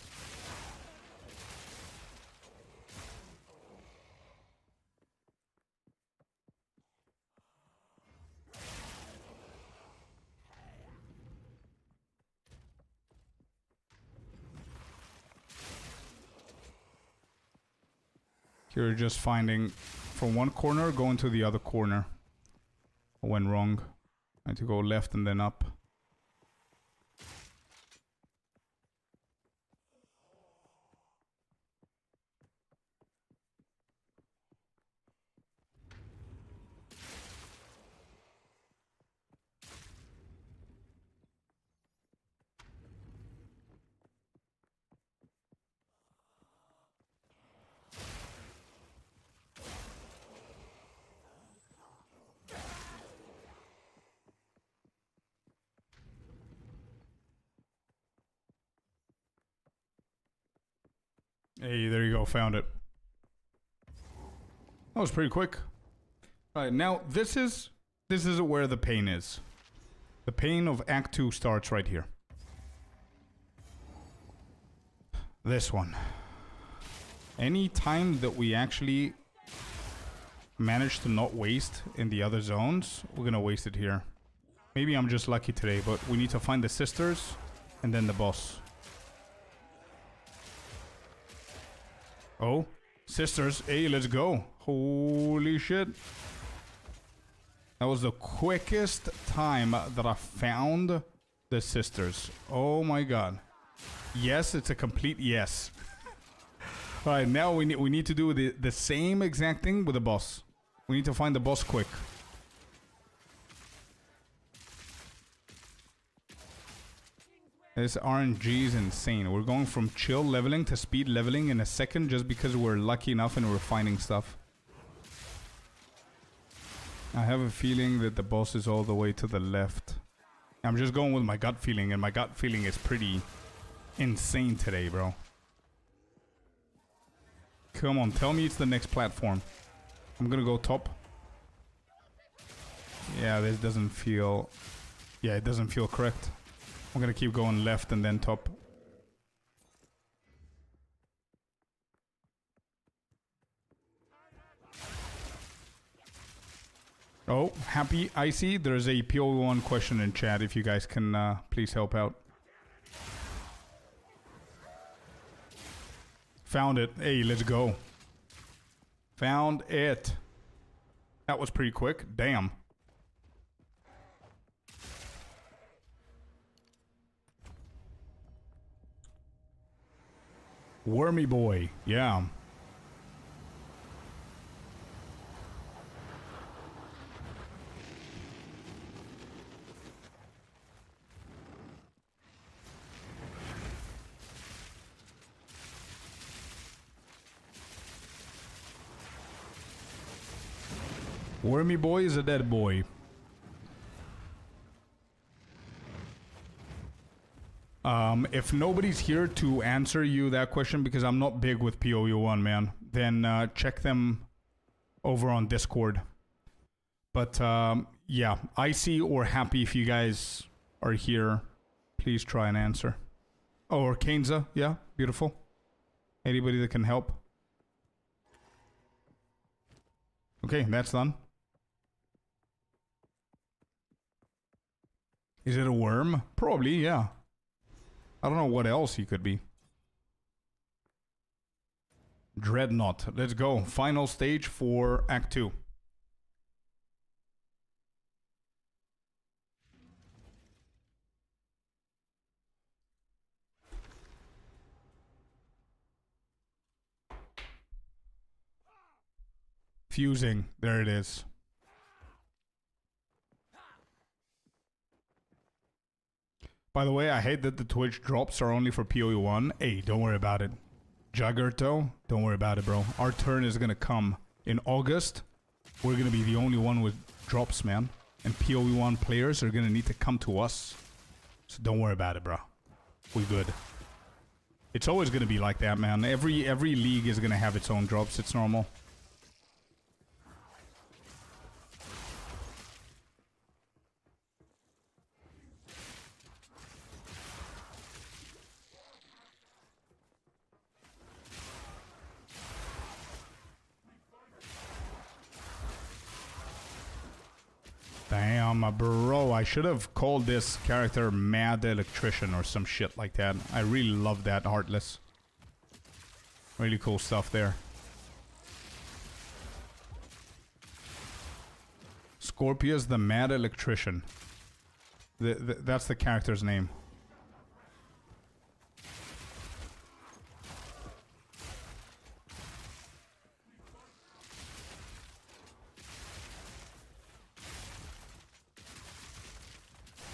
You're just finding from one corner, going to the other corner. I went wrong. I had to go left and then up. Hey, there you go, found it. That was pretty quick. Alright, now this is where the pain is. The pain of Act 2 starts right here. This one. Any time that we actually manage to not waste in the other zones, we're gonna waste it here. Maybe I'm just lucky today, but we need to find the sisters and then the boss. Oh, sisters. Hey, let's go. Holy shit. That was the quickest time that I found the sisters. Oh my god. Yes, it's a complete yes. All right, now we need to do the same exact thing with the boss. We need to find the boss quick. This RNG is insane. We're going from chill leveling to speed leveling in a second just because we're lucky enough and we're finding stuff. I have a feeling that the boss is all the way to the left. I'm just going with my gut feeling, and my gut feeling is pretty insane today, bro. Come on, tell me it's the next platform. I'm gonna go top. Yeah, this doesn't feel... Yeah, it doesn't feel correct. I'm gonna keep going left and then top. Oh, happy Icy. There's a PO1 question in chat if you guys can please help out. Found it. Hey, let's go. Found it. That was pretty quick. Damn. Wormy boy. Yeah. Wormy boy is a dead boy. If nobody's here to answer you that question, because I'm not big with POU1, man, then check them over on Discord. But yeah, Icy or Happy, if you guys are here, please try and answer. Oh, or Kainza, yeah, beautiful. Anybody that can help. Okay, that's done. Is it a worm? Probably, yeah. I don't know what else he could be. Dreadnought. Let's go. Final stage for Act 2. Fusing. There it is. By the way, I hate that the Twitch drops are only for PoE1. Hey, don't worry about it. Juggerto, don't worry about it, bro. Our turn is gonna come in August. We're gonna be the only one with drops, man. And PoE1 players are gonna need to come to us. So don't worry about it, bro. We good. It's always gonna be like that, man. Every league is gonna have its own drops. It's normal. Damn, bro, I should have called this character Mad Electrician or some shit like that. I really love that, Heartless. Really cool stuff there. Scorpius the Mad Electrician. That's the character's name.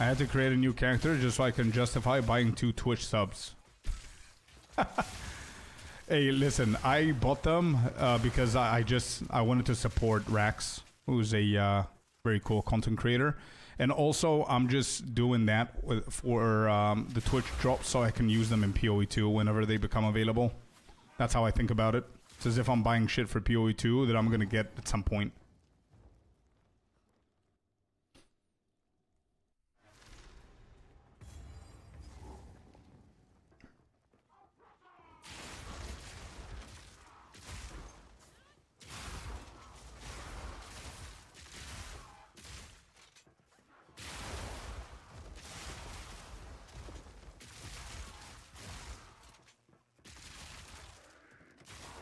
I had to create a new character just so I can justify buying 2 Twitch subs. Hey, listen, I bought them because I wanted to support Rax, who's a very cool content creator. And also, I'm just doing that for the Twitch drops so I can use them in PoE2 whenever they become available. That's how I think about it. It's as if I'm buying shit for PoE2 that I'm going to get at some point.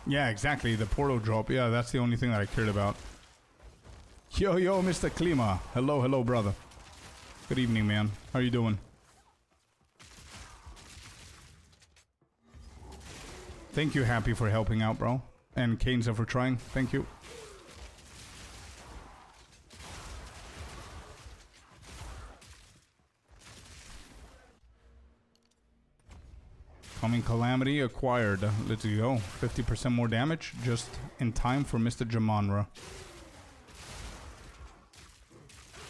Yeah, exactly. The portal drop. Yeah, that's the only thing that I cared about. Yo, Mr. Klima. Hello, hello, brother. Good evening, man. How are you doing? Thank you, Happy, for helping out, bro. And Kane's for trying. Thank you. Coming Calamity acquired. Let's go. 50% more damage just in time for Mr. Jamanra.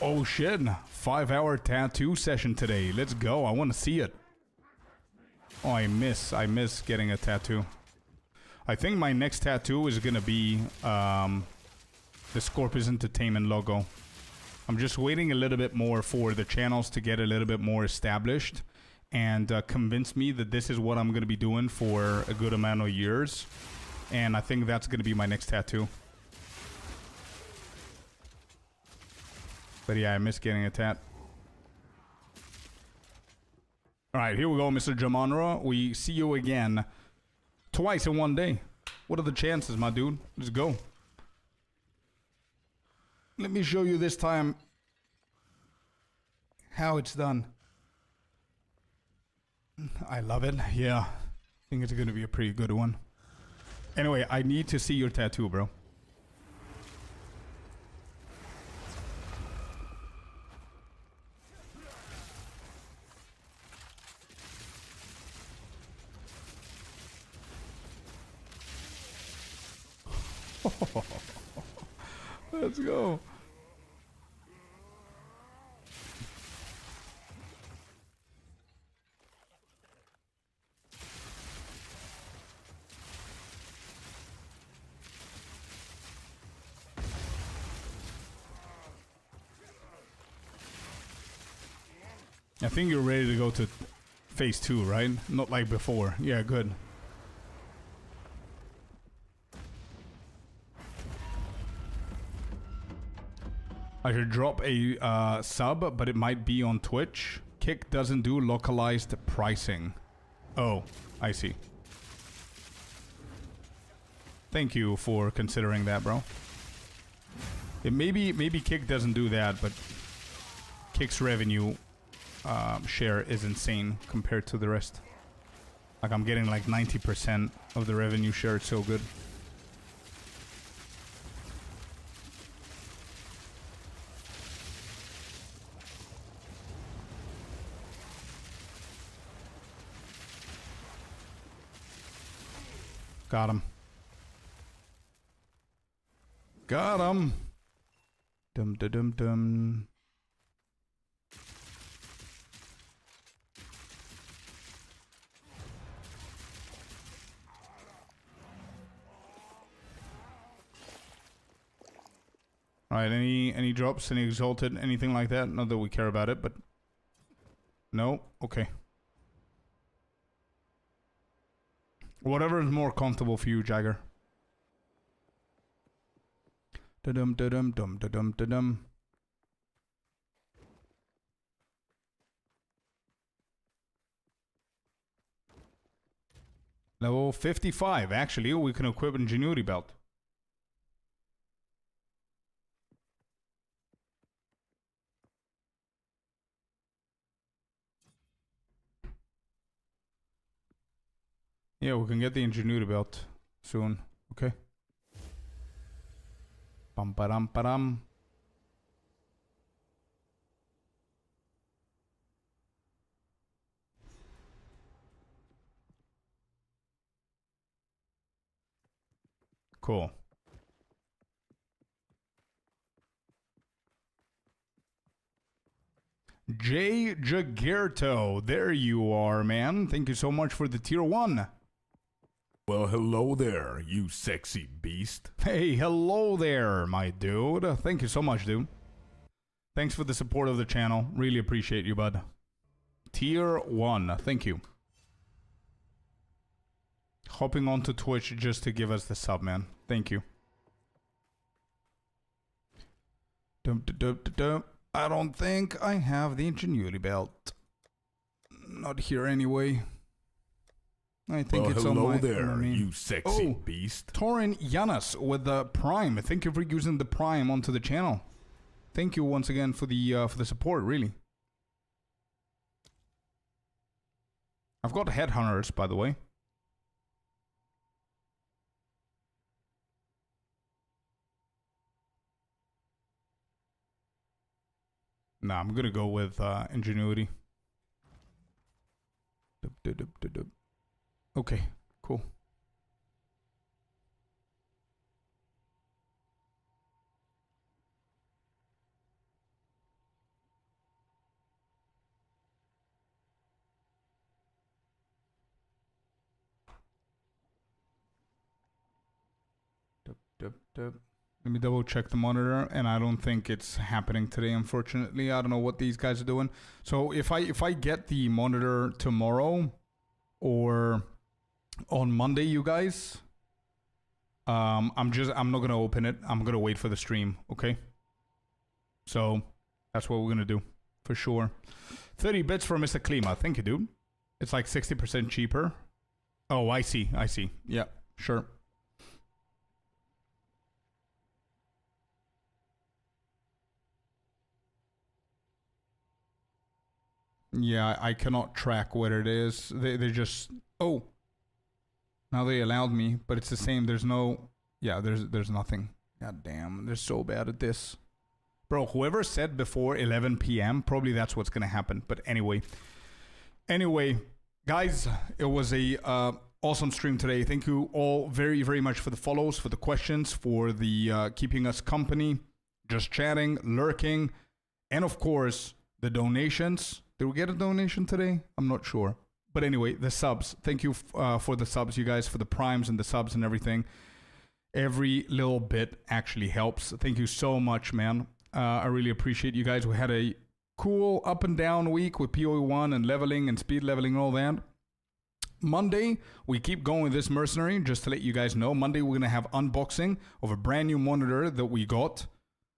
Oh shit. 5-hour tattoo session today. Let's go. I want to see it. Oh, I miss getting a tattoo. I think my next tattoo is going to be the Scorpius Entertainment logo. I'm just waiting a little bit more for the channels to get a little bit more established and convince me that this is what I'm going to be doing for a good amount of years. And I think that's going to be my next tattoo. But yeah, I miss getting a tat. Alright, here we go, Mr. Jamanra. We see you again twice in one day. What are the chances, my dude? Let's go. Let me show you this time how it's done. I love it. Yeah. I think it's going to be a pretty good one. Anyway, I need to see your tattoo, bro. Let's go. I think you're ready to go to phase 2, right? Not like before. Yeah, good. I should drop a sub, but it might be on Twitch. Kick doesn't do localized pricing. Oh, I see. Thank you for considering that, bro. It maybe Kick doesn't do that, but Kick's revenue share is insane compared to the rest. Like, I'm getting like 90% of the revenue share. It's so good. Got him. Got him. Dum da dum dum. Alright, any drops, any exalted, anything like that? Not that we care about it, but no? Okay. Whatever is more comfortable for you, Jagger. Da-dum da-dum dum da-dum da-dum. Level 55. Actually, we can equip Ingenuity Belt. Yeah, we can get the Ingenuity Belt soon. Okay. Pam param param. Cool. Jay Jagerto, there you are, man. Thank you so much for the tier 1. Well, hello there, you sexy beast. Hey, hello there, my dude. Thank you so much, dude. Thanks for the support of the channel. Really appreciate you, bud. Tier 1. Thank you. Hopping onto Twitch just to give us the sub, man. Thank you. I don't think I have the Ingenuity Belt. Not here anyway. I think it's on my... Hello there, you sexy beast. Torin Yanis with the Prime. Thank you for using the Prime onto the channel. Thank you once again for the support, really. I've got Headhunters, by the way. Nah, I'm gonna go with ingenuity. Okay, cool. Let me double check the monitor, and I don't think it's happening today, unfortunately. I don't know what these guys are doing. So if I get the monitor tomorrow or on Monday, you guys, I'm not gonna open it. I'm gonna wait for the stream, okay? So that's what we're gonna do for sure. 30 bits for Mr. Klima. Thank you, dude. It's like 60% cheaper. Oh, I see. Yeah, sure. Yeah, I cannot track what it is. They just... Oh! Now they allowed me, but it's the same. There's no... Yeah, there's nothing. God damn, they're so bad at this. Bro, whoever said before 11 p.m., probably that's what's gonna happen. But anyway. Anyway, guys, it was a awesome stream today. Thank you all very, very much for the follows, for the questions, for the keeping us company, just chatting, lurking, and of course, the donations. Did we get a donation today? I'm not sure. But anyway, the subs. Thank you for the subs, you guys, for the primes and the subs and everything. Every little bit actually helps. Thank you so much, man. I really appreciate you guys. We had a cool up and down week with PoE1 and leveling and speed leveling and all that. Monday, we keep going with this mercenary. Just to let you guys know, Monday we're going to have unboxing of a brand new monitor that we got.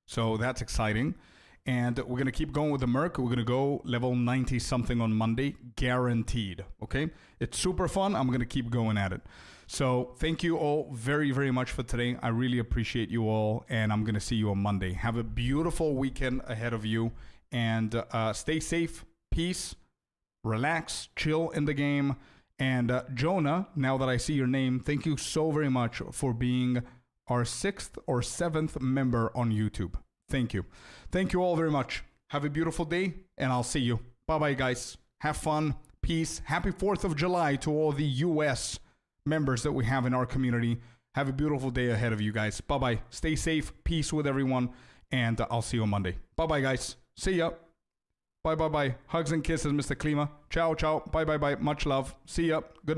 So that's exciting. And we're going to keep going with the Merc. We're going to go level 90 something on Monday, guaranteed. Okay? It's super fun. I'm going to keep going at it. So thank you all very, very much for today. I really appreciate you all. And I'm going to see you on Monday. Have a beautiful weekend ahead of you. And stay safe. Peace. Relax. Chill in the game. And Jonah, now that I see your name, thank you so very much for being our 6th or 7th member on YouTube. Thank you. Thank you all very much. Have a beautiful day, and I'll see you. Bye-bye, guys. Have fun. Peace. Happy 4th of July to all the U.S. members that we have in our community. Have a beautiful day ahead of you guys. Bye-bye. Stay safe. Peace with everyone, and I'll see you on Monday. Bye-bye, guys. See ya. Bye-bye-bye. Hugs and kisses, Mr. Klima. Ciao, ciao. Bye-bye-bye. Much love. See ya. Good